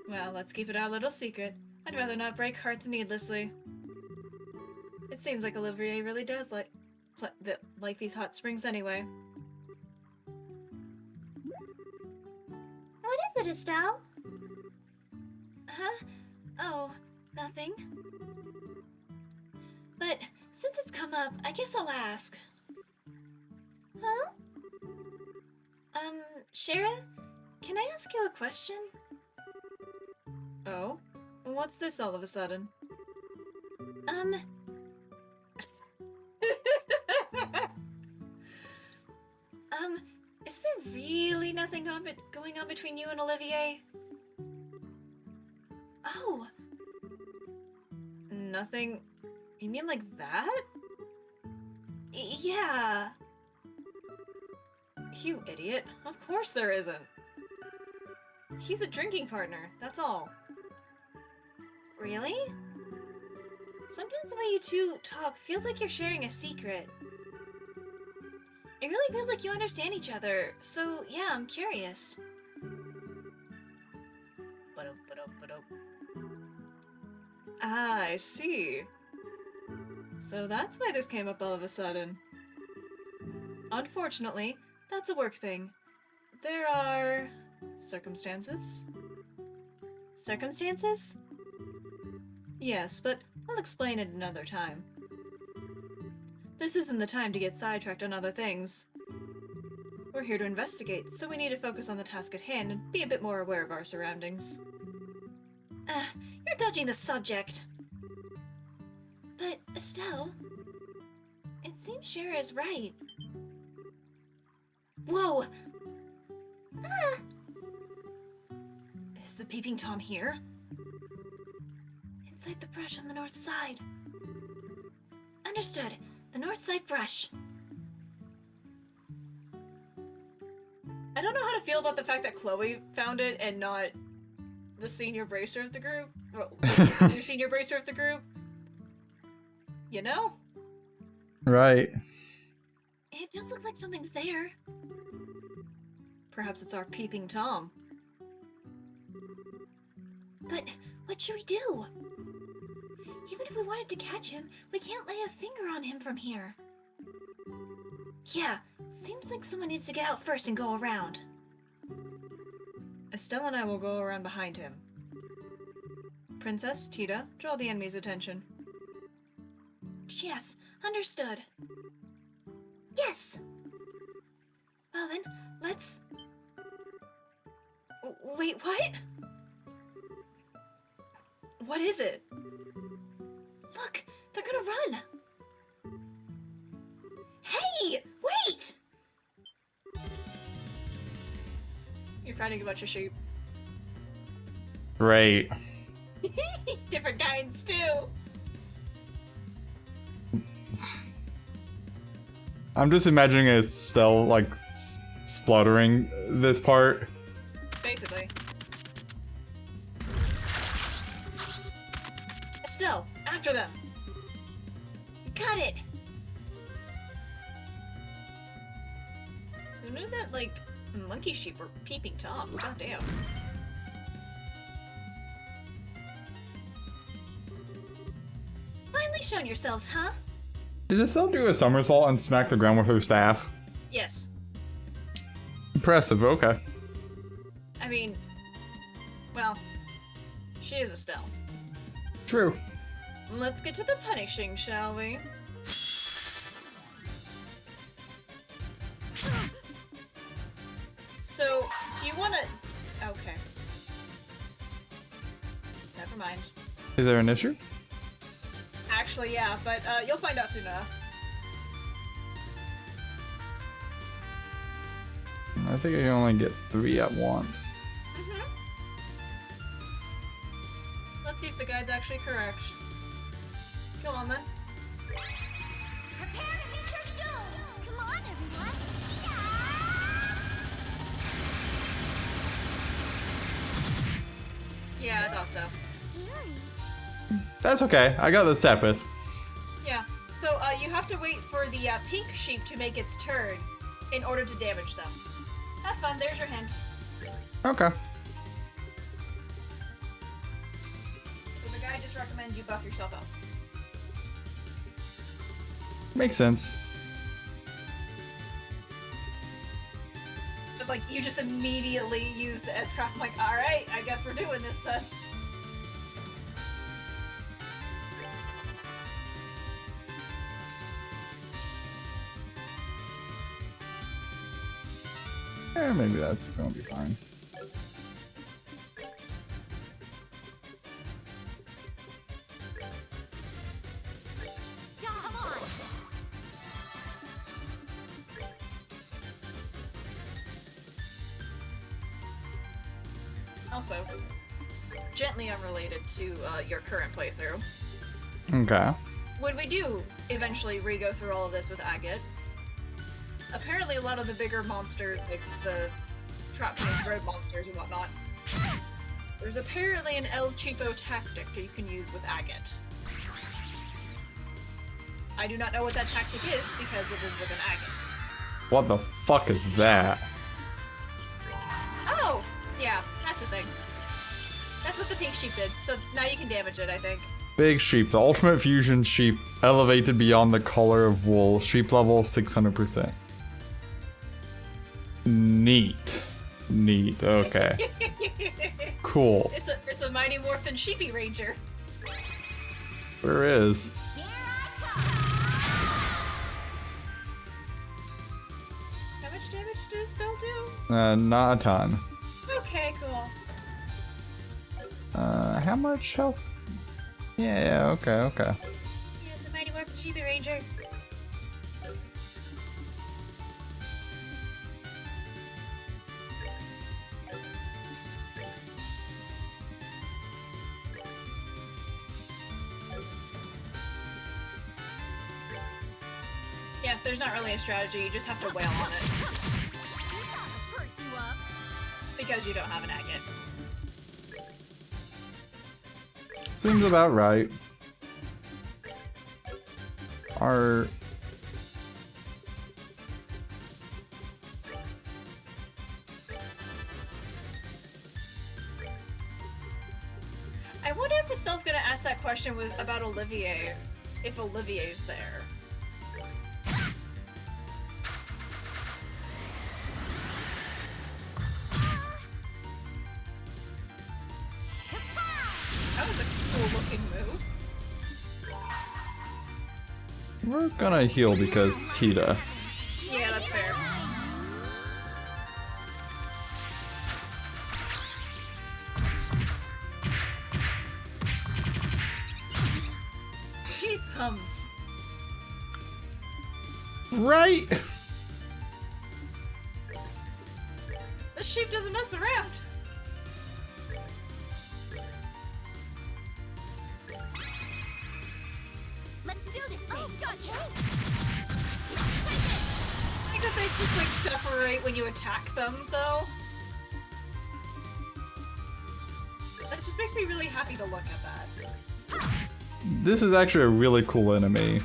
Well, let's keep it our little secret. I'd rather not break hearts needlessly. It seems like Olivier really does like these hot springs anyway. What is it, Estelle? Huh? Oh, nothing. But since it's come up, I guess I'll ask. Huh? Shara, can I ask you a question? Oh? What's this all of a sudden? Is there really nothing going on between you and Olivier? Oh, Nothing? You mean like that? yeah. You idiot. Of course there isn't. He's a drinking partner, that's all. Really? Sometimes the way you two talk feels like you're sharing a secret. It really feels like you understand each other, so yeah, I'm curious. Ah, I see. So that's why this came up all of a sudden. Unfortunately, that's a work thing. There are... circumstances? Circumstances? Yes, but I'll explain it another time. This isn't the time to get sidetracked on other things. We're here to investigate, so we need to focus on the task at hand and be a bit more aware of our surroundings. You're dodging the subject. But, Estelle, it seems Shara is right. Whoa! Ah! Is the Peeping Tom here? Inside the brush on the north side. Understood. The north side brush. I don't know how to feel about the fact that Chloe found it and not the senior bracer of the group. Well, the senior bracer of the group. You know? Right. It does look like something's there. Perhaps it's our Peeping Tom. But what should we do? Even if we wanted to catch him, we can't lay a finger on him from here. Yeah, seems like someone needs to get out first and go around. Estelle and I will go around behind him. Princess, Tita, draw the enemy's attention. Yes, understood. Yes! Well then, let's... Wait, what? What is it? Look, they're gonna run! Hey! Wait! You're fighting a bunch of sheep. Great. Different kinds, too! I'm just imagining Estelle, like, spluttering this part. Basically. Estelle, after them! Got it! Who knew that, like, monkey sheep were peeping toms? Goddamn. Finally shown yourselves, huh? Did Estelle do a somersault and smack the ground with her staff? Yes. Impressive, okay. I mean, well, she is Estelle. True. Let's get to the punishing, shall we? So, do you wanna... Okay. Never mind. Is there an issue? Actually, yeah, but you'll find out soon enough. I think I can only get 3 at once. Let's see if the guide's actually correct. Come on, then. Prepare to hit your stone! Come on, everyone! Yeah, I thought so. Scary. That's okay. I got the Sepith. Yeah, so you have to wait for the pink sheep to make its turn in order to damage them. Have fun, there's your hint. Okay. So the guy just recommends you buff yourself up. Makes sense. But like, you just immediately use the S-Craft. I'm like, alright, I guess we're doing this then. Maybe that's gonna be fine. Come on! Also, gently unrelated to your current playthrough. Okay. When we do eventually re-go through all of this with Agate, apparently a lot of the bigger monsters, like the Trap Plains road monsters and whatnot, there's apparently an El Cheapo tactic that you can use with Agate. I do not know what that tactic is because it is with an Agate. What the fuck is that? Oh! Yeah, that's a thing. That's what the pink sheep did, so now you can damage it, I think. Big sheep, the ultimate fusion sheep, elevated beyond the color of wool. Sheep level 600%. Neat. Neat, okay. Cool. It's a Mighty Morphin Sheepy Ranger. Where is? Here I come! much damage do you still do? Not a ton. Okay, cool. How much health? Yeah, okay. Yeah, it's a Mighty Morphin Chibi Ranger. Yeah, there's not really a strategy, you just have to wail on it. Perk you up. Because you don't have an agate. Seems about right. Our... I wonder if Estelle's gonna ask that question about Olivier, if Olivier's there. That was a cool looking move. We're gonna heal because Tita. Yeah, that's fair. Jeez hums. Right? This sheep doesn't mess around. Let's do this thing. Oh, gotcha. I think that they just like separate when you attack them, though. That just makes me really happy to look at that. This is actually a really cool enemy.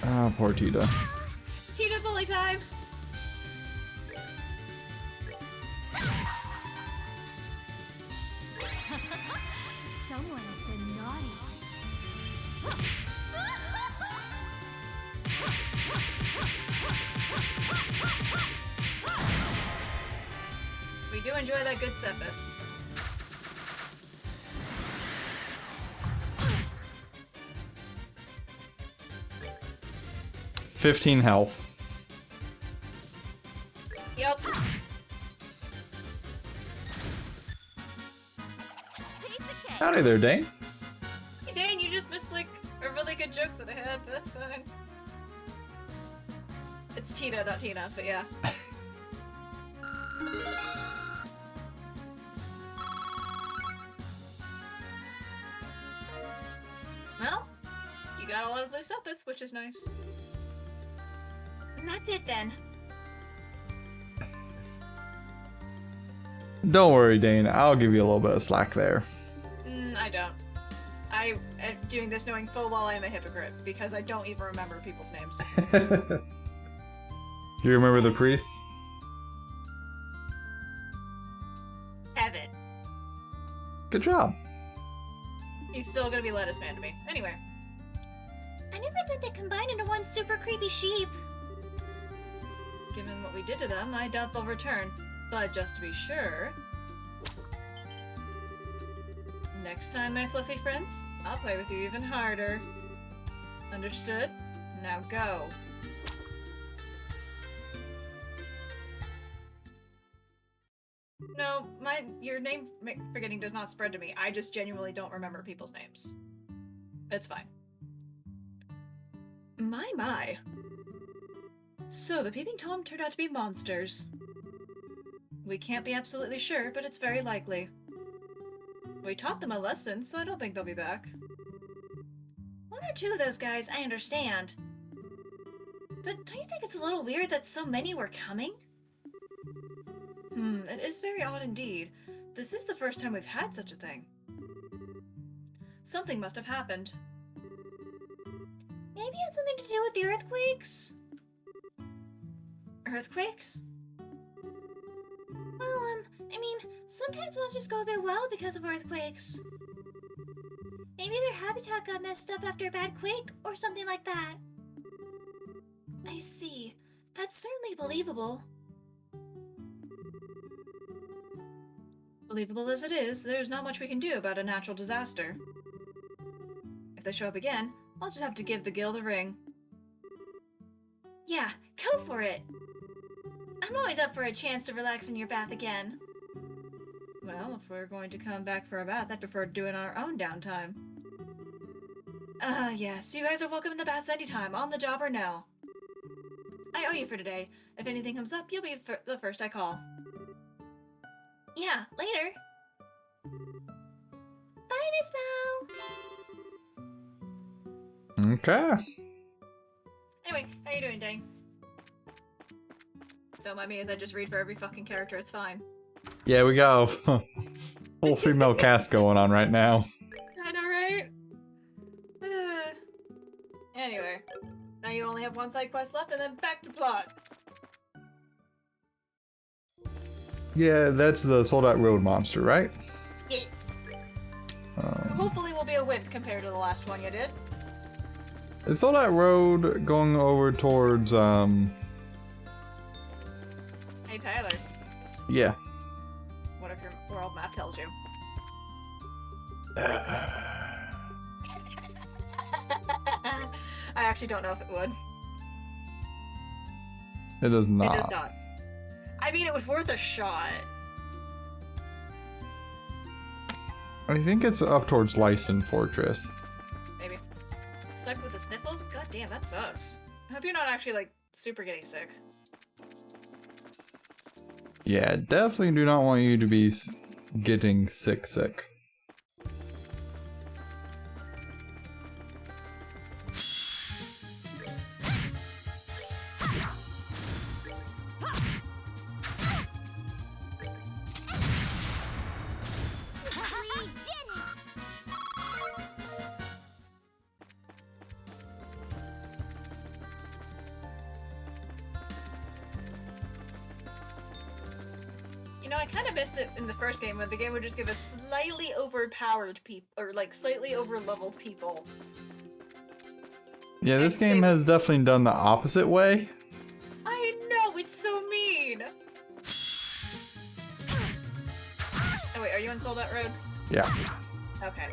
Ah, poor Tita. Tita bully time! Someone has been naughty. We do enjoy that good Sepith. $15 health. Yep. Piece of cake. Howdy there, Dane. Hey Dane, you just missed like a really good joke that I had, but that's fine. It's Tina, not Tina, but yeah. Well, you got a lot of blue Sepith, which is nice. And that's it then. Don't worry, Dane. I'll give you a little bit of slack there. I don't. I am doing this knowing full well I am a hypocrite, because I don't even remember people's names. Do you remember the priest? Evan. Good job. He's still gonna be lettuce man to me. Anyway. I never thought they combined into one super creepy sheep. Given what we did to them, I doubt they'll return. But just to be sure... Next time, my fluffy friends, I'll play with you even harder. Understood? Now go. No, your name forgetting does not spread to me. I just genuinely don't remember people's names. It's fine. My. So, the Peeping Tom turned out to be monsters. We can't be absolutely sure, but it's very likely. We taught them a lesson, so I don't think they'll be back. One or two of those guys, I understand. But don't you think it's a little weird that so many were coming? It is very odd indeed. This is the first time we've had such a thing. Something must have happened. Maybe it has something to do with the earthquakes? Earthquakes? Well, I mean, sometimes monsters go a bit wild because of earthquakes. Maybe their habitat got messed up after a bad quake, or something like that. I see. That's certainly believable. Believable as it is, there's not much we can do about a natural disaster. If they show up again, I'll just have to give the guild a ring. Yeah, go for it. I'm always up for a chance to relax in your bath again. Well, if we're going to come back for a bath, I'd prefer doing our own downtime. Yes, you guys are welcome in the baths anytime, on the job or no. I owe you for today. If anything comes up, you'll be the first I call. Yeah, later. Bye, Miss Mel. Okay. Anyway, how you doing, Dane? Don't mind me as I just read for every fucking character, it's fine. Yeah, we got a full female cast going on right now. I know, right? Anyway, now you only have one side quest left and then back to plot. Yeah, that's the Sold Out Road monster, right? Yes. Hopefully we'll be a wimp compared to the last one you did. Is Sold Out Road going over towards, Hey, Tyler. yeah. What if your world map tells you? I actually don't know if it would. It does not. It does not. I mean, it was worth a shot. I think it's up towards Lyson Fortress. Maybe. Stuck with the sniffles? God damn, that sucks. I hope you're not actually, like, super getting sick. Yeah, definitely do not want you to be getting sick. We did it! You know, I kind of missed it in the first game when the game would just give us slightly overpowered people, or like slightly over-leveled people. Yeah, this game has definitely done the opposite way. I know, it's so mean! Oh wait, are you on Sold Out Road? Yeah. Okay,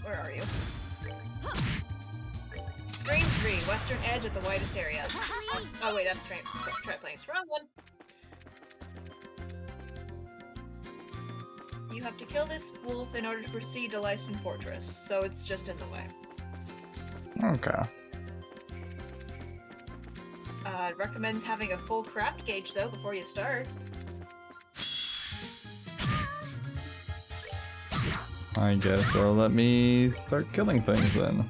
where are you? Screen 3, western edge at the widest area. Oh wait, that's Trap Place. Wrong one! You have to kill this wolf in order to proceed to Lyston Fortress, so it's just in the way. Okay. It recommends having a full craft gauge though before you start. I guess so. Let me start killing things then.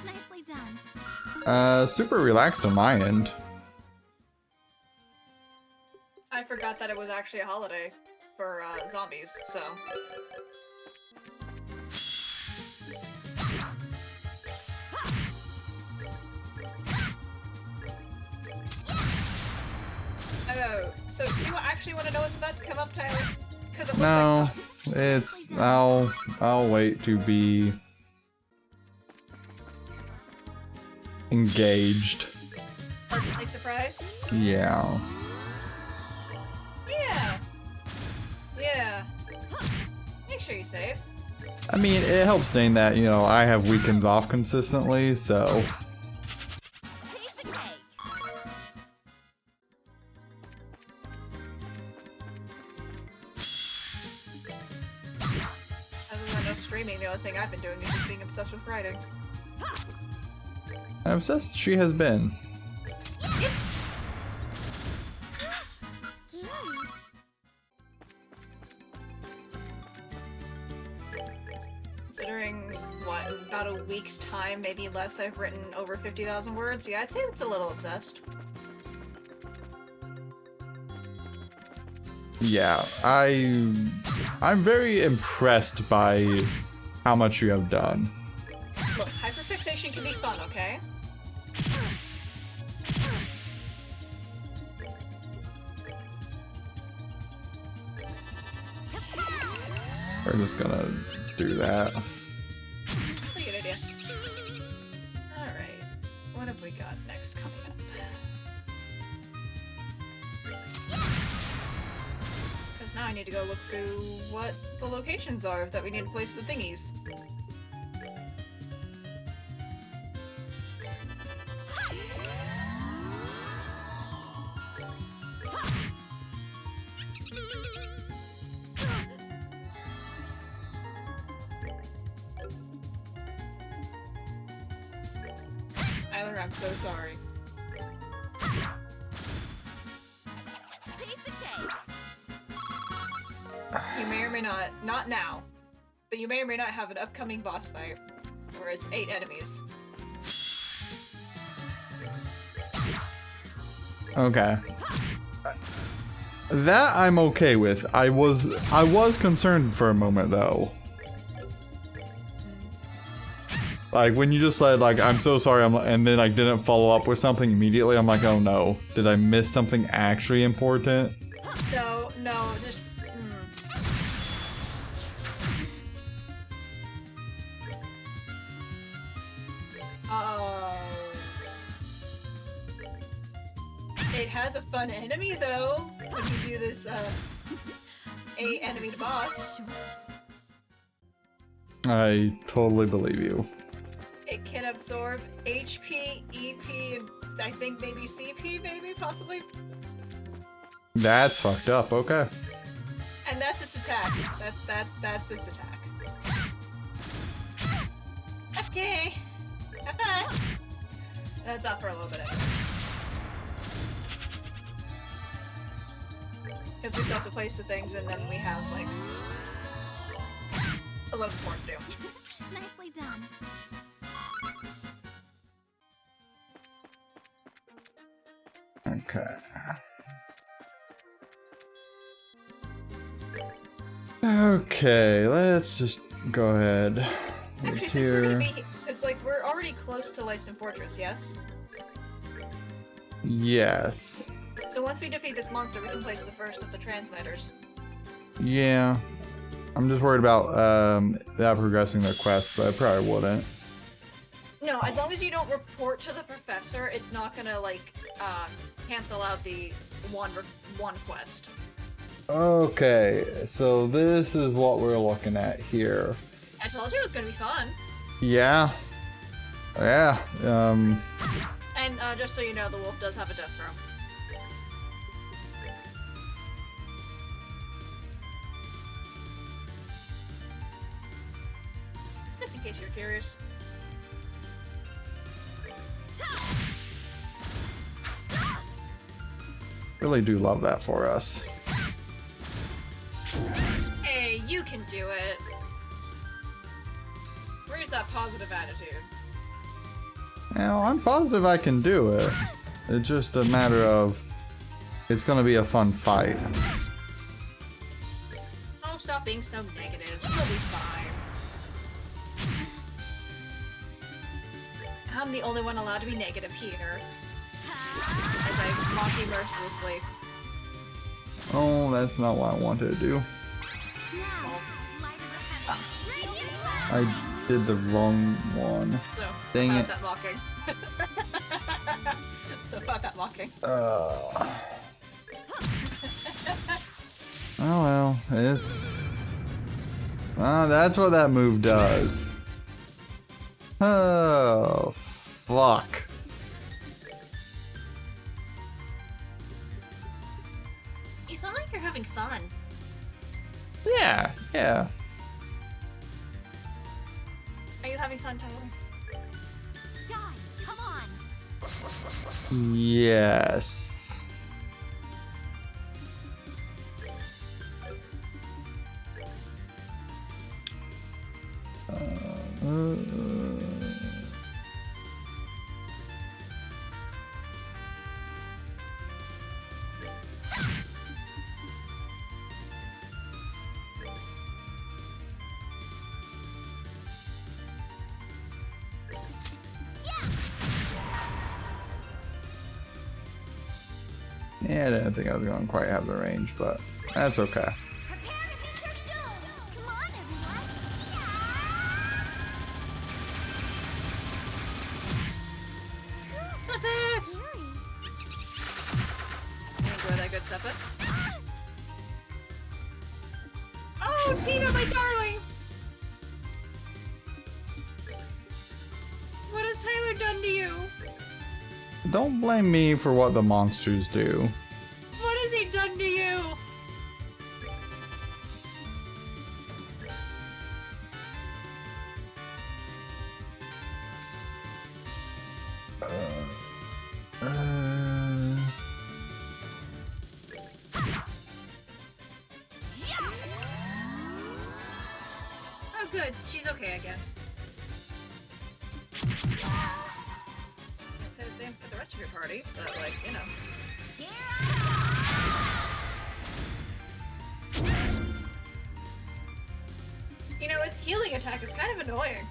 Nicely done. Super relaxed on my end. I forgot that it was actually a holiday for zombies, so. Oh, so do you actually want to know what's about to come up, Tyler? Because it looks No, like it's I'll wait to be engaged. pleasantly surprised. Yeah. Yeah. Yeah. Make sure you save. I mean, it helps knowing that, you know, I have weekends off consistently, so Piece of cake. Other than no streaming, the only thing I've been doing is just being obsessed with writing. I'm obsessed she has been. Scary. Considering, what, in about a week's time, maybe less, I've written over 50,000 words, yeah, I'd say it's a little obsessed. Yeah, I'm very impressed by how much you have done. Look, hyperfixation can be fun, okay? We're just gonna do that. Pretty good idea. Alright, what have we got next coming up? Because guess now I need to go look through what the locations are that we need to place the thingies. Tyler, I'm so sorry. Piece of cake. You may or may not now, but you may or may not have an upcoming boss fight where it's 8 enemies. Okay. That I'm okay with. I was concerned for a moment though. Like when you just said like I'm so sorry, and then I didn't follow up with something immediately. I'm like, oh no, did I miss something actually important? No, just. It has a fun enemy though when you do this 8 enemy boss. I totally believe you. It can absorb HP, EP, and I think maybe CP, maybe, possibly. That's fucked up. Okay. And that's its attack. That's its attack. Okay. Have fun. That's up for a little bit anyway. Because we still have to place the things, and then we have like a lot more to do. Nicely done. Okay. Okay, let's just go ahead. Actually, since we're gonna be, it's like we're already close to Lyston Fortress, yes? Yes. So once we defeat this monster, we can place the first of the transmitters. Yeah. I'm just worried about that progressing the quest, but I probably wouldn't. No, as long as you don't report to the professor, it's not gonna like cancel out the one quest. Okay, so this is what we're looking at here. I told you it was gonna be fun. Yeah. Yeah. And just so you know, the wolf does have a death throw. Just in case you're curious. Really do love that for us. Hey, you can do it. Where's that positive attitude? Now, I'm positive I can do it. It's just a matter of it's gonna be a fun fight. Oh, stop being so negative. You'll be fine. I'm the only one allowed to be negative here. As I mock you mercilessly. Oh, that's not what I wanted to do. Now, light of the heavens. I did the wrong one. So, Dang about it. that mocking. So, about that mocking. Oh well, it's... that's what that move does. Oh, fuck. You sound like you're having fun. Yeah. Are you having fun, Tyler? Guys, come on. Yes. Yeah, I didn't think I was going to quite have the range, but that's okay. Prepare to hit your stone. Come on, everyone. Sepith! Scary. You enjoy that good Sepith? No, Tina, my darling! What has Tyler done to you? Don't blame me for what the monsters do. What has he done to you? Oh, good. She's okay again. I'd say the same for the rest of your party, but, like, you know. You know, its healing attack is kind of annoying.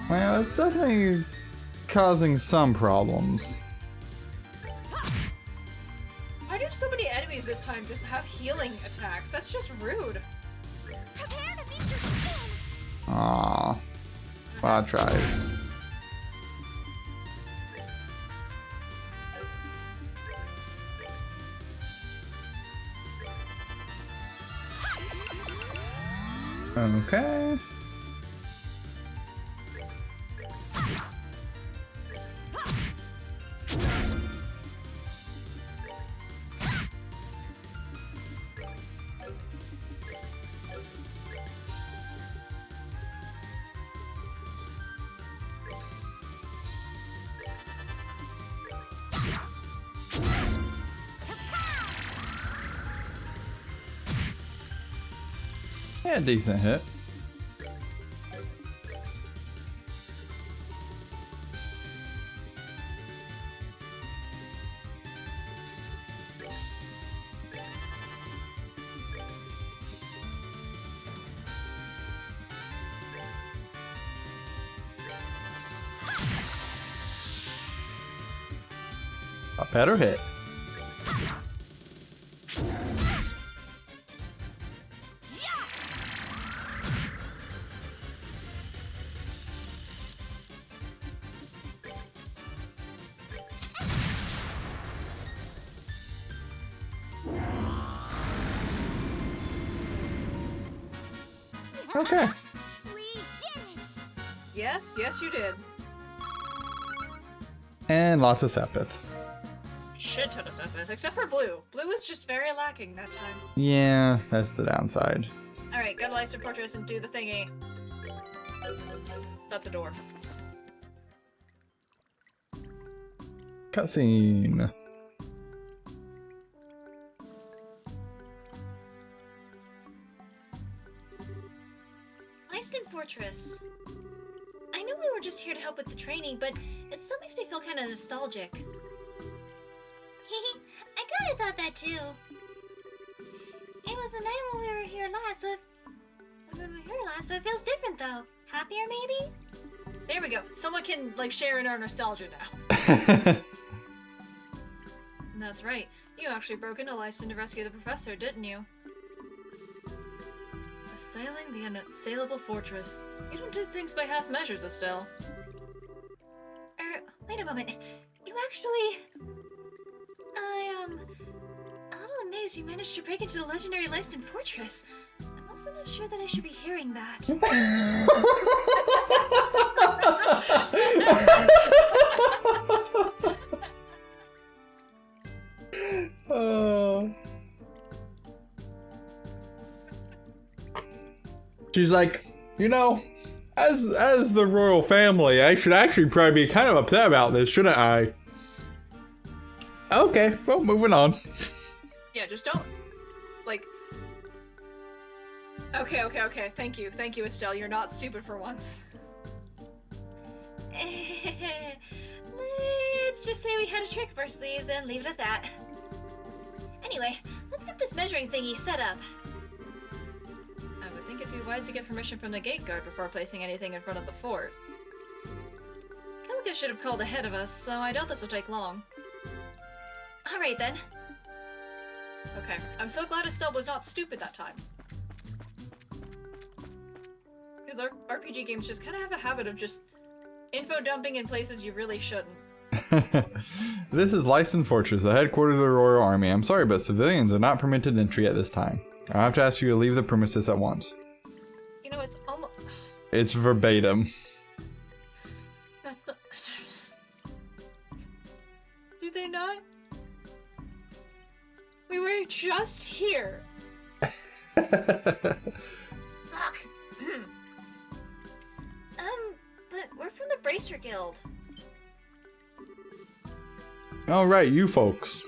Well, it's definitely causing some problems. Why do so many enemies this time just have healing attacks? That's just rude. Prepare to meet your skin. Aww. Well, I tried. Okay. Yeah, decent hit. A better hit. Okay. We did it. Yes, yes, you did. And lots of Sepith. Shit ton of Sepith, except for Blue. Blue was just very lacking that time. Yeah, that's the downside. Alright, go to Leicester Fortress and do the thingy. It's at the door. Cutscene. Leiston Fortress. I know we were just here to help with the training, but it still makes me feel kind of nostalgic. I kinda thought that too. It was the night when we were here last, so it feels different though. Happier maybe? There we go. Someone can, like, share in our nostalgia now. That's right. You actually broke into Leiston to rescue the professor, didn't you? Assailing the unassailable fortress. You don't do things by half measures, Estelle. Wait a moment. You actually... I'm a little amazed you managed to break into the legendary Leiston Fortress. I'm also not sure that I should be hearing that. She's like, you know, as the royal family, I should actually probably be kind of upset about this, shouldn't I? Okay, well, moving on. Yeah, just don't... Like... Okay. Thank you, Estelle. You're not stupid for once. Let's just say we had a trick up our sleeves and leave it at that. Anyway, let's get this measuring thingy set up. I would think it'd be wise to get permission from the gate guard before placing anything in front of the fort. Kelka should have called ahead of us, so I doubt this will take long. Alright then. Okay, I'm so glad Estelle was not stupid that time. Because our RPG games just kind of have a habit of just info dumping in places you really shouldn't. This is Lyston Fortress, the headquarters of the Royal Army. I'm sorry, but civilians are not permitted entry at this time. I'll have to ask you to leave the premises at once. You know, it's almost. It's verbatim. That's the. Do they not? We were just here. Fuck. But we're from the Bracer Guild. Alright, you folks.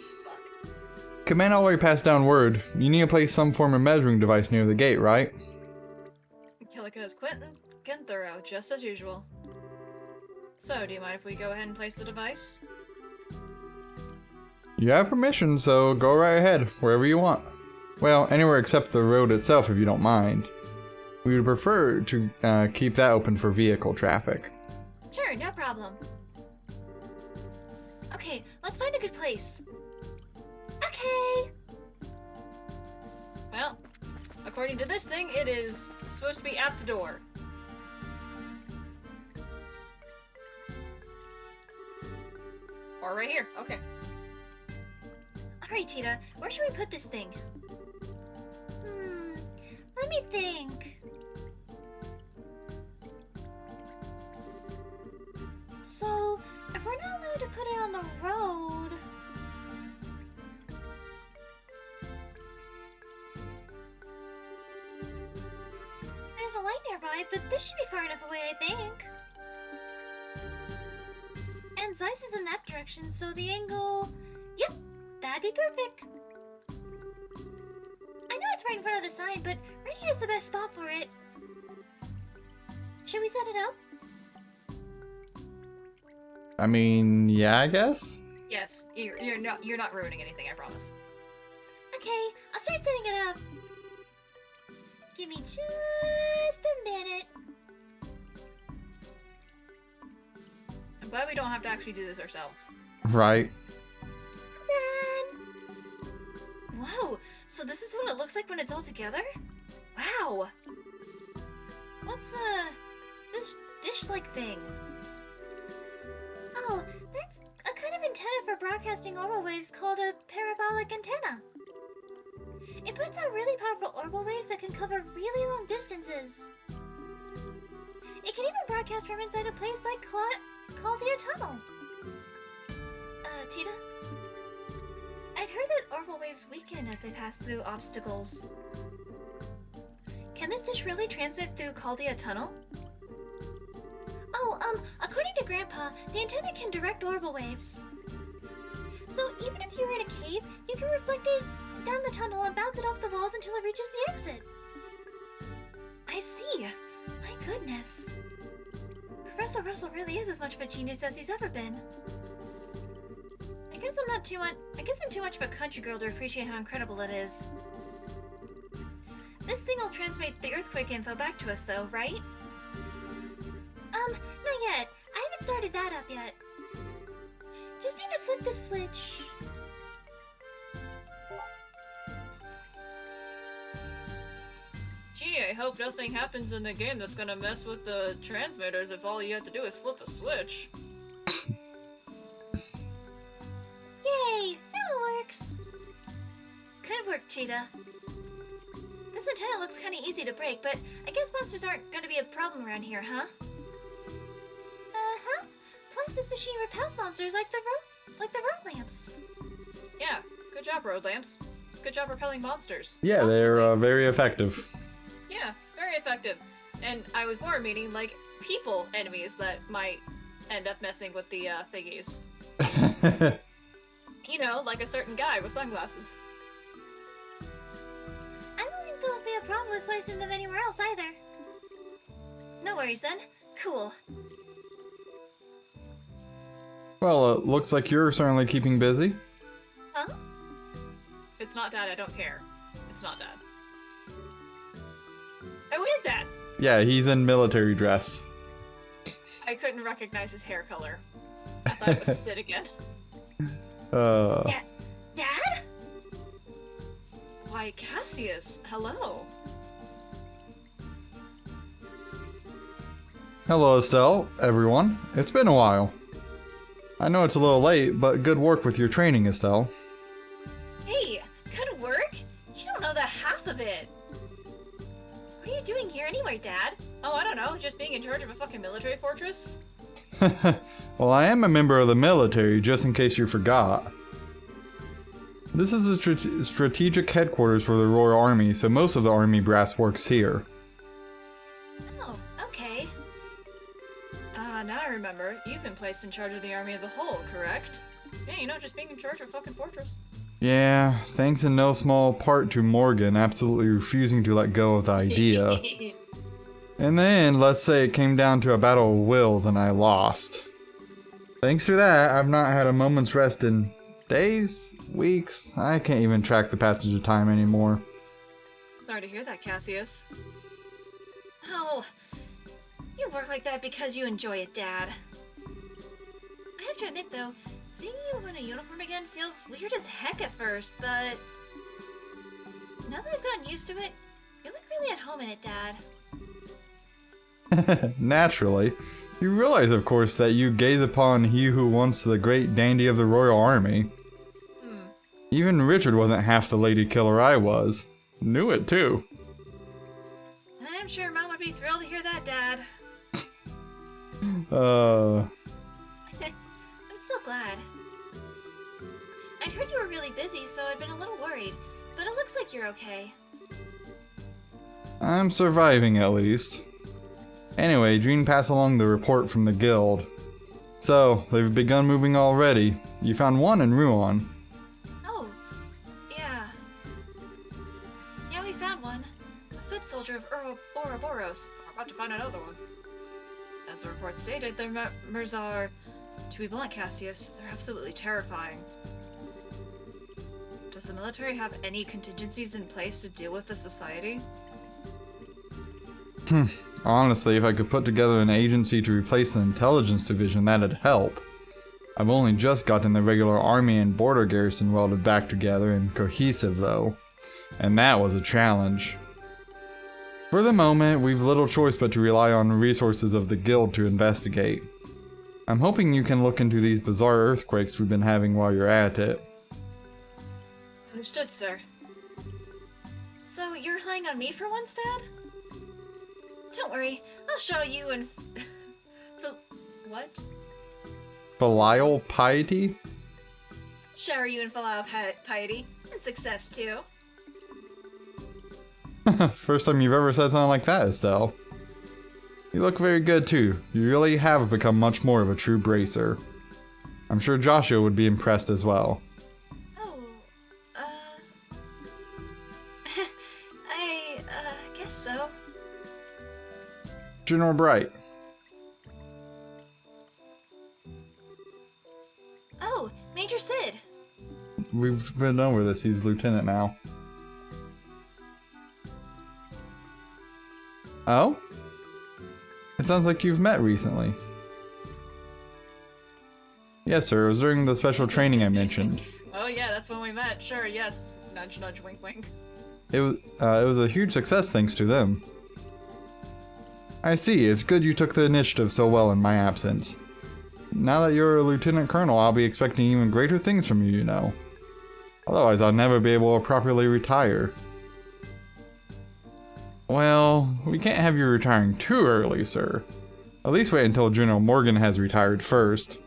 Command already passed down word. You need to place some form of measuring device near the gate, right? Kilika's Quentin, again thorough, just as usual. So, do you mind if we go ahead and place the device? You have permission, so go right ahead, wherever you want. Well, anywhere except the road itself if you don't mind. We would prefer to keep that open for vehicle traffic. Sure, no problem. Okay, let's find a good place. Okay. Well, according to this thing, it is supposed to be at the door. Or right here, okay. Alright, Tita, where should we put this thing? Let me think. So, if we're not allowed to put it on the road... There's a light nearby, but this should be far enough away, I think. And Zeiss is in that direction, so the angle... Yep, that'd be perfect. I know it's right in front of the sign, but right here's the best spot for it. Should we set it up? I mean, yeah, I guess? Yes, you're not ruining anything, I promise. Okay, I'll start setting it up. Give me just a minute. I'm glad we don't have to actually do this ourselves. Right. Done. Whoa, so this is what it looks like when it's all together? Wow. What's, this dish-like thing? Oh, that's a kind of antenna for broadcasting orbital waves called a parabolic antenna. It puts out really powerful orbital waves that can cover really long distances. It can even broadcast from inside a place like Caldia Tunnel. Tita? I'd heard that orbital waves weaken as they pass through obstacles. Can this dish really transmit through Caldia Tunnel? Oh, according to Grandpa, the antenna can direct orbital waves. So even if you were in a cave, you can reflect it down the tunnel and bounce it off the walls until it reaches the exit. I see. My goodness. Professor Russell really is as much of a genius as he's ever been. I guess I'm too much of a country girl to appreciate how incredible it is. This thing will transmit the earthquake info back to us though, right? Not yet. I haven't started that up yet. Just need to flip the switch. Gee, I hope nothing happens in the game that's gonna mess with the transmitters if all you have to do is flip a switch. Yay! Now it works! Good work, Cheetah. This antenna looks kinda easy to break, but I guess monsters aren't gonna be a problem around here, huh? Uh-huh. Plus, this machine repels monsters like the road lamps. Yeah, good job, road lamps. Good job repelling monsters. Yeah, they're very effective. Yeah, very effective. And I was more meaning like people enemies that might end up messing with the thingies. You know, like a certain guy with sunglasses. I don't think there'll be a problem with placing them anywhere else either. No worries then. Cool. Well, it looks like you're certainly keeping busy. Huh? If it's not Dad, I don't care. It's not Dad. Oh, what is that? Yeah, he's in military dress. I couldn't recognize his hair color. I thought it was Sid again. Dad? Why, Cassius, hello. Hello, Estelle, everyone. It's been a while. I know it's a little late, but good work with your training, Estelle. Hey, good work? You don't know the half of it. What are you doing here anyway, Dad? Oh, I don't know, just being in charge of a fucking military fortress? Well, I am a member of the military, just in case you forgot. This is the strategic headquarters for the Royal Army, so most of the army brass works here. Oh, okay. Now I remember. You've been placed in charge of the army as a whole, correct? Yeah, you know, just being in charge of a fucking fortress. Yeah, thanks in no small part to Morgan absolutely refusing to let go of the idea. In the end, let's say it came down to a battle of wills and I lost. Thanks to that, I've not had a moment's rest in days, weeks. I can't even track the passage of time anymore. Sorry to hear that, Cassius. Oh, you work like that because you enjoy it, Dad. I have to admit, though, seeing you in a uniform again feels weird as heck at first, but now that I've gotten used to it, you look really at home in it, Dad. Naturally. You realize, of course, that you gaze upon he who once the great dandy of the Royal Army. Even Richard wasn't half the lady killer I was. Knew it, too. I'm sure Mom would be thrilled to hear that, Dad. I'm so glad. I'd heard you were really busy, so I'd been a little worried, but it looks like you're okay. I'm surviving, at least. Anyway, Jean passed along the report from the guild. So, they've begun moving already. You found one in Ruan. Oh, yeah. Yeah, we found one. A foot soldier of Ouroboros. We're about to find another one. As the report stated, their members are, to be blunt, Cassius, they're absolutely terrifying. Does the military have any contingencies in place to deal with the society? Honestly, if I could put together an agency to replace the intelligence division, that'd help. I've only just gotten the regular army and border garrison welded back together and cohesive, though. And that was a challenge. For the moment, we've little choice but to rely on the resources of the guild to investigate. I'm hoping you can look into these bizarre earthquakes we've been having while you're at it. Understood, sir. So you're relying on me for once, Dad? Don't worry, I'll show you and What? Filial piety? Shower you in filial piety. And success, too. First time you've ever said something like that, Estelle. You look very good too. You really have become much more of a true bracer. I'm sure Joshua would be impressed as well. Oh, I guess so. General Bright. Oh, Major Sid. We've been over this. He's lieutenant now. Oh? It sounds like you've met recently. Yes, sir. It was during the special training I mentioned. Oh yeah, that's when we met. Sure, yes. Nudge, nudge, wink, wink. It was a huge success thanks to them. I see. It's good you took the initiative so well in my absence. Now that you're a lieutenant colonel, I'll be expecting even greater things from you, you know. Otherwise, I'll never be able to properly retire. Well, we can't have you retiring too early, sir. At least wait until General Morgan has retired first.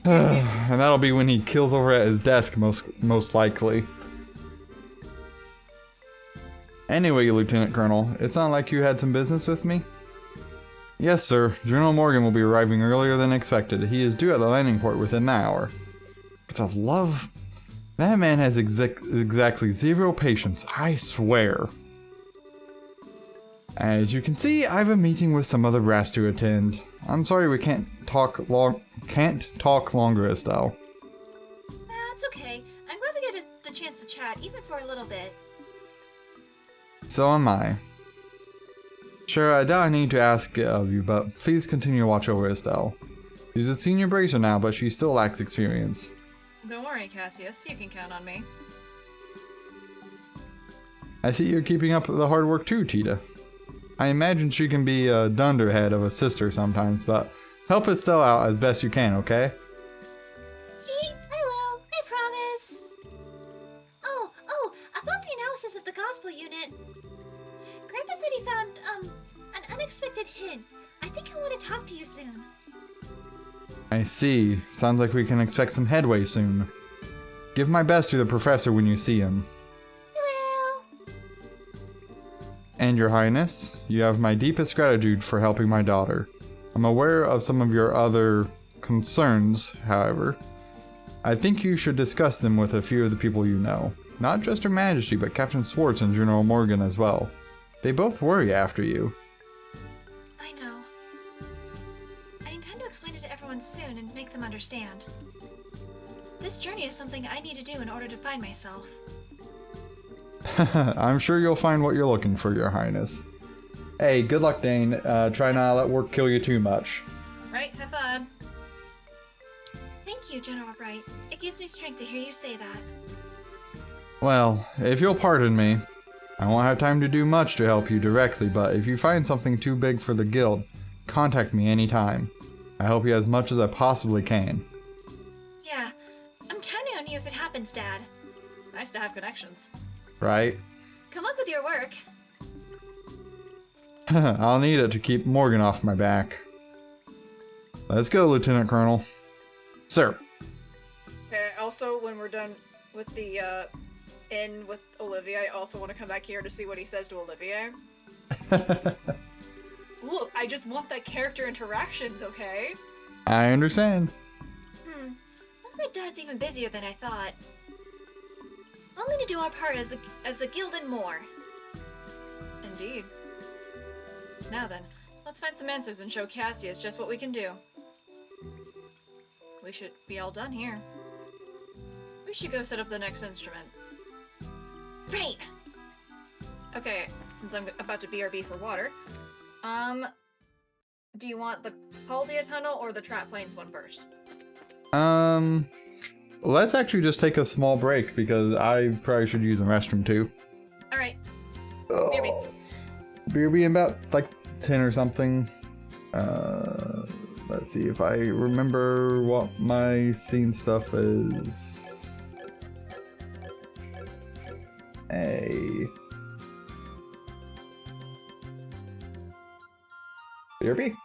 And that'll be when he kills over at his desk, most likely. Anyway, Lieutenant Colonel, it sounded like you had some business with me? Yes, sir. General Morgan will be arriving earlier than expected. He is due at the landing port within an hour. For the love... That man has exactly zero patience, I swear. As you can see, I have a meeting with some other brass to attend. I'm sorry we can't talk longer, Estelle. It's okay. I'm glad we got the chance to chat, even for a little bit. So am I. Sure, I doubt I need to ask it of you, but please continue to watch over Estelle. She's a senior bracer now, but she still lacks experience. Don't worry, Cassius. You can count on me. I see you're keeping up the hard work too, Tita. I imagine she can be a dunderhead of a sister sometimes, but Help Estelle out as best you can, okay? I will. I promise. Oh, about the analysis of the gospel unit. Grandpa said he found, an unexpected hint. I think he'll want to talk to you soon. I see. Sounds like we can expect some headway soon. Give my best to the professor when you see him. I will. And your highness, you have my deepest gratitude for helping my daughter. I'm aware of some of your other concerns, however. I think you should discuss them with a few of the people you know. Not just Her Majesty, but Captain Swartz and General Morgan as well. They both worry after you. I know. I intend to explain it to everyone soon and make them understand. This journey is something I need to do in order to find myself. I'm sure you'll find what you're looking for, your highness. Hey, good luck, Dane. Try not to let work kill you too much. Right, have fun. Thank you, General Bright. It gives me strength to hear you say that. Well, if you'll pardon me, I won't have time to do much to help you directly, but if you find something too big for the guild, contact me anytime. I help you as much as I possibly can. Yeah, I'm counting on you if it happens, Dad. Nice to have connections. Right? Good luck with your work. I'll need it to keep Morgan off my back. Let's go, Lieutenant Colonel. Sir. Okay, also, when we're done with the, inn with Olivier, I also want to come back here to see what he says to Olivier. Look, I just want that character interactions, okay? I understand. Looks like Dad's even busier than I thought. We'll need to do our part as the guild and more. Indeed. Now then, let's find some answers and show Cassius just what we can do. We should be all done here. We should go set up the next instrument. Right! Okay, since I'm about to BRB for water, do you want the Paldia tunnel or the Trap Plains one first? Let's actually just take a small break because I probably should use the restroom too. Alright, Oh, BRB in about like 10 or something. Let's see if I remember what my scene stuff is. Hey. BRB.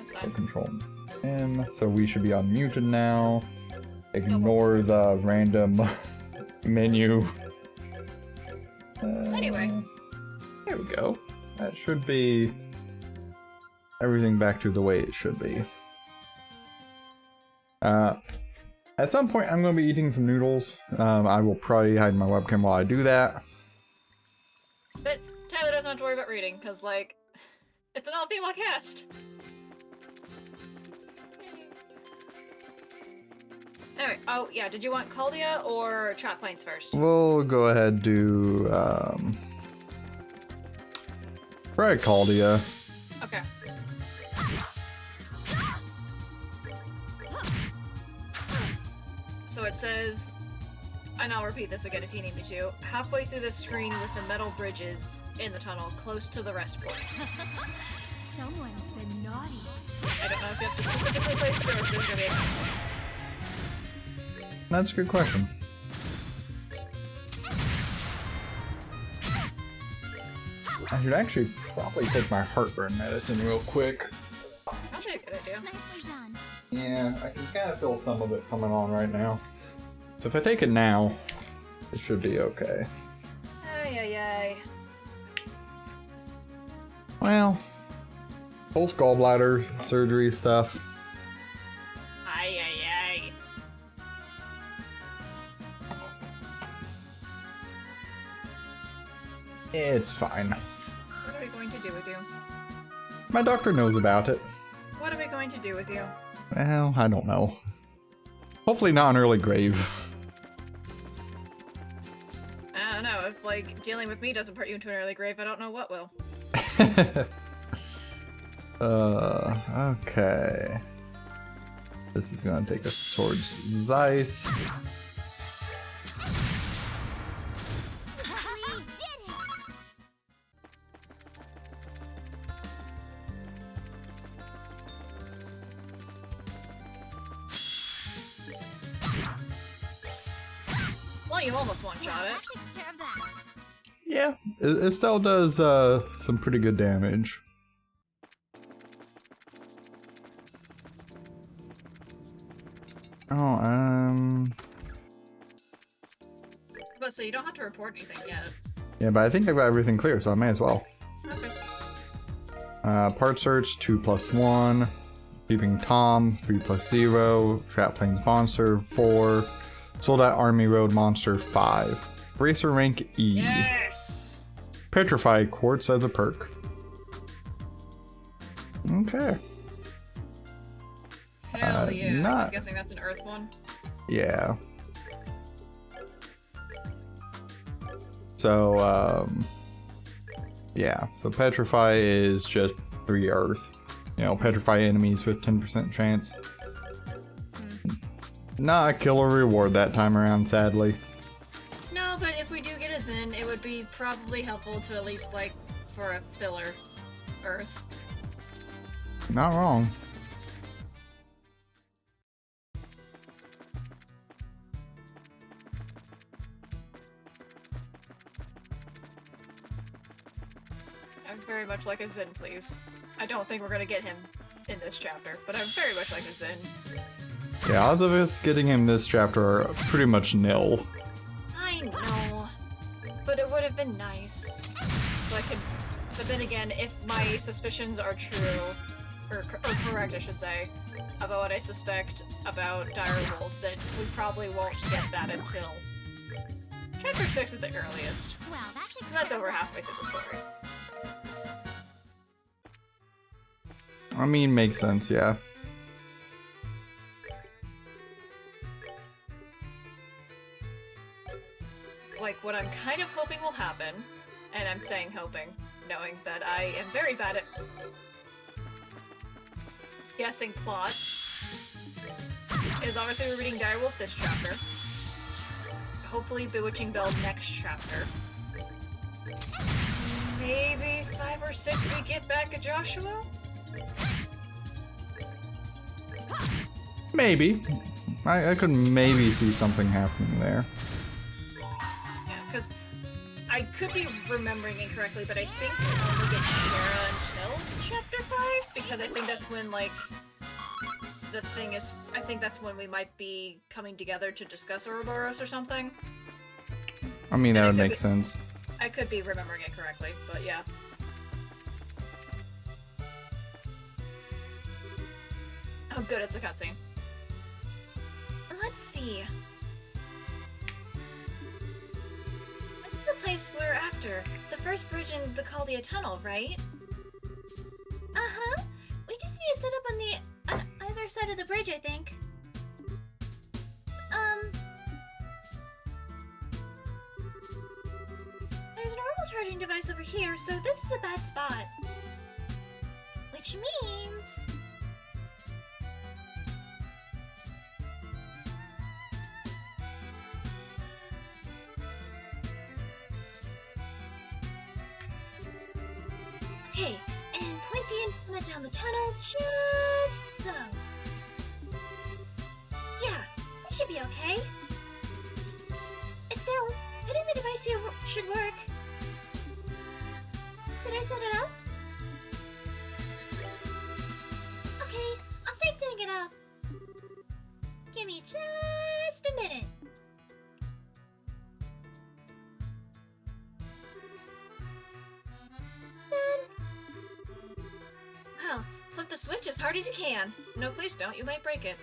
That's So fine. control M. So we should be unmuted now. Ignore the random menu. Anyway. There we go. That should be everything back to the way it should be. At some point, I'm going to be eating some noodles. I will probably hide my webcam while I do that. But Tyler doesn't have to worry about reading, because, like, it's an all-female cast. Anyway, oh, yeah, did you want Caldia or Trap Plains first? We'll go ahead and do, probably Caldia. Okay. So it says, and I'll repeat this again if you need me to, halfway through the screen with the metal bridges in the tunnel, close to the rest point. Someone's been naughty. I don't know if you have to specifically place it or if there's gonna be a console. That's a good question. I should actually probably take my heartburn medicine real quick. Probably a good idea. Nicely done. Yeah, I can kind of feel some of it coming on right now. So if I take it now, it should be okay. Ay, ay, ay. Well, post gallbladder surgery stuff. Ay, ay, ay. It's fine. What are we going to do with you? My doctor knows about it. What are we going to do with you? Well, I don't know. Hopefully not an early grave. I don't know. If, like, dealing with me doesn't put you into an early grave, I don't know what will. Okay. This is gonna take us towards Zeiss. We did it! Well, you almost one-shot That it. takes care of that. Yeah, it still does some pretty good damage. Oh, But so you don't have to report anything yet. yeah, but I think I've got everything clear, so I may as well. Okay. Part search 2+1, keeping Tom 3+0, Trap Plains Monster 4, Sold Out Army Road Monster 5, Bracer rank E, Yes! Petrify Quartz as a perk. Okay, Hell yeah. not- I'm guessing that's an Earth one. yeah. So, yeah, so Petrify is just 3 Earth. You know, Petrify enemies with 10% chance. Not a killer reward that time around, sadly. No, but if we do get a Zin, it would be probably helpful to at least, like, for a filler Earth. Not wrong. I'd very much like a Zin, please. I don't think we're gonna get him in this chapter, but I'd very much like a Zin. Yeah, odds of us getting him this chapter are pretty much nil. I know, but it would have been nice. So I could, but then again, if my suspicions are true, or correct I should say, about what I suspect about Dire Wolf, then we probably won't get that until chapter 6 at the earliest. Well, that takes That's care over of halfway through the story. I mean, makes sense, yeah. It's like what I'm kind of hoping will happen, and I'm saying hoping, knowing that I am very bad at guessing plot, is obviously we're reading Direwolf this chapter. Hopefully Bewitching Bell next chapter. Maybe 5 or 6 we get back at Joshua? Maybe. I could maybe see something happening there. Yeah, because I could be remembering incorrectly, but I think we only get Shara until chapter 5, because I think that's when, like, the thing is, I think that's when we might be coming together to discuss Ouroboros or something. I mean, that And would I make could sense. I could be remembering it correctly, but yeah. Oh good, it's a cutscene. Let's see. This is the place we're after. The first bridge in the Caldia Tunnel, right? Uh-huh. We just need to set up on the either side of the bridge, I think. There's an orbital charging device over here, so this is a bad spot. Which means... Okay, and point the instrument down the tunnel just so. Yeah, this should be okay. Estelle, putting the device here should work. Did I set it up? Okay, I'll start setting it up. Give me just a minute. Well, flip the switch as hard as you can. No, please don't. You might break it.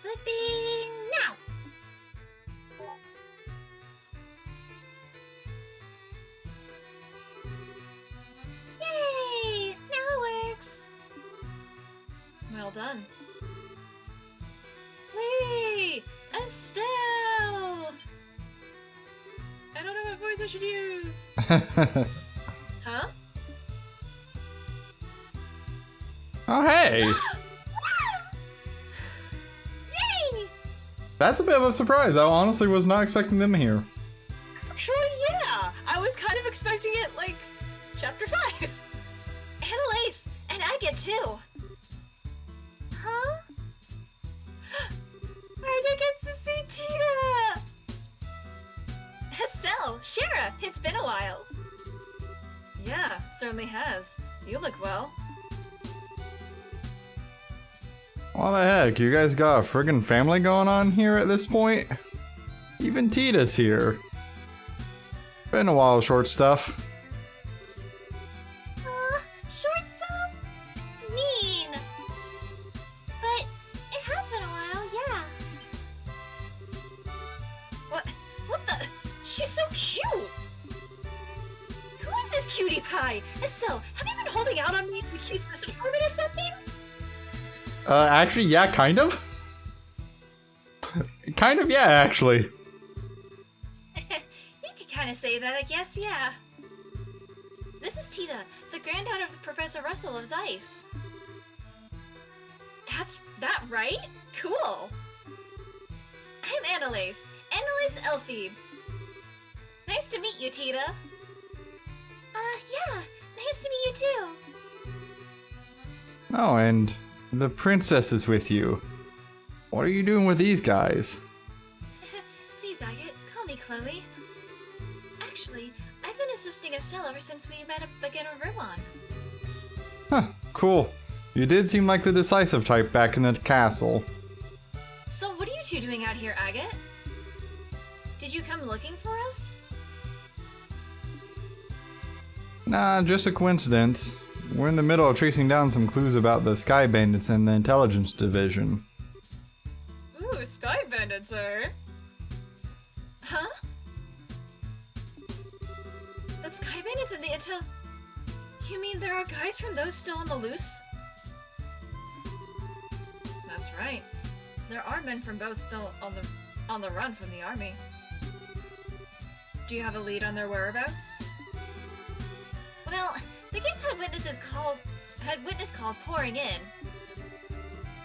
Flipping now. Yay! Now it works. Well done. Hey, Estelle! I don't know what voice I should use. Huh? Oh, hey! Yay! That's a bit of a surprise. I honestly was not expecting them here. Actually, yeah. I was kind of expecting it, like, chapter 5. Annalise, and I get two. Huh? I get to see Tina! Estelle, Shara, it's been a while. Yeah, it certainly has. You look well. What the heck? You guys got a friggin' family going on here at this point? Even Tita's here. Been a while, short stuff. Short stuff? It's mean. But it has been a while, yeah. What the? She's so cute! Who is this cutie pie? Estelle, have you been holding out on me in the cuteness department or something? Actually, yeah, kind of. Kind of, yeah, actually. You could kind of say that, I guess, yeah. This is Tita, the granddaughter of Professor Russell of Zeiss. That's that right? Cool! I'm Annalise Elphebe. Nice to meet you, Tita. Yeah, nice to meet you too. Oh, and the princess is with you. What are you doing with these guys? Please, Agate, call me Chloe. Actually, I've been assisting Estelle ever since we met up again in Ruan. Huh, cool. You did seem like the decisive type back in the castle. So what are you two doing out here, Agate? Did you come looking for us? Nah, just a coincidence. We're in the middle of tracing down some clues about the Sky Bandits and the Intelligence Division. Ooh, Sky Bandits, eh? Huh? The Sky Bandits and the Intel... You mean there are guys from those still on the loose? That's right. There are men from both still on the run from the army. Do you have a lead on their whereabouts? Well, the kids had witness calls pouring in.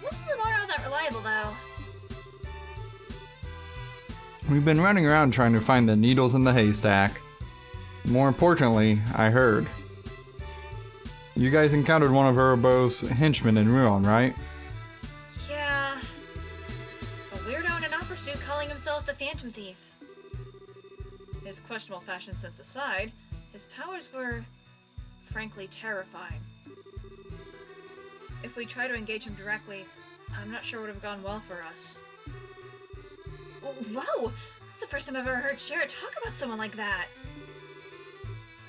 Most of them aren't all that reliable, though. We've been running around trying to find the needles in the haystack. More importantly, I heard. You guys encountered one of Urbo's henchmen in Ruan, right? Yeah. A weirdo in an opera suit calling himself the Phantom Thief. His questionable fashion sense aside, his powers were, frankly, terrifying. If we tried to engage him directly, I'm not sure it would have gone well for us. Whoa! That's the first time I've ever heard Shara talk about someone like that.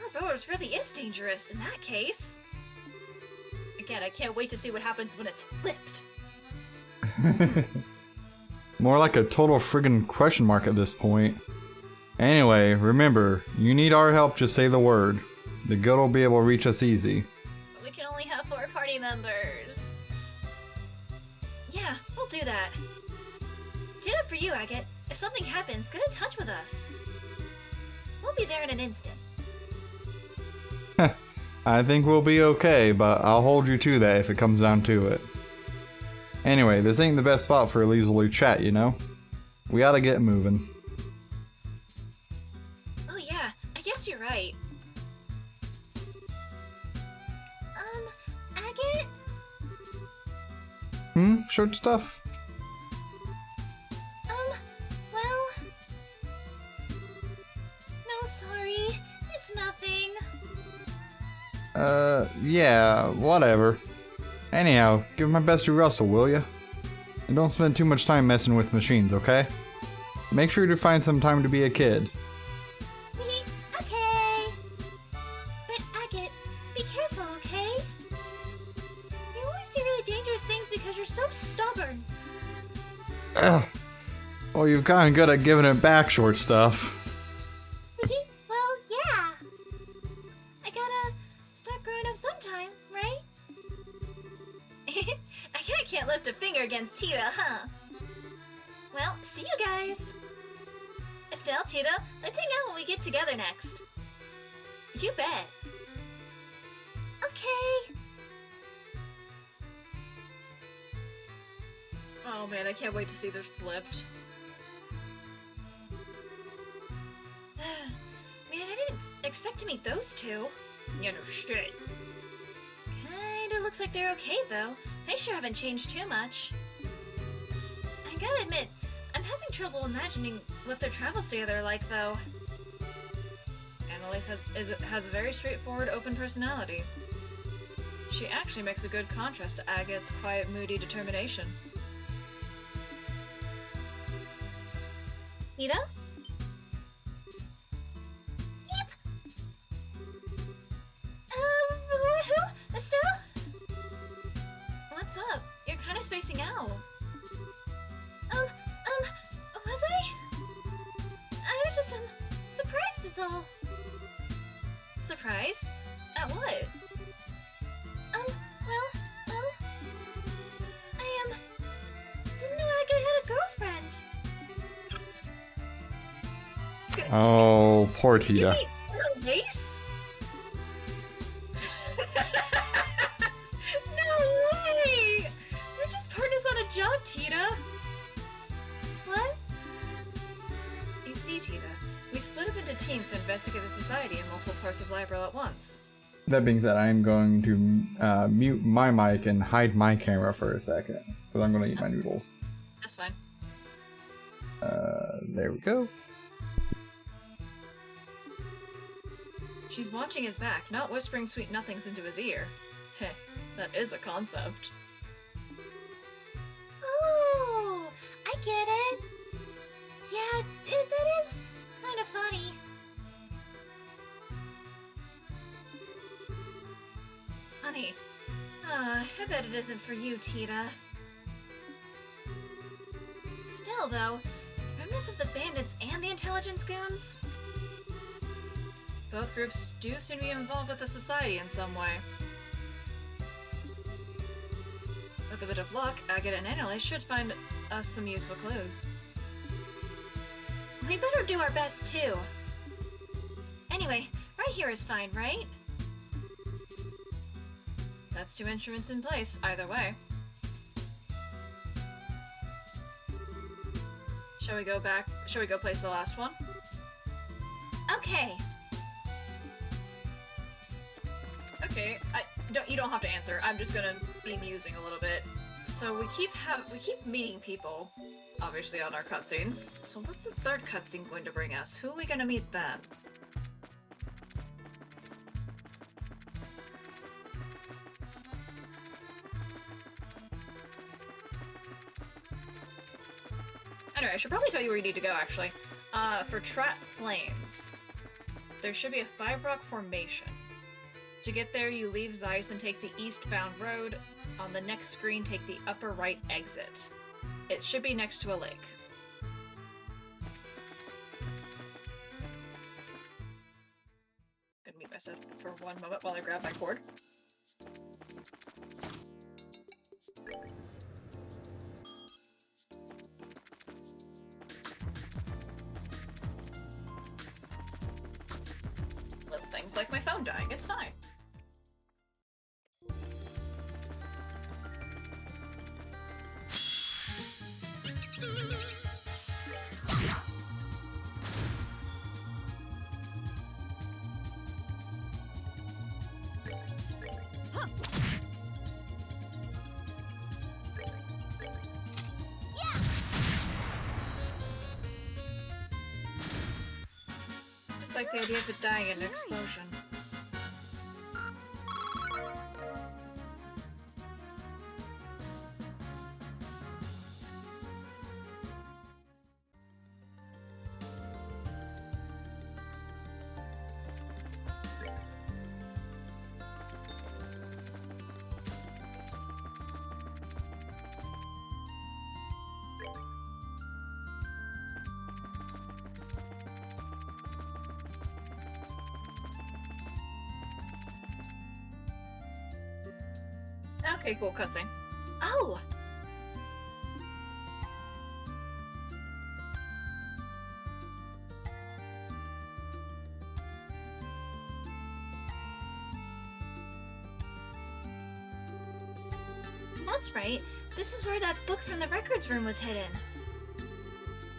Ouroboros really is dangerous in that case. Again, I can't wait to see what happens when it's flipped. More like a total friggin' question mark at this point. Anyway, remember, you need our help, just say the word. The guild will be able to reach us easy. But we can only have 4 party members. Yeah, we'll do that. Ditto for you, Agate. If something happens, get in touch with us. We'll be there in an instant. I think we'll be okay, but I'll hold you to that if it comes down to it. Anyway, this ain't the best spot for a leisurely chat, you know? We gotta get moving. Oh yeah, I guess you're right. Agate? Short stuff? Well... No, sorry. It's nothing. Yeah, whatever. Anyhow, give my best to Russell, will ya? And don't spend too much time messing with machines, okay? Make sure to find some time to be a kid. Okay. But Agate, be careful, okay? You always do really dangerous things because you're so stubborn. Ugh. Well, you've gotten good at giving it back, short stuff. Well, yeah. I gotta start growing up sometime, right? I can't lift a finger against Tita, huh? Well, see you guys. Estelle, Tita, let's hang out when we get together next. You bet. Okay. Oh man, I can't wait to see this flipped. Man, I didn't expect to meet those two. Yeah, no shit. Kinda looks like they're okay, though. They sure haven't changed too much. I gotta admit, I'm having trouble imagining what their travels together are like, though. Annalise has a very straightforward, open personality. She actually makes a good contrast to Agate's quiet, moody determination. Nita? Yep. Who? Estelle? What's up? You're kind of spacing out. Was I? I was just, surprised is all. Surprised? At what? I, didn't know I had a girlfriend. Oh, poor Tita. You mean Lace? No way! We're just partners on a job, Tita! What? You see, Tita, we split up into teams to investigate the society in multiple parts of Libro at once. That being said, I'm going to mute my mic and hide my camera for a second, because I'm going to eat my noodles. That's fine. There we go. She's watching his back, not whispering sweet nothings into his ear. Heh, that is a concept. Oh, I get it. Yeah, that is kind of funny. Honey, I bet it isn't for you, Tita. Still, though, remnants of the bandits and the intelligence goons? both groups do seem to be involved with the society in some way. With a bit of luck, Agate and Annalise should find us some useful clues. We better do our best, too. Anyway, right here is fine, right? That's 2 instruments in place, either way. Shall we go back? Shall we go place the last one? Okay. Okay, you don't have to answer. I'm just gonna be musing a little bit. So we keep meeting people. obviously, on our cutscenes. So what's the third cutscene going to bring us? Who are we gonna meet then? Anyway, I should probably tell you where you need to go, actually. For Trap Plains, there should be a 5-rock formation. To get there, you leave Zeiss and take the eastbound road. On the next screen, take the upper right exit. It should be next to a lake. Gonna mute myself for one moment while I grab my cord. Little things like my phone dying, it's fine. Just like the idea of it dying in an explosion. Okay, cool, cutscene. Oh! That's right. This is where that book from the records room was hidden.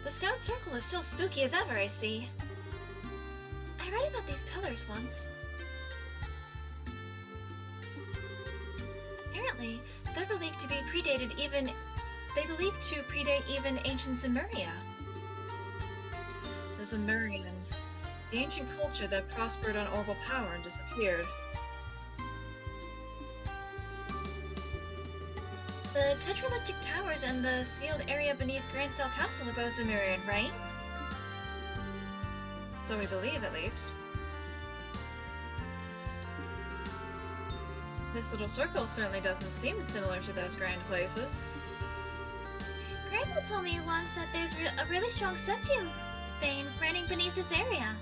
The stone circle is still spooky as ever, I see. I read about these pillars once. Apparently, they're believed to be predated even... They believe to predate even ancient Zemuria. The Zemurians. The ancient culture that prospered on orbital power and disappeared. The tetralectic towers and the sealed area beneath Grand Cell Castle are both Zemurian, right? So we believe, at least. This little circle certainly doesn't seem similar to those grand places. Grandpa told me once that there's a really strong septium vein running beneath this area.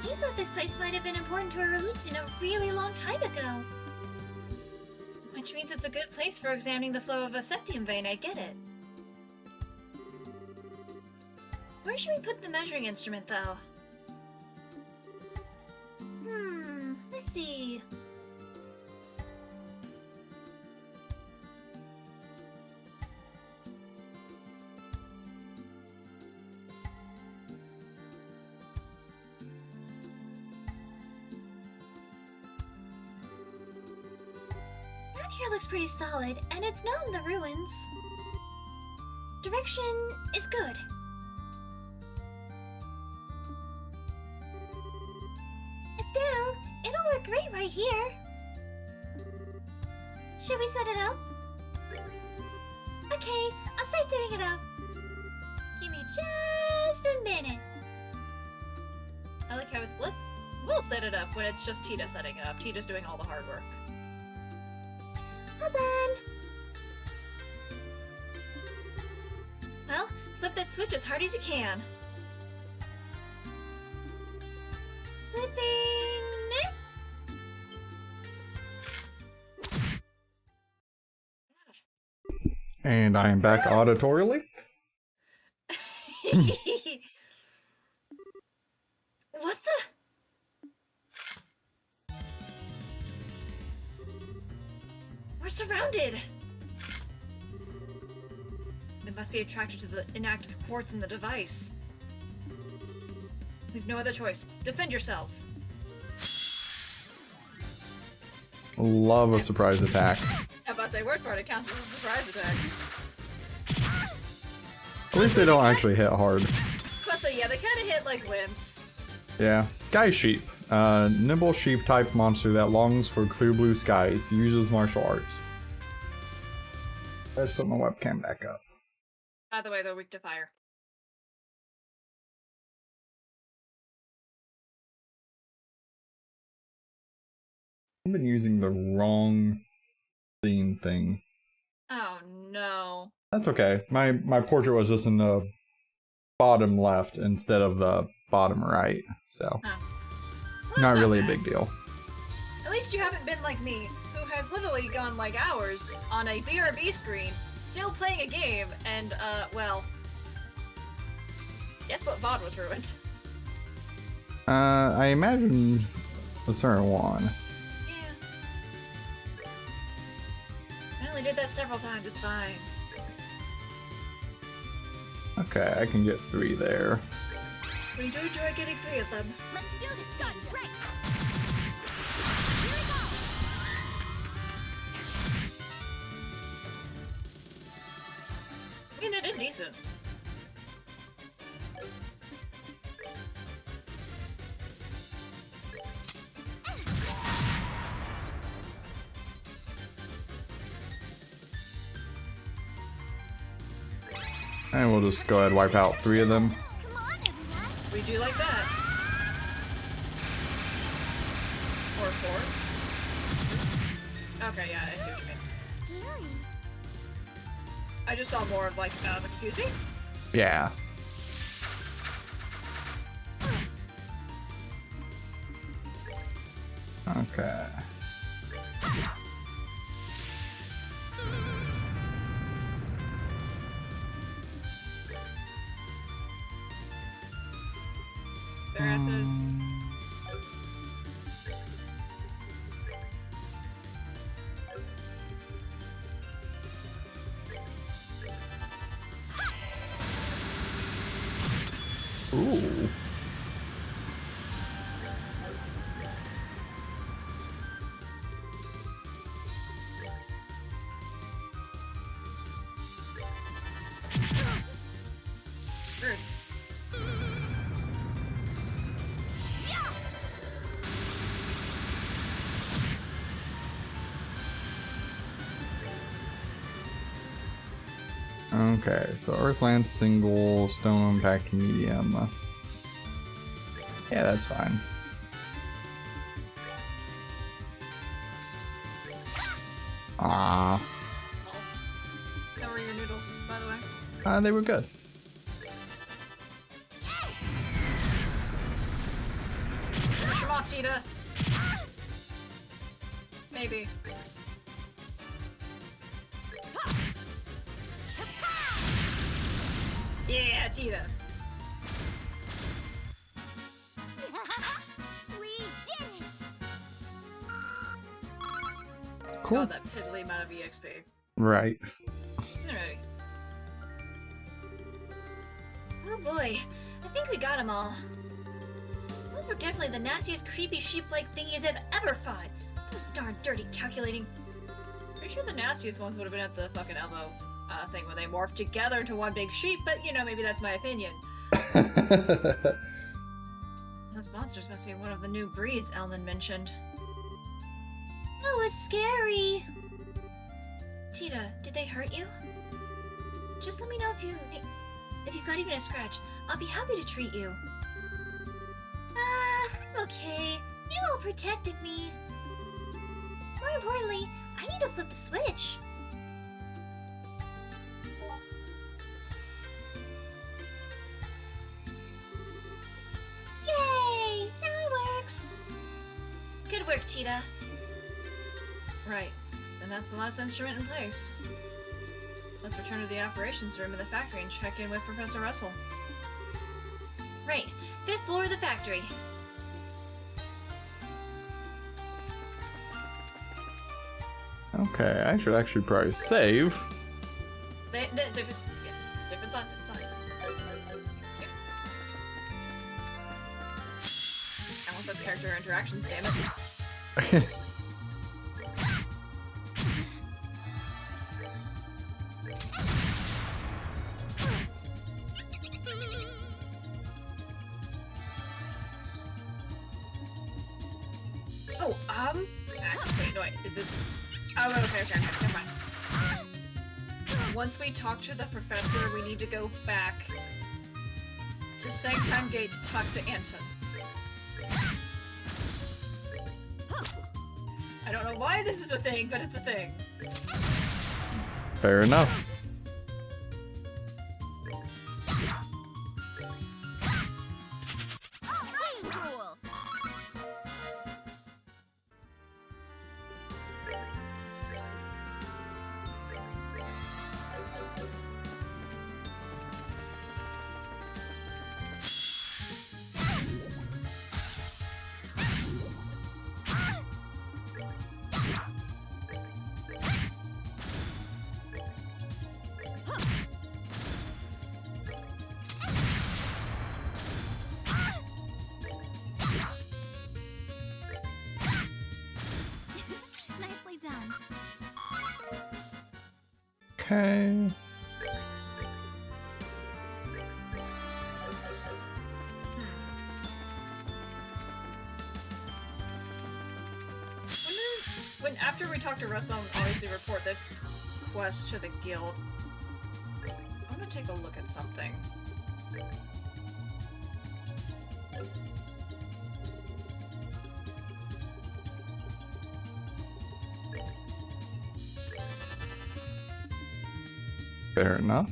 He thought this place might have been important to a religion a really long time ago. Which means it's a good place for examining the flow of a septium vein, I get it. Where should we put the measuring instrument, though? Let's see. Around here looks pretty solid, and it's not in the ruins. Direction is good. Still, it'll work great right here. Should we set it up? Okay, I'll start setting it up. Give me just a minute. I like how it's lit. We'll set it up when it's just Tita setting it up. Tita's doing all the hard work. Hold on. Well, flip that switch as hard as you can. Flipping. And I am back auditorially. What the? We're surrounded! They must be attracted to the inactive quartz in the device. We've no other choice. Defend yourselves. Love a surprise attack. Have us say, worst part, it counts as a surprise attack. At least they don't actually hit hard. Plus, yeah, they kind of hit like wimps. Yeah. Sky Sheep. Nimble sheep type monster that longs for clear blue skies. Uses martial arts. Let's put my webcam back up. By the way, they're weak to fire. I've been using the wrong scene thing. Oh no. That's okay. My portrait was just in the bottom left instead of the bottom right, so Well, not that's really a bad. big deal. At least you haven't been like me, who has literally gone like hours on a BRB screen, still playing a game, and well, guess what VOD was ruined? I imagine a certain one. Yeah. I only did that several times, it's fine. Okay, I can get 3 there. We do enjoy getting 3 of them. Let's do this. Gotcha. Right. I mean, they did decent. And we'll just go ahead and wipe out 3 of them. Come on, everyone. We do like that. Or 4. Okay, yeah, I see what you mean. Scary. I just saw more of like, excuse me? Yeah. Okay. Their asses. Ooh. Rude. Okay, so Earthland single, stone impact medium. Yeah, that's fine. Ah, How were your noodles, by the way? they were good. Finish them off, Tita! Maybe. Yeah, Tita! We did it. Cool. God, that piddly amount of EXP. Right. Alrighty. Oh boy, I think we got them all. Those were definitely the nastiest, creepy sheep-like thingies I've ever fought. Those darn dirty calculating. Pretty sure the nastiest ones would have been at the fucking elbow thing where they morphed together into one big sheep, but you know, maybe that's my opinion. Those monsters must be one of the new breeds Elman mentioned. Oh, it's scary. Tita, did they hurt you? Just let me know if you've got even a scratch. I'll be happy to treat you. I'm okay. You all protected me. More importantly, I need to flip the switch. Yay! Now it works. Good work, Tita. Right. Then that's the last instrument in place. Let's return to the operations room in the factory and check in with Professor Russell. Right. 5th floor of the factory. Okay, I should actually probably save. Say different. Yes, different side. Different side. Cute. I want those character interactions. Damn it. Oh, wait, no, wait, is this... Oh, okay, never mind. Once we talk to the professor, we need to go back to Sangtime Gate to talk to Anton. I don't know why this is a thing, but it's a thing. Fair enough. Cool. Nicely done. Okay. When after we talk to Russell, obviously report this quest to the guild. I'm gonna take a look at something. Fair enough.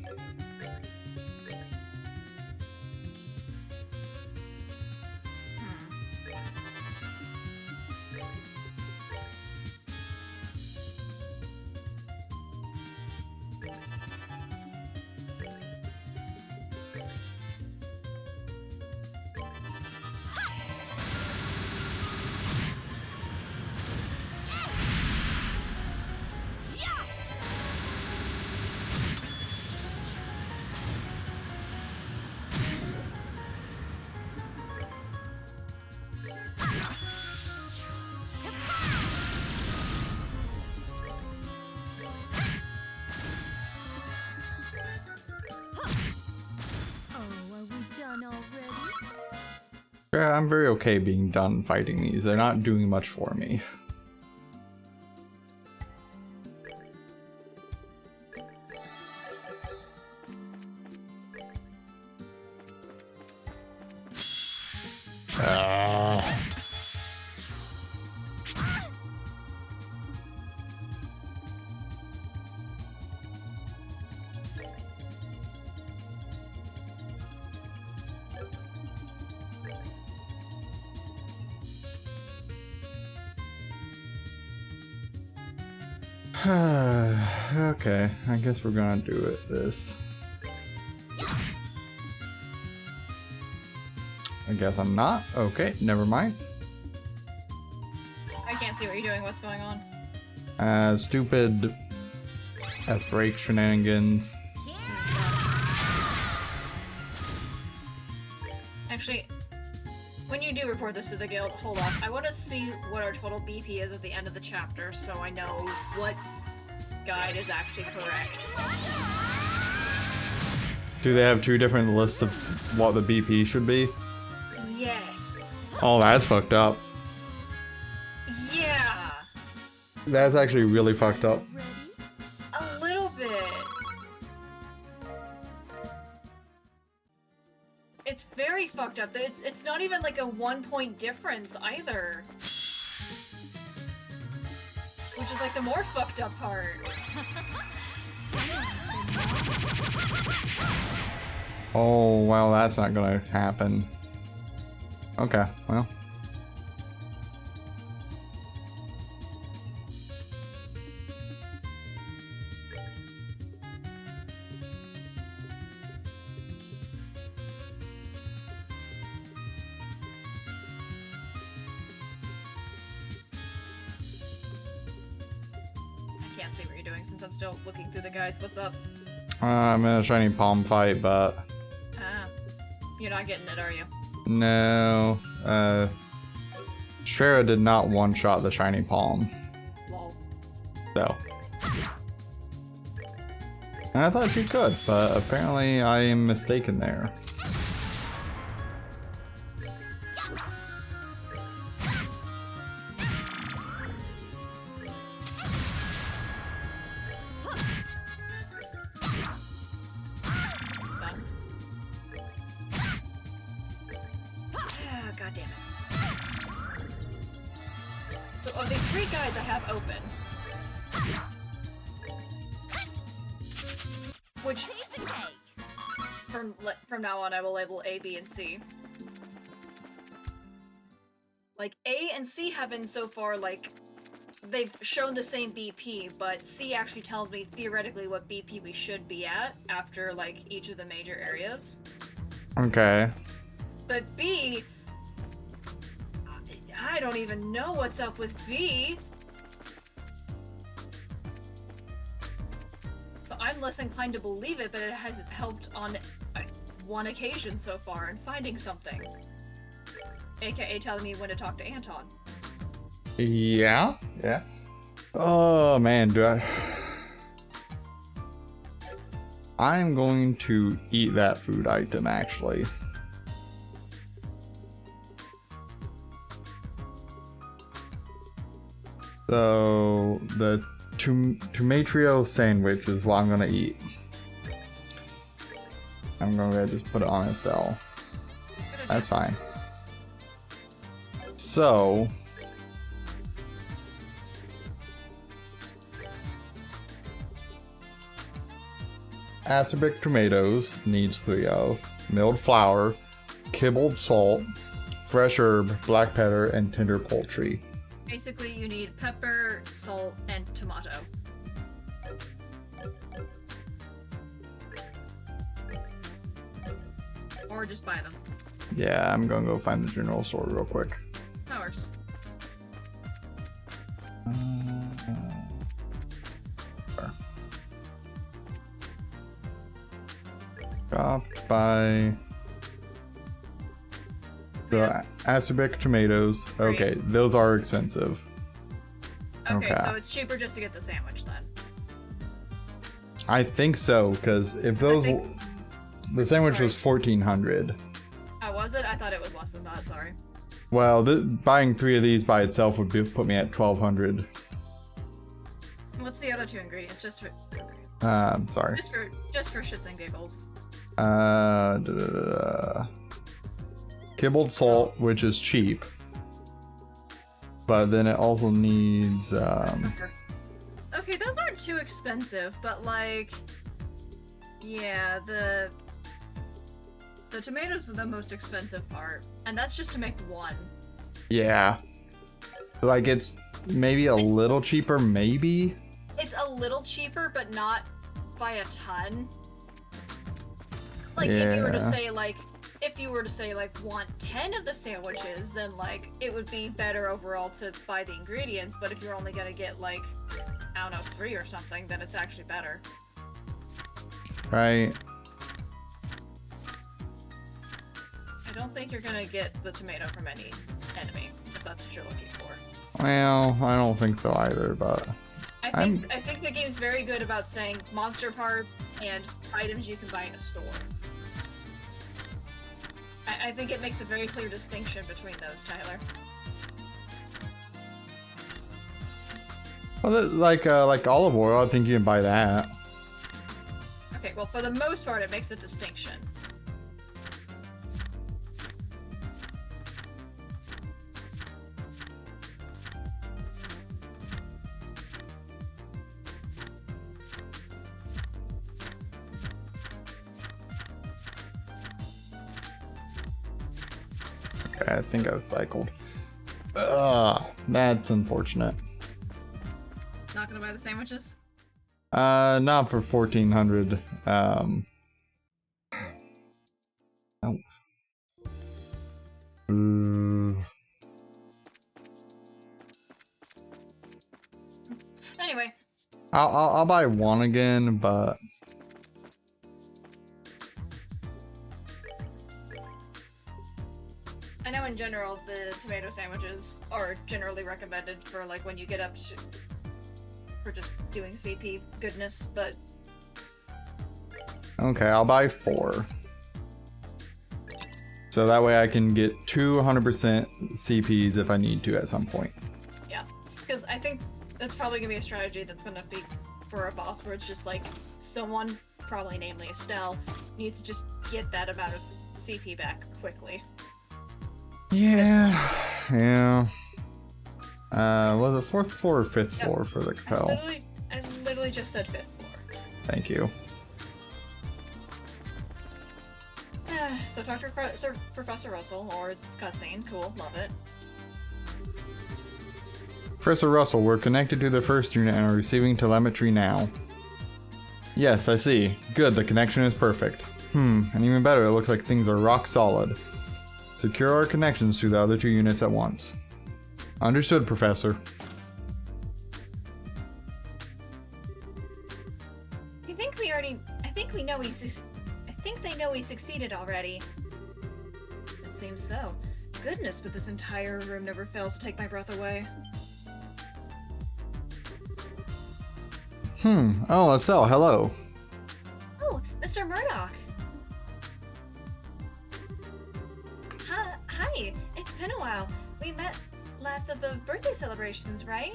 Yeah, I'm very okay being done fighting these. They're not doing much for me. Okay, I guess we're gonna do it this. I guess I'm not. Okay, never mind. I can't see what you're doing. What's going on? Stupid S-break shenanigans. Actually, when you do report this to the guild, hold on. I want to see what our total BP is at the end of the chapter, so I know what guide is actually correct. Do they have two different lists of what the BP should be? Yes. Oh, that's fucked up. Yeah. That's actually really fucked up. A little bit. It's very fucked up. It's not even like a 1-point difference either. Which is like the more fucked up part. Oh, well, that's not gonna happen. Okay, well. I can't see what you're doing since I'm still looking through the guides. What's up? I'm in a shiny palm fight, but Ah. You're not getting it, are you? no. Shara did not one-shot the shiny palm, Lol. so. And I thought she could, but apparently I am mistaken there. God damn it. So of the 3 guides I have open, which Piece of cake. from now on I will label A, B, and C. Like, A and C have been so far, like, they've shown the same BP, but C actually tells me theoretically what BP we should be at after, like, each of the major areas. Okay. But B, I don't even know what's up with B. So I'm less inclined to believe it, but it hasn't helped on one occasion so far in finding something. AKA telling me when to talk to Anton. Yeah. Yeah. Oh man, I'm going to eat that food item actually. So the tomatrio sandwich is what I'm gonna eat. I'm gonna just put it on Estelle. That's fine. So acerbic tomatoes needs 3 of, milled flour, kibbled salt, fresh herb, black pepper, and tender poultry. Basically, you need pepper, salt, and tomato. Or just buy them. Yeah, I'm gonna go find the general store real quick. That works. Dropped by the acerbic tomatoes. Okay, those are expensive. Okay, Okay. so it's cheaper just to get the sandwich then. I think so, because if those the sandwich was 1,400. Oh, was it? I thought it was less than that, sorry. Well, buying 3 of these by itself would put me at 1,200. What's the other 2 ingredients? Just for Sorry. just for shits and giggles. Kibbled salt, which is cheap, but then it also needs Okay, those aren't too expensive, but like, yeah, the tomatoes were the most expensive part, and that's just to make 1. yeah, like it's maybe a little cheaper, maybe. It's a little cheaper, but not by a ton. Like, Yeah. if you were to say like want 10 of the sandwiches, then like it would be better overall to buy the ingredients. But if you're only gonna get like, I don't know, 3 or something, then it's actually better. Right. I don't think you're gonna get the tomato from any enemy, if that's what you're looking for. Well, I don't think so either, but I think the game's very good about saying monster part and items you can buy in a store. I think it makes a very clear distinction between those, Tyler. well, like olive oil, I think you can buy that. Okay, well, for the most part, it makes a distinction. Okay, I think I've cycled. Ugh, that's unfortunate. Not gonna buy the sandwiches? Not for 1,400. Oh. Anyway, I'll buy 1 again, but I know in general the tomato sandwiches are generally recommended for like when you get up to for just doing CP goodness, but okay, I'll buy 4. So that way I can get 200% CPs if I need to at some point. yeah. Because I think that's probably gonna be a strategy that's gonna be for a boss where it's just like someone, probably namely Estelle, needs to just get that amount of CP back quickly. Yeah. Was it fourth floor or fifth floor for the Capel? I literally just said 5th floor. Thank you. So Dr. Professor Russell, or it's cutscene, cool, love it. Professor Russell, we're connected to the first unit and are receiving telemetry now. Yes, I see. Good, the connection is perfect. And even better, it looks like things are rock solid. Secure our connections to the other 2 units at once. Understood, Professor. I think they know we succeeded already. It seems so. Goodness, but this entire room never fails to take my breath away. Oh, Estelle, hello. Oh, Mr. Murdoch! Hi, it's been a while. We met last at the birthday celebrations, right?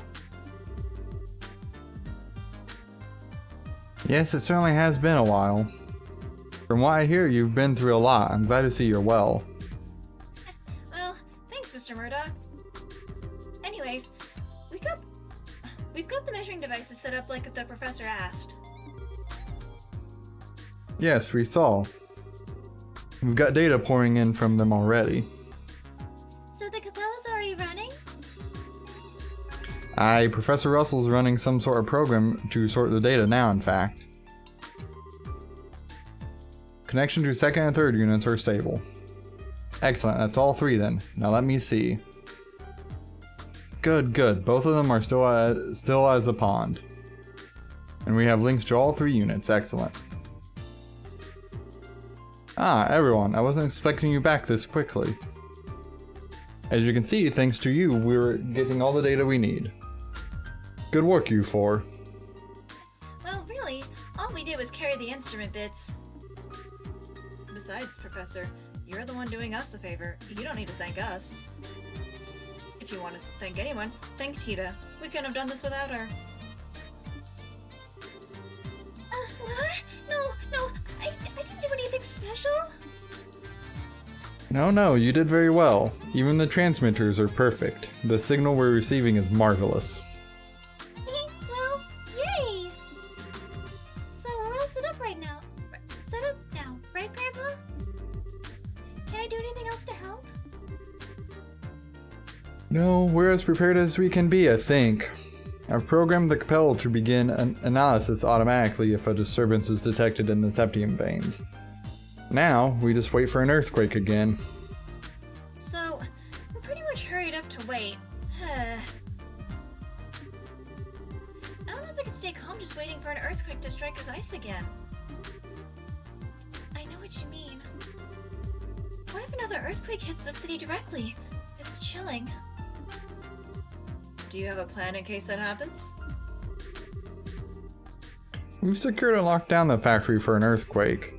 Yes, it certainly has been a while. From what I hear, you've been through a lot. I'm glad to see you're well. Well, thanks, Mr. Murdoch. Anyways, we've got the measuring devices set up like the professor asked. Yes, we saw. We've got data pouring in from them already. So the Capel is already running? Professor Russell's running some sort of program to sort the data now, in fact. Connection to 2nd and 3rd units are stable. Excellent, that's all 3 then. Now let me see. Good. Both of them are still as a pond. And we have links to all 3 units. Excellent. Everyone, I wasn't expecting you back this quickly. As you can see, thanks to you, we're getting all the data we need. Good work, you 4. Well, really, all we did was carry the instrument bits. Besides, Professor, you're the one doing us a favor. You don't need to thank us. If you want to thank anyone, thank Tita. We couldn't have done this without her. What? No, I didn't do anything special. No, you did very well. Even the transmitters are perfect. The signal we're receiving is marvelous. Well, yay! So we're all set up now, right, Grandpa? Can I do anything else to help? No, we're as prepared as we can be, I think. I've programmed the Capel to begin an analysis automatically if a disturbance is detected in the septium veins. Now, we just wait for an earthquake again. So, we're pretty much hurried up to wait. I don't know if I can stay calm just waiting for an earthquake to strike Zeiss again. I know what you mean. What if another earthquake hits the city directly? It's chilling. Do you have a plan in case that happens? We've secured and locked down the factory for an earthquake.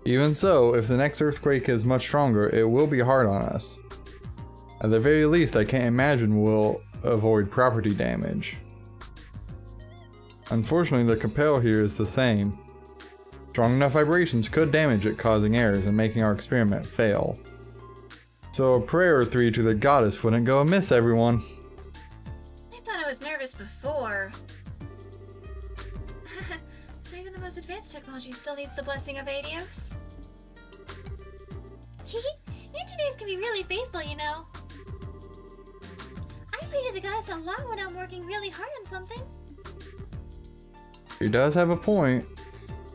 Even so, if the next earthquake is much stronger, it will be hard on us. At the very least, I can't imagine we'll avoid property damage. Unfortunately, the Capel here is the same. Strong enough vibrations could damage it, causing errors and making our experiment fail. So a prayer or 3 to the goddess wouldn't go amiss, everyone. I thought I was nervous before. So even the most advanced technology still needs the blessing of Adios? Engineers can be really faithful, you know. I pray to the goddess a lot when I'm working really hard on something. He does have a point.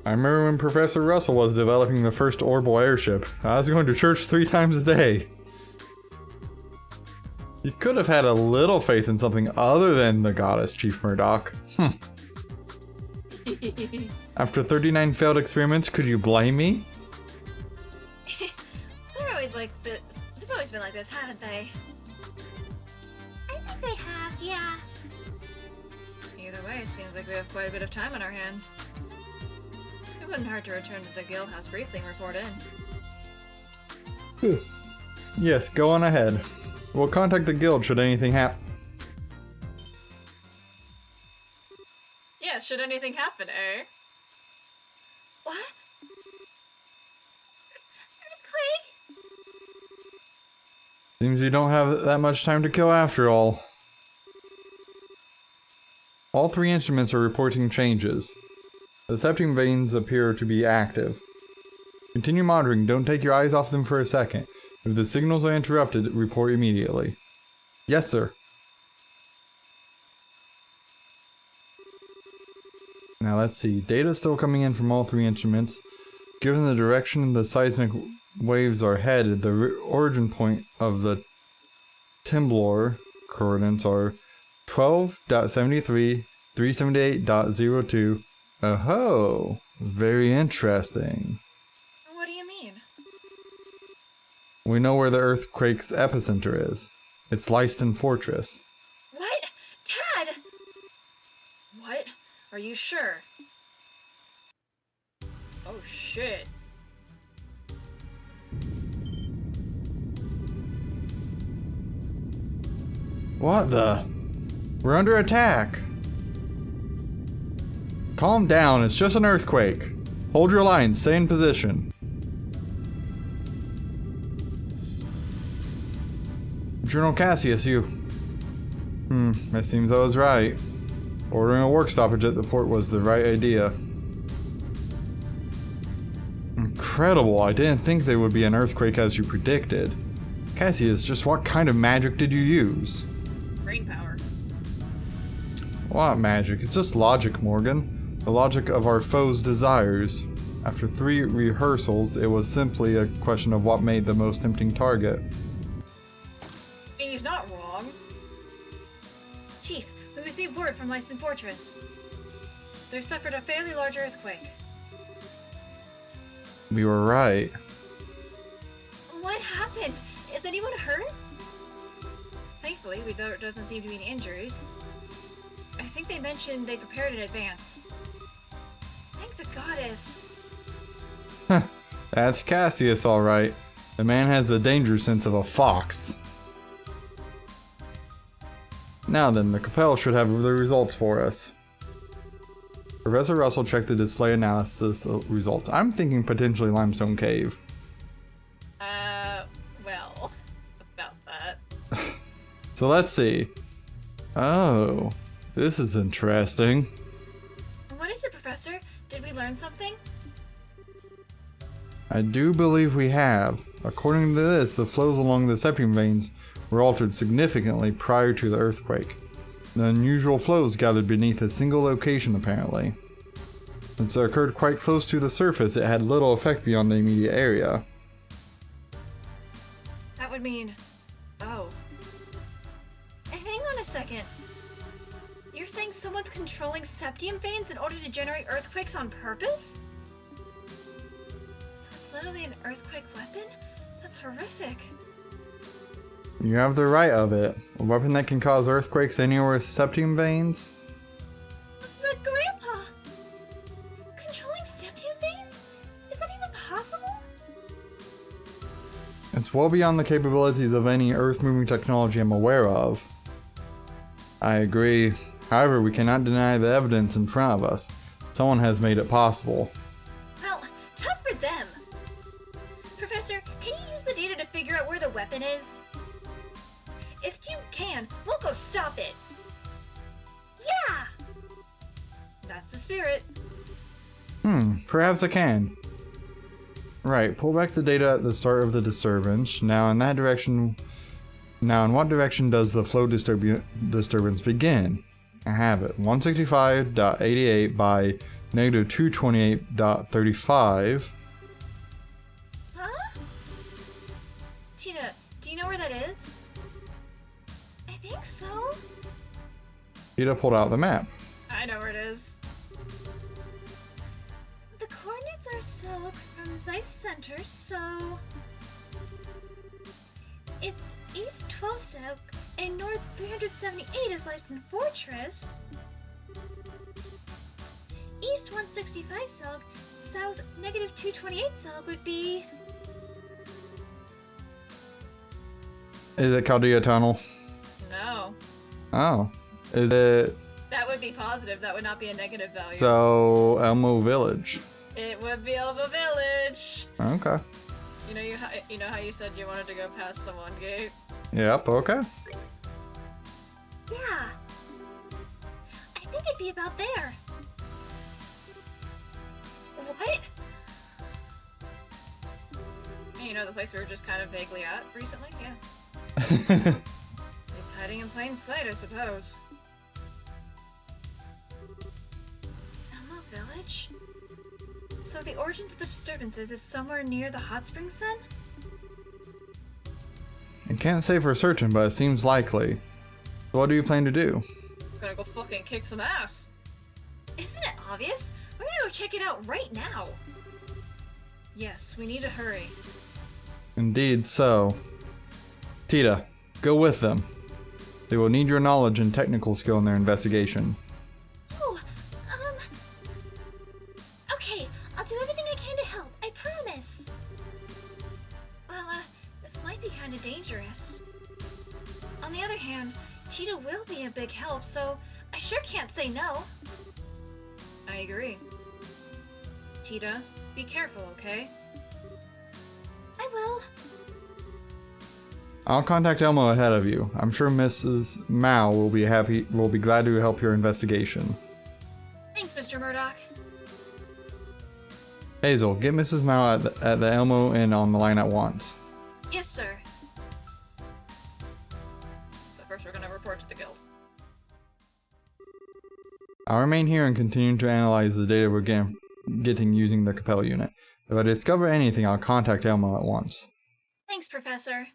I remember when Professor Russell was developing the first orbital airship. I was going to church 3 times a day. You could have had a little faith in something other than the goddess, Chief Murdoch. After 39 failed experiments, could you blame me? They're always like this. They've always been like this, haven't they? I think they have, yeah. Either way, it seems like we have quite a bit of time on our hands. It wouldn't hurt to return to the guild house briefly and report in. Yes, go on ahead. We'll contact the guild should anything happen. Yeah, should anything happen, eh? What? Earthquake? Seems you don't have that much time to kill after all. All 3 instruments are reporting changes. The septum veins appear to be active. Continue monitoring, don't take your eyes off them for a second. If the signals are interrupted, report immediately. Yes, sir. Now let's see, data still coming in from all 3 instruments. Given the direction the seismic waves are headed, the origin point of the Timblor coordinates are 12.73, 378.02. Oh, very interesting. What do you mean? We know where the earthquake's epicenter is. It's Leiston Fortress. What? Dad! What? Are you sure? Oh shit. What the? We're under attack. Calm down, it's just an earthquake. Hold your line, stay in position. General Cassius, you... it seems I was right. Ordering a work stoppage at the port was the right idea. Incredible, I didn't think there would be an earthquake as you predicted. Cassius, just what kind of magic did you use? Brain power. What magic? It's just logic, Morgan. The logic of our foe's desires. After 3 rehearsals, it was simply a question of what made the most tempting target. I mean, he's not wrong. Chief, we received word from Leiston Fortress. They've suffered a fairly large earthquake. We were right. What happened? Is anyone hurt? Thankfully, there doesn't seem to be any injuries. I think they mentioned they prepared in advance. Thank the goddess. That's Cassius, alright. The man has the danger sense of a fox. Now then, the Capel should have the results for us. Professor Russell checked the display analysis results. I'm thinking potentially Limestone Cave. Well, about that. So let's see. Oh, this is interesting. What is it, Professor? Did we learn something? I do believe we have. According to this, the flows along the septum veins were altered significantly prior to the earthquake. The unusual flows gathered beneath a single location, apparently. Since it occurred quite close to the surface, it had little effect beyond the immediate area. That would mean... Oh. Hang on a second. You're saying someone's controlling septum veins in order to generate earthquakes on purpose? So it's literally an earthquake weapon? That's horrific. You have the right of it. A weapon that can cause earthquakes anywhere with septum veins? But Grandpa! Controlling septum veins? Is that even possible? It's well beyond the capabilities of any earth-moving technology I'm aware of. I agree. However, we cannot deny the evidence in front of us. Someone has made it possible. Well, tough for them. Professor, can you use the data to figure out where the weapon is? If you can, we'll go stop it. Yeah! That's the spirit. Perhaps I can. Right, pull back the data at the start of the disturbance. Now in what direction does the flow disturbance begin? I have it. 165.88 by negative 228.35. Huh? Tina, do you know where that is? I think so. Peter pulled out the map. I know where it is. The coordinates are silk from Zeiss Center, so... If East 12 silk and North 378 is Leiston Fortress... East 165 silk, South negative 228 silk would be... Is it Caldea Tunnel? No. Oh. Is it... That would be positive. That would not be a negative value. So, Elmo Village. It would be Elba Village. Okay. You know how you said you wanted to go past the one gate? Yep, okay. Yeah. I think it'd be about there. What? You know, the place we were just kind of vaguely at recently? Yeah. It's hiding in plain sight, I suppose. Elmo Village? So the origins of the disturbances is somewhere near the hot springs then? I can't say for certain, but it seems likely. So what do you plan to do? Gonna go fucking kick some ass. Isn't it obvious? We're gonna go check it out right now. Yes, we need to hurry. Indeed so. Tita, go with them. They will need your knowledge and technical skill in their investigation. Oh, okay, I'll do everything I can to help, I promise. Well, this might be kind of dangerous. On the other hand, Tita will be a big help, so I sure can't say no. I agree. Tita, be careful, okay? I will. I'll contact Elmo ahead of you. I'm sure Mrs. Mao will be glad to help your investigation. Thanks, Mr. Murdoch. Hazel, get Mrs. Mao at the Elmo Inn on the line at once. Yes, sir. But first we're gonna report to the guild. I'll remain here and continue to analyze the data we're getting using the Capella unit. If I discover anything, I'll contact Elmo at once. Thanks, Professor.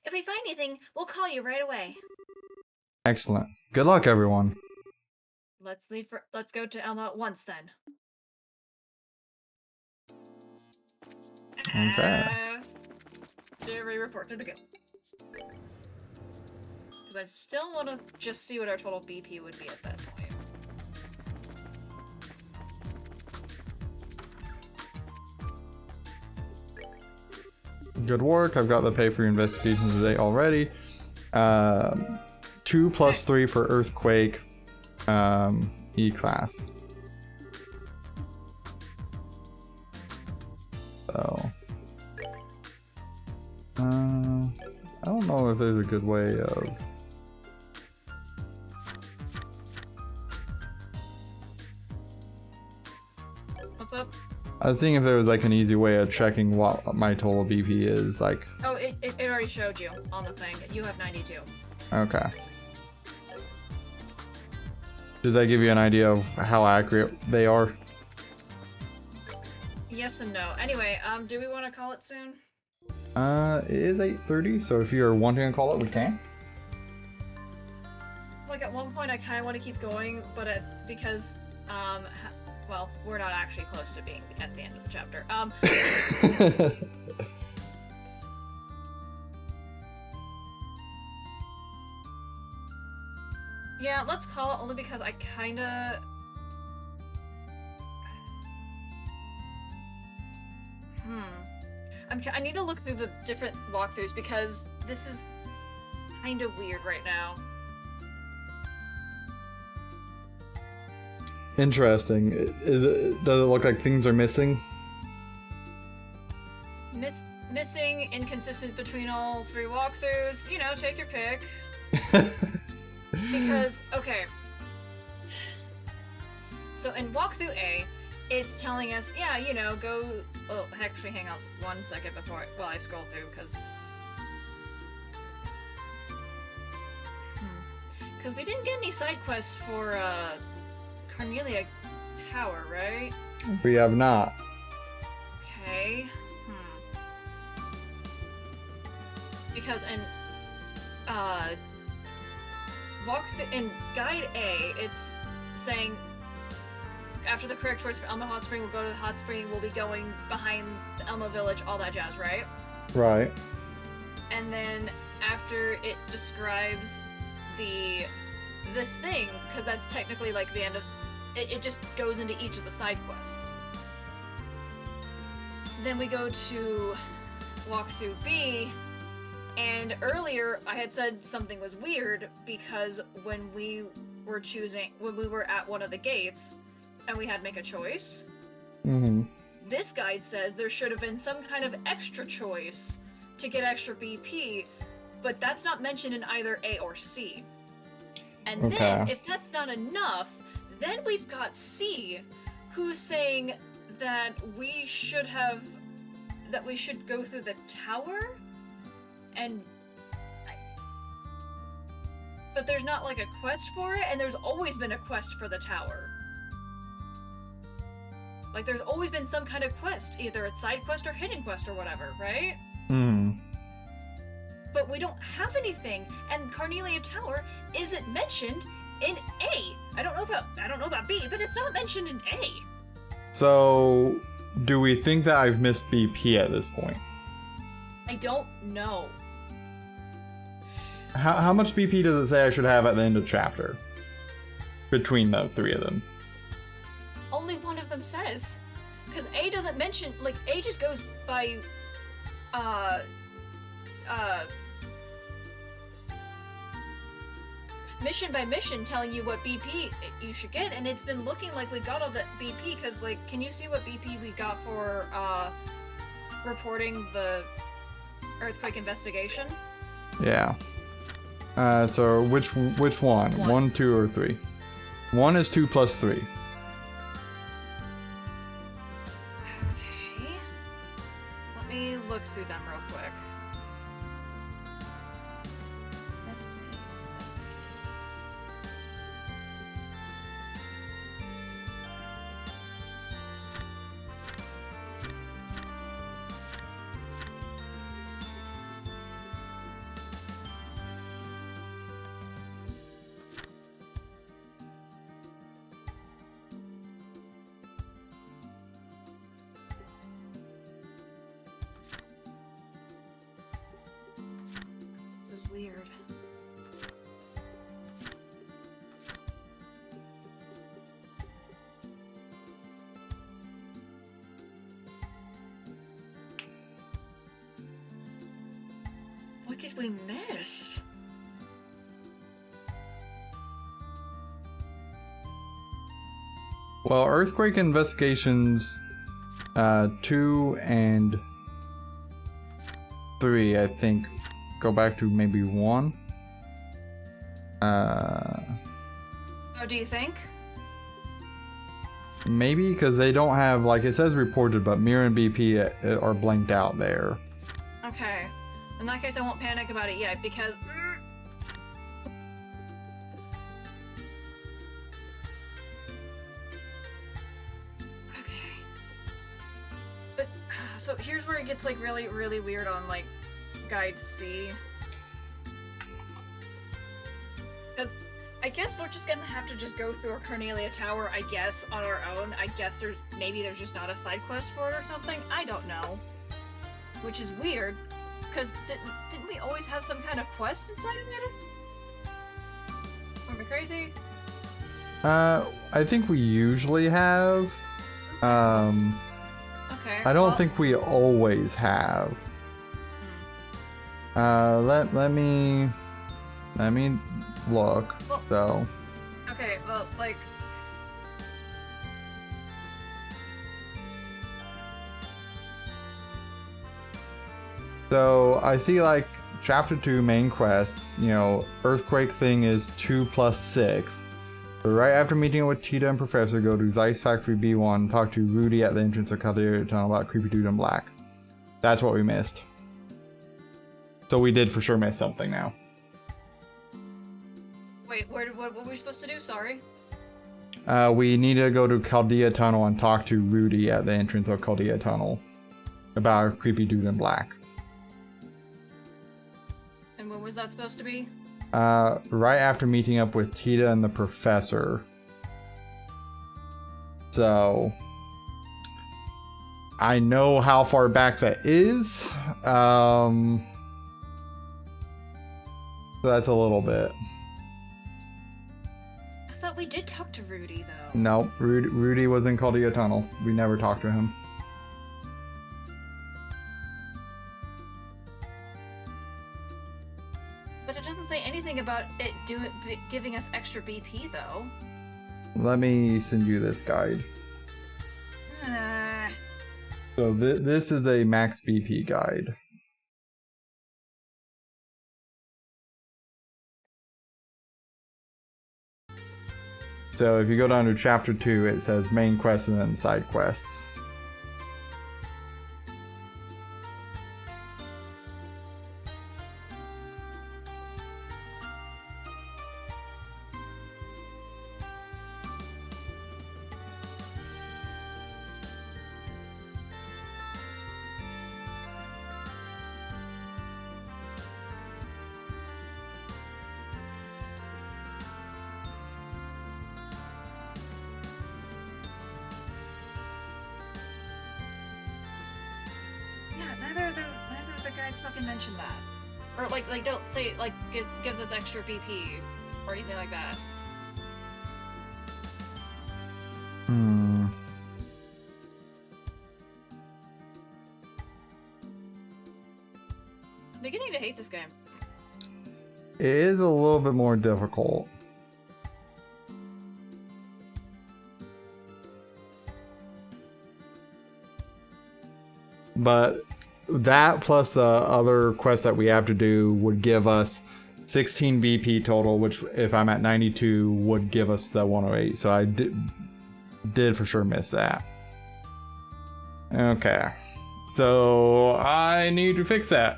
If we find anything, we'll call you right away. Excellent. Good luck, everyone. Let's go to Elmo at once then. Okay. Do we report to the guild? Because I still want to just see what our total BP would be at that point. Good work. I've got the pay for your investigation today already. 2 plus 3 for earthquake, E-class. So, I don't know if there's a good way of. What's up? I was seeing if there was like an easy way of checking what my total BP is. Like, Oh, it already showed you on the thing. You have 92. okay. Does that give you an idea of how accurate they are? Yes and no. Anyway, do we want to call it soon? It is 8:30, so if you're wanting to call it, we can. Like at one point, I kind of want to keep going, but because well, we're not actually close to being at the end of the chapter. Yeah, let's call it only because I kinda. I need to look through the different walkthroughs because this is kind of weird right now. Interesting. Does it look like things are missing? Missing, inconsistent between all 3 walkthroughs. You know, take your pick. Because, okay. So in walkthrough A, it's telling us, yeah, you know, go. Oh, actually, hang on 1 second before I scroll through, because we didn't get any side quests for Cornelia Tower, right? We have not. Okay. Because in in Guide A, it's saying after the correct choice for Elmo Hot Spring, we'll go to the hot spring. We'll be going behind the Elmo Village, all that jazz, right? Right. And then after it describes this thing, because that's technically like the end of it just goes into each of the side quests. Then we go to walkthrough B, and earlier I had said something was weird because when we were at one of the gates and we had to make a choice, This guide says there should have been some kind of extra choice to get extra BP, but that's not mentioned in either A or C. And then, Okay. if that's not enough, then we've got C, who's saying that we should go through the tower, but there's not like a quest for it, and there's always been a quest for the tower. Like, there's always been some kind of quest, either a side quest or hidden quest or whatever, right? Hmm. But we don't have anything, and Carnelia Tower isn't mentioned in A. I don't know about B, but it's not mentioned in A. So, do we think that I've missed BP at this point? I don't know. How much BP does it say I should have at the end of chapter? Between the three of them. Only one of them says. Because A doesn't mention, like, A just goes by, mission by mission telling you what BP you should get, and it's been looking like we got all the BP, because, like, can you see what BP we got for, reporting the earthquake investigation? Yeah. So which one? One. 1, 2, or 3? 1 is 2 plus 3. Okay. Let me look through them real quick. Investigate. This is weird. What did we miss? Well, earthquake investigations 2 and 3, I think, go back to maybe 1. Oh, do you think? Maybe because they don't have, like, it says reported, but Mirror and BP are blanked out there. Okay. In that case, I won't panic about it yet, because... Okay. But, so here's where it gets, like, really, really weird on, like, Guide C. Because I guess we're just gonna have to just go through a Carnelia Tower, I guess, on our own. I guess maybe there's just not a side quest for it or something. I don't know. Which is weird, because didn't we always have some kind of quest inside of it? Am I crazy? I think we usually have. Okay. I don't well, think we always have. Let me look. Well- So, Okay, well, like... so I see, like, chapter 2 main quests, you know, earthquake thing is 2 plus 6. So right after meeting with Tita and Professor, go to Zeiss Factory B1, talk to Rudy at the entrance of Caldera Tunnel about Creepy Dude in Black. That's what we missed. So we did for sure miss something now. Wait, what were we supposed to do? Sorry. We need to go to Caldea Tunnel and talk to Rudy at the entrance of Caldea Tunnel about Creepy Dude in Black. And when was that supposed to be? Right after meeting up with Tita and the Professor. So, I know how far back that is. So that's a little bit. I thought we did talk to Rudy, though. No, Rudy was in Caldea Tunnel. We never talked to him. But it doesn't say anything about it giving us extra BP, though. Let me send you this guide. So this is a max BP guide. So if you go down to chapter 2, it says main quest and then side quests. Yeah, neither of the guides fucking mention that. Or like don't say like it gives us extra BP or anything like that. Hmm. I'm beginning to hate this game. It is a little bit more difficult. But that plus the other quests that we have to do would give us 16 BP total, which if I'm at 92 would give us the 108. So I did for sure miss that. Okay. So I need to fix that.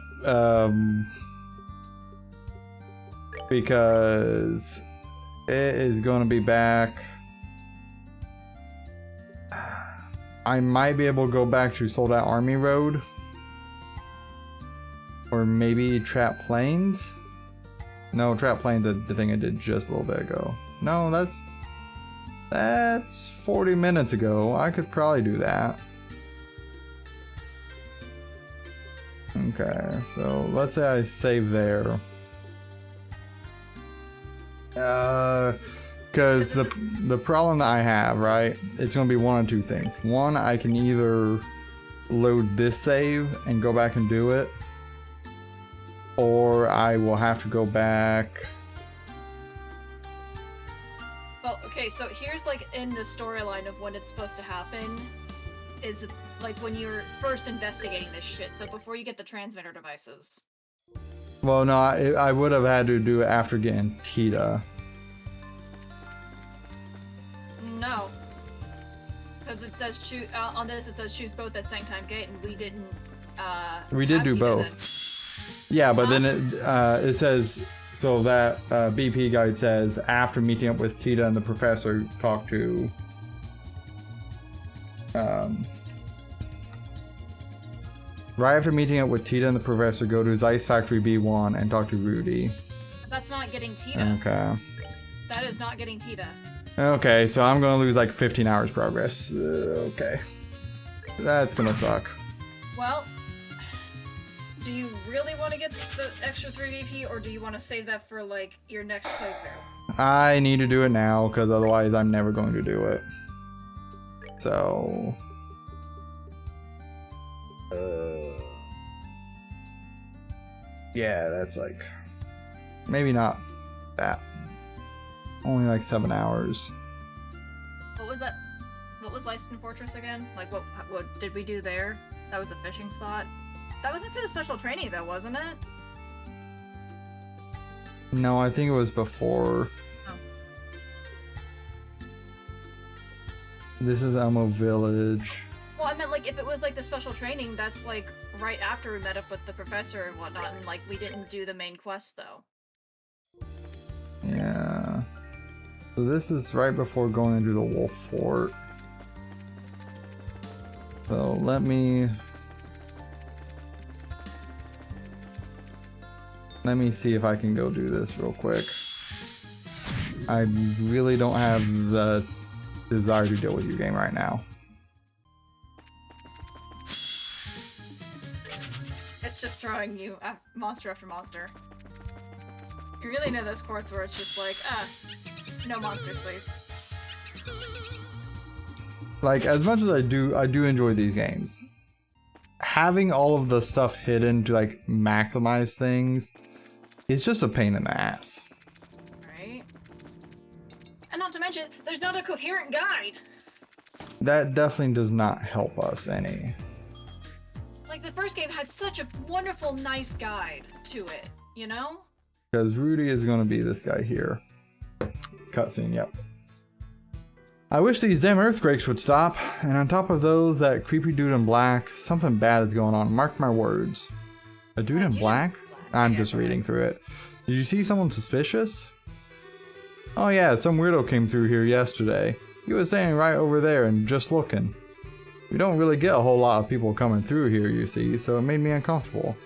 Because it is going to be back. I might be able to go back to Sold Out Army Road. Or maybe Trap Plains? No, Trap Plains, the thing I did just a little bit ago. No, that's 40 minutes ago. I could probably do that. Okay, so let's say I save there. Because the problem that I have, right, it's going to be one of two things. One, I can either load this save and go back and do it, or I will have to go back. Well, okay, so here's like in the storyline of when it's supposed to happen is like when you're first investigating this shit, so before you get the transmitter devices. Well, no, I would have had to do it after getting Tita. No. Because it says choose on this. It says choose both at same time gate, and we didn't. We did have do Tita both. Yeah, but then it says so that BP guide says after meeting up with Tita and the professor, talk to. Right after meeting up with Tita and the professor, go to Zeiss Factory B1 and talk to Rudy. That's not getting Tita. Okay. That is not getting Tita. Okay, so I'm gonna lose like 15 hours progress. Okay. That's gonna suck. Well, do you really want to get the extra 3 VP, or do you want to save that for like your next playthrough? I need to do it now, because otherwise I'm never going to do it. So... yeah, that's like... maybe not that. Only like 7 hours. What was that? What was Leiston Fortress again? Like, what did we do there? That was a fishing spot? That was after the special training, though, wasn't it? No, I think it was before. Oh. This is Elmo Village. Well, I meant, like, if it was, like, the special training, that's, like, right after we met up with the professor and whatnot, and, like, we didn't do the main quest, though. Yeah. So this is right before going into the Wolf Fort. So let me see if I can go do this real quick. I really don't have the desire to deal with your game right now. It's just throwing you monster after monster. You really know those courts where it's just like, no monsters, please. Like, as much as I do enjoy these games. Having all of the stuff hidden to like maximize things is just a pain in the ass. Right? And not to mention, there's not a coherent guide! That definitely does not help us any. Like, the first game had such a wonderful, nice guide to it, you know? Because Rudy is going to be this guy here. Cutscene, yep. I wish these damn earthquakes would stop. And on top of those, that creepy dude in black, something bad is going on. Mark my words. A dude in black? I'm just reading through it. Did you see someone suspicious? Oh yeah, some weirdo came through here yesterday. He was standing right over there and just looking. We don't really get a whole lot of people coming through here, you see, so it made me uncomfortable.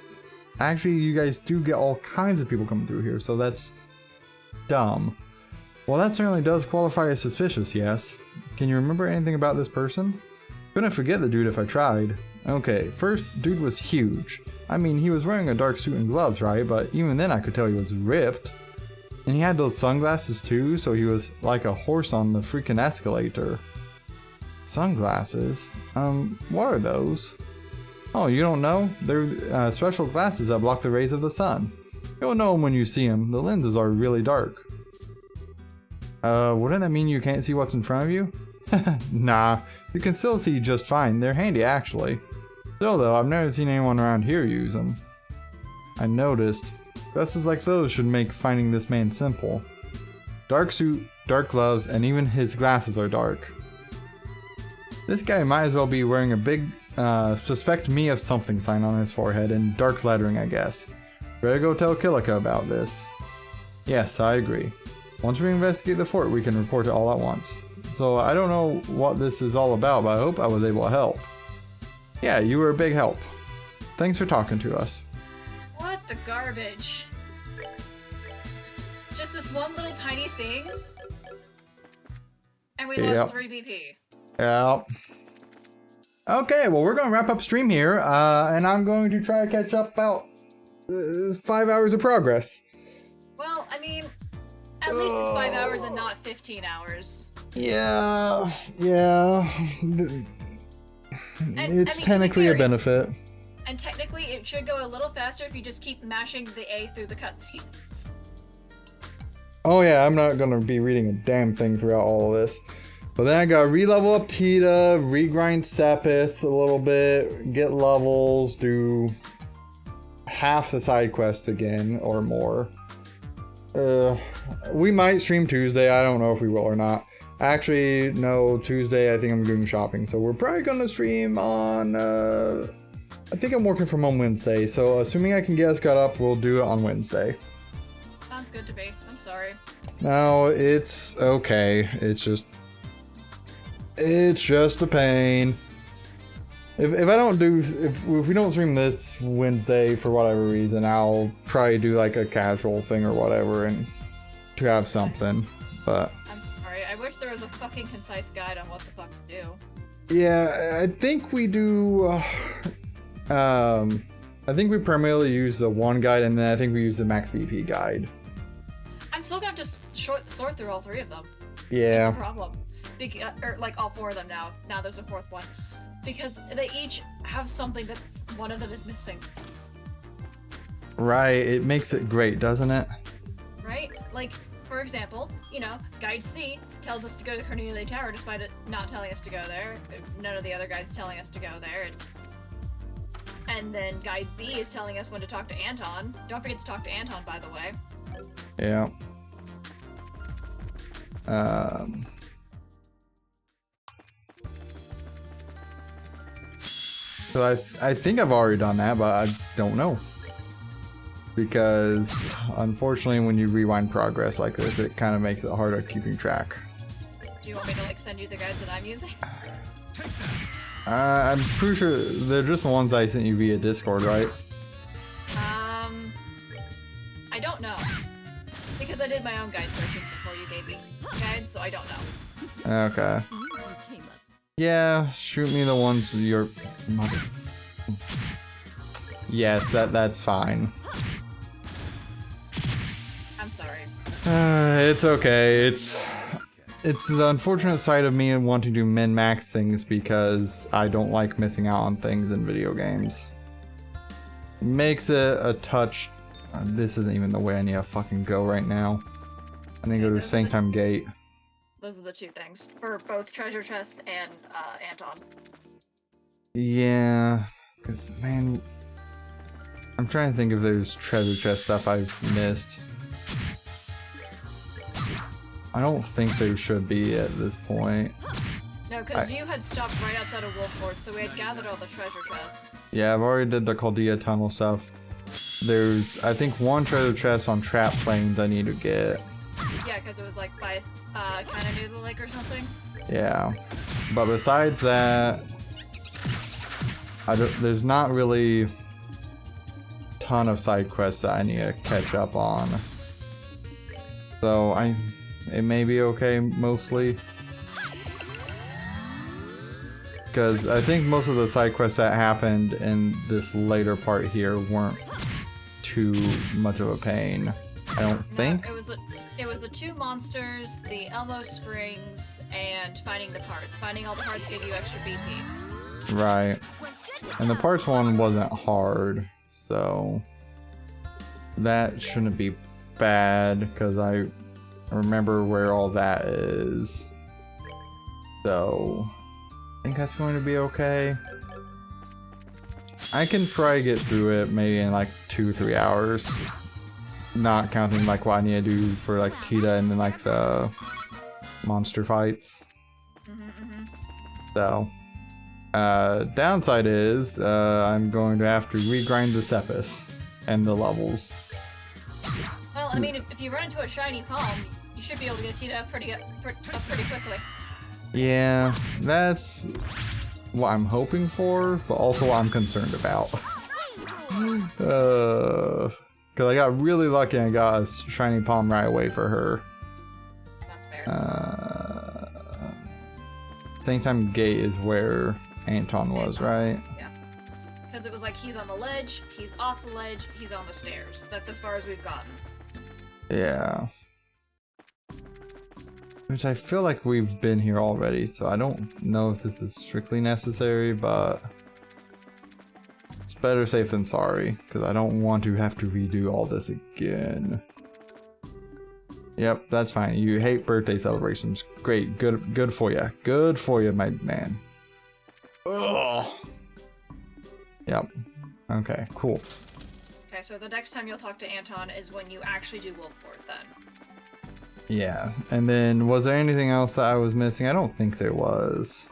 Actually, you guys do get all kinds of people coming through here, so that's dumb. Well, that certainly does qualify as suspicious, yes. Can you remember anything about this person? Couldn't forget the dude if I tried. Okay, first, dude was huge. I mean, he was wearing a dark suit and gloves, right? But even then I could tell he was ripped. And he had those sunglasses too, so he was like a horse on the freaking escalator. Sunglasses? What are those? Oh, you don't know? They're special glasses that block the rays of the sun. You'll know them when you see them. The lenses are really dark. Wouldn't that mean you can't see what's in front of you? Nah, you can still see just fine. They're handy actually. Still though, I've never seen anyone around here use them. I noticed. Glasses like those should make finding this man simple. Dark suit, dark gloves, and even his glasses are dark. This guy might as well be wearing a big suspect me of something sign on his forehead in dark lettering, I guess. Better go tell Kilika about this. Yes, I agree. Once we investigate the fort, we can report it all at once. So I don't know what this is all about, but I hope I was able to help. Yeah, you were a big help. Thanks for talking to us. What the garbage? Just this one little tiny thing? And we lost 3 BP. Yep. Okay, well we're gonna wrap up stream here, and I'm going to try to catch up about 5 hours of progress. Well, I mean, at least it's 5 hours and not 15 hours. Yeah. It's I mean, technically a benefit. And technically, it should go a little faster if you just keep mashing the A through the cutscenes. Oh yeah, I'm not gonna be reading a damn thing throughout all of this. But then I gotta re-level up Tita, regrind Sepith a little bit, get levels, do half the side quests again or more. We might stream Tuesday, I don't know if we will or not. Actually, no, Tuesday I think I'm doing shopping, so we're probably gonna stream on, I think I'm working from home Wednesday, so assuming I can get us got up, we'll do it on Wednesday. Sounds good to me. I'm sorry. No, it's okay. It's just a pain. If we don't stream this Wednesday for whatever reason, I'll probably do like a casual thing or whatever and to have something. But I'm sorry. I wish there was a fucking concise guide on what the fuck to do. yeah, I think we do. I think we primarily use the one guide, and then I think we use the max BP guide. I'm still gonna have to sort through all 3 of them. Yeah. That's the problem. Or like all 4 of them now. Now there's a 4th one. Because they each have something that one of them is missing. Right. It makes it great, doesn't it? Right? Like, for example, you know, Guide C tells us to go to Cornelia Tower despite it not telling us to go there. None of the other guides telling us to go there. And then Guide B is telling us when to talk to Anton. Don't forget to talk to Anton, by the way. Yeah. So I think I've already done that, but I don't know. Because unfortunately when you rewind progress like this, it kind of makes it harder keeping track. Do you want me to like send you the guides that I'm using? I'm pretty sure they're just the ones I sent you via Discord, right? I don't know. Because I did my own guide searching before you gave me guides, so I don't know. Okay. Yeah, shoot me the ones you're... Yes, that's fine. I'm sorry. It's okay. It's the unfortunate side of me wanting to min-max things because I don't like missing out on things in video games. It makes it a touch... this isn't even the way I need to fucking go right now. I need to go to Sanctum Gate. Those are the 2 things for both treasure chest and Anton. Yeah, Because, man, I'm trying to think if there's treasure chest stuff I've missed. I don't think there should be at this point. No, because you had stopped right outside of Wolfport, so we had gathered all the treasure chests. Yeah, I've already did the Chaldea tunnel stuff. There's, I think, one treasure chest on Trap Plains I need to get. Yeah, because it was like by kind of near the lake or something. Yeah, but besides that, there's not really a ton of side quests that I need to catch up on. So it may be okay mostly. Because I think most of the side quests that happened in this later part here weren't too much of a pain. I don't think. It was the 2 monsters, the Elmo Springs, and finding the parts. Finding all the parts gave you extra BP. Right. And the parts one wasn't hard, so that shouldn't be bad because I remember where all that is. So I think that's going to be okay. I can probably get through it maybe in like 2-3 hours. Not counting like what I need to do for like Tita and then like the monster fights. So downside is I'm going to have to regrind the Sepith and the levels. Well, I mean, if you run into a shiny palm, you should be able to get Tita up pretty quickly. Yeah, that's what I'm hoping for, but also what I'm concerned about. Because I got really lucky and I got a shiny palm right away for her. That's fair. Same time gate is where Anton was, right? Yeah. Because it was like he's on the ledge, he's off the ledge, he's on the stairs. That's as far as we've gotten. Yeah. Which I feel like we've been here already, so I don't know if this is strictly necessary, but it's better safe than sorry, because I don't want to have to redo all this again. Yep, that's fine. You hate birthday celebrations. Great, good for you. Good for you, my man. Ugh. Yep. Okay, cool. Okay, so the next time you'll talk to Anton is when you actually do Wolfport then. Yeah, and then was there anything else that I was missing? I don't think there was.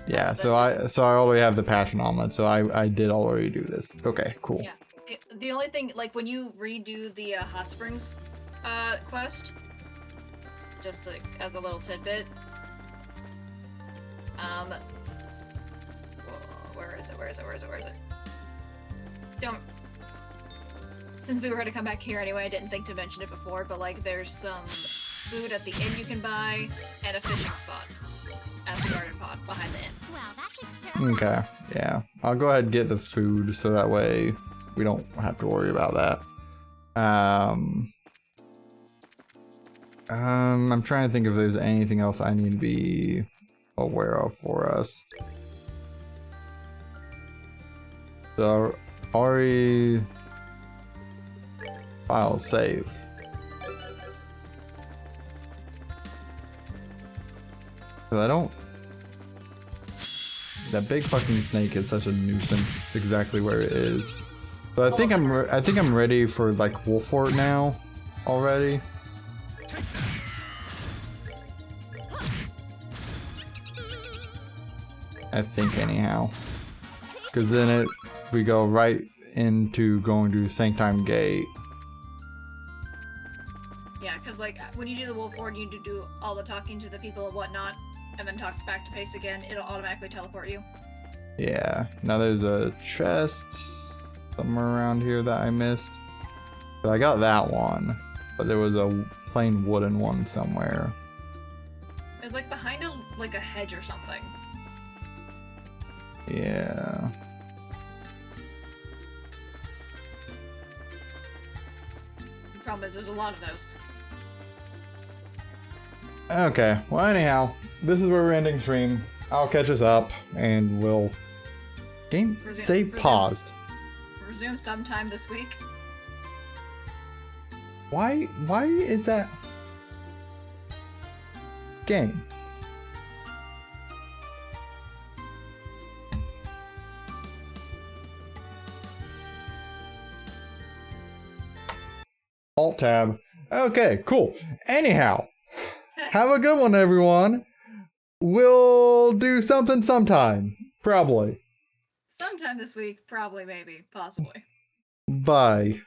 Yeah, so I already have the passion omelet, so I did already do this. Okay, cool. Yeah. The only thing, like when you redo the Hot Springs quest, just as a little tidbit, where is it? Don't. Since we were going to come back here anyway, I didn't think to mention it before, but like there's some food at the inn you can buy, and a fishing spot at the garden pond behind the inn. Well, that takes care of Okay, yeah. I'll go ahead and get the food so that way we don't have to worry about that. I'm trying to think if there's anything else I need to be aware of for us. So, Ari file save. Cause I don't. That big fucking snake is such a nuisance. Exactly where it is. But I think I'm ready for like Wolfport now, already. I think anyhow. Cause then we go right into going to Sanctime Gate. Yeah, because like when you do the Wolfport, you do all the talking to the people and whatnot, and then talk back to Pace again. It'll automatically teleport you. Yeah. Now there's a chest somewhere around here that I missed. But I got that one, but there was a plain wooden one somewhere. It was like behind a hedge or something. Yeah. The problem is there's a lot of those. Okay, well anyhow, this is where we're ending stream. I'll catch us up and we'll stay paused. Resume sometime this week. Why is that? game. Alt tab. Okay, cool. Anyhow, have a good one, everyone. We'll do something sometime. Probably. Sometime this week, probably, maybe, possibly. Bye.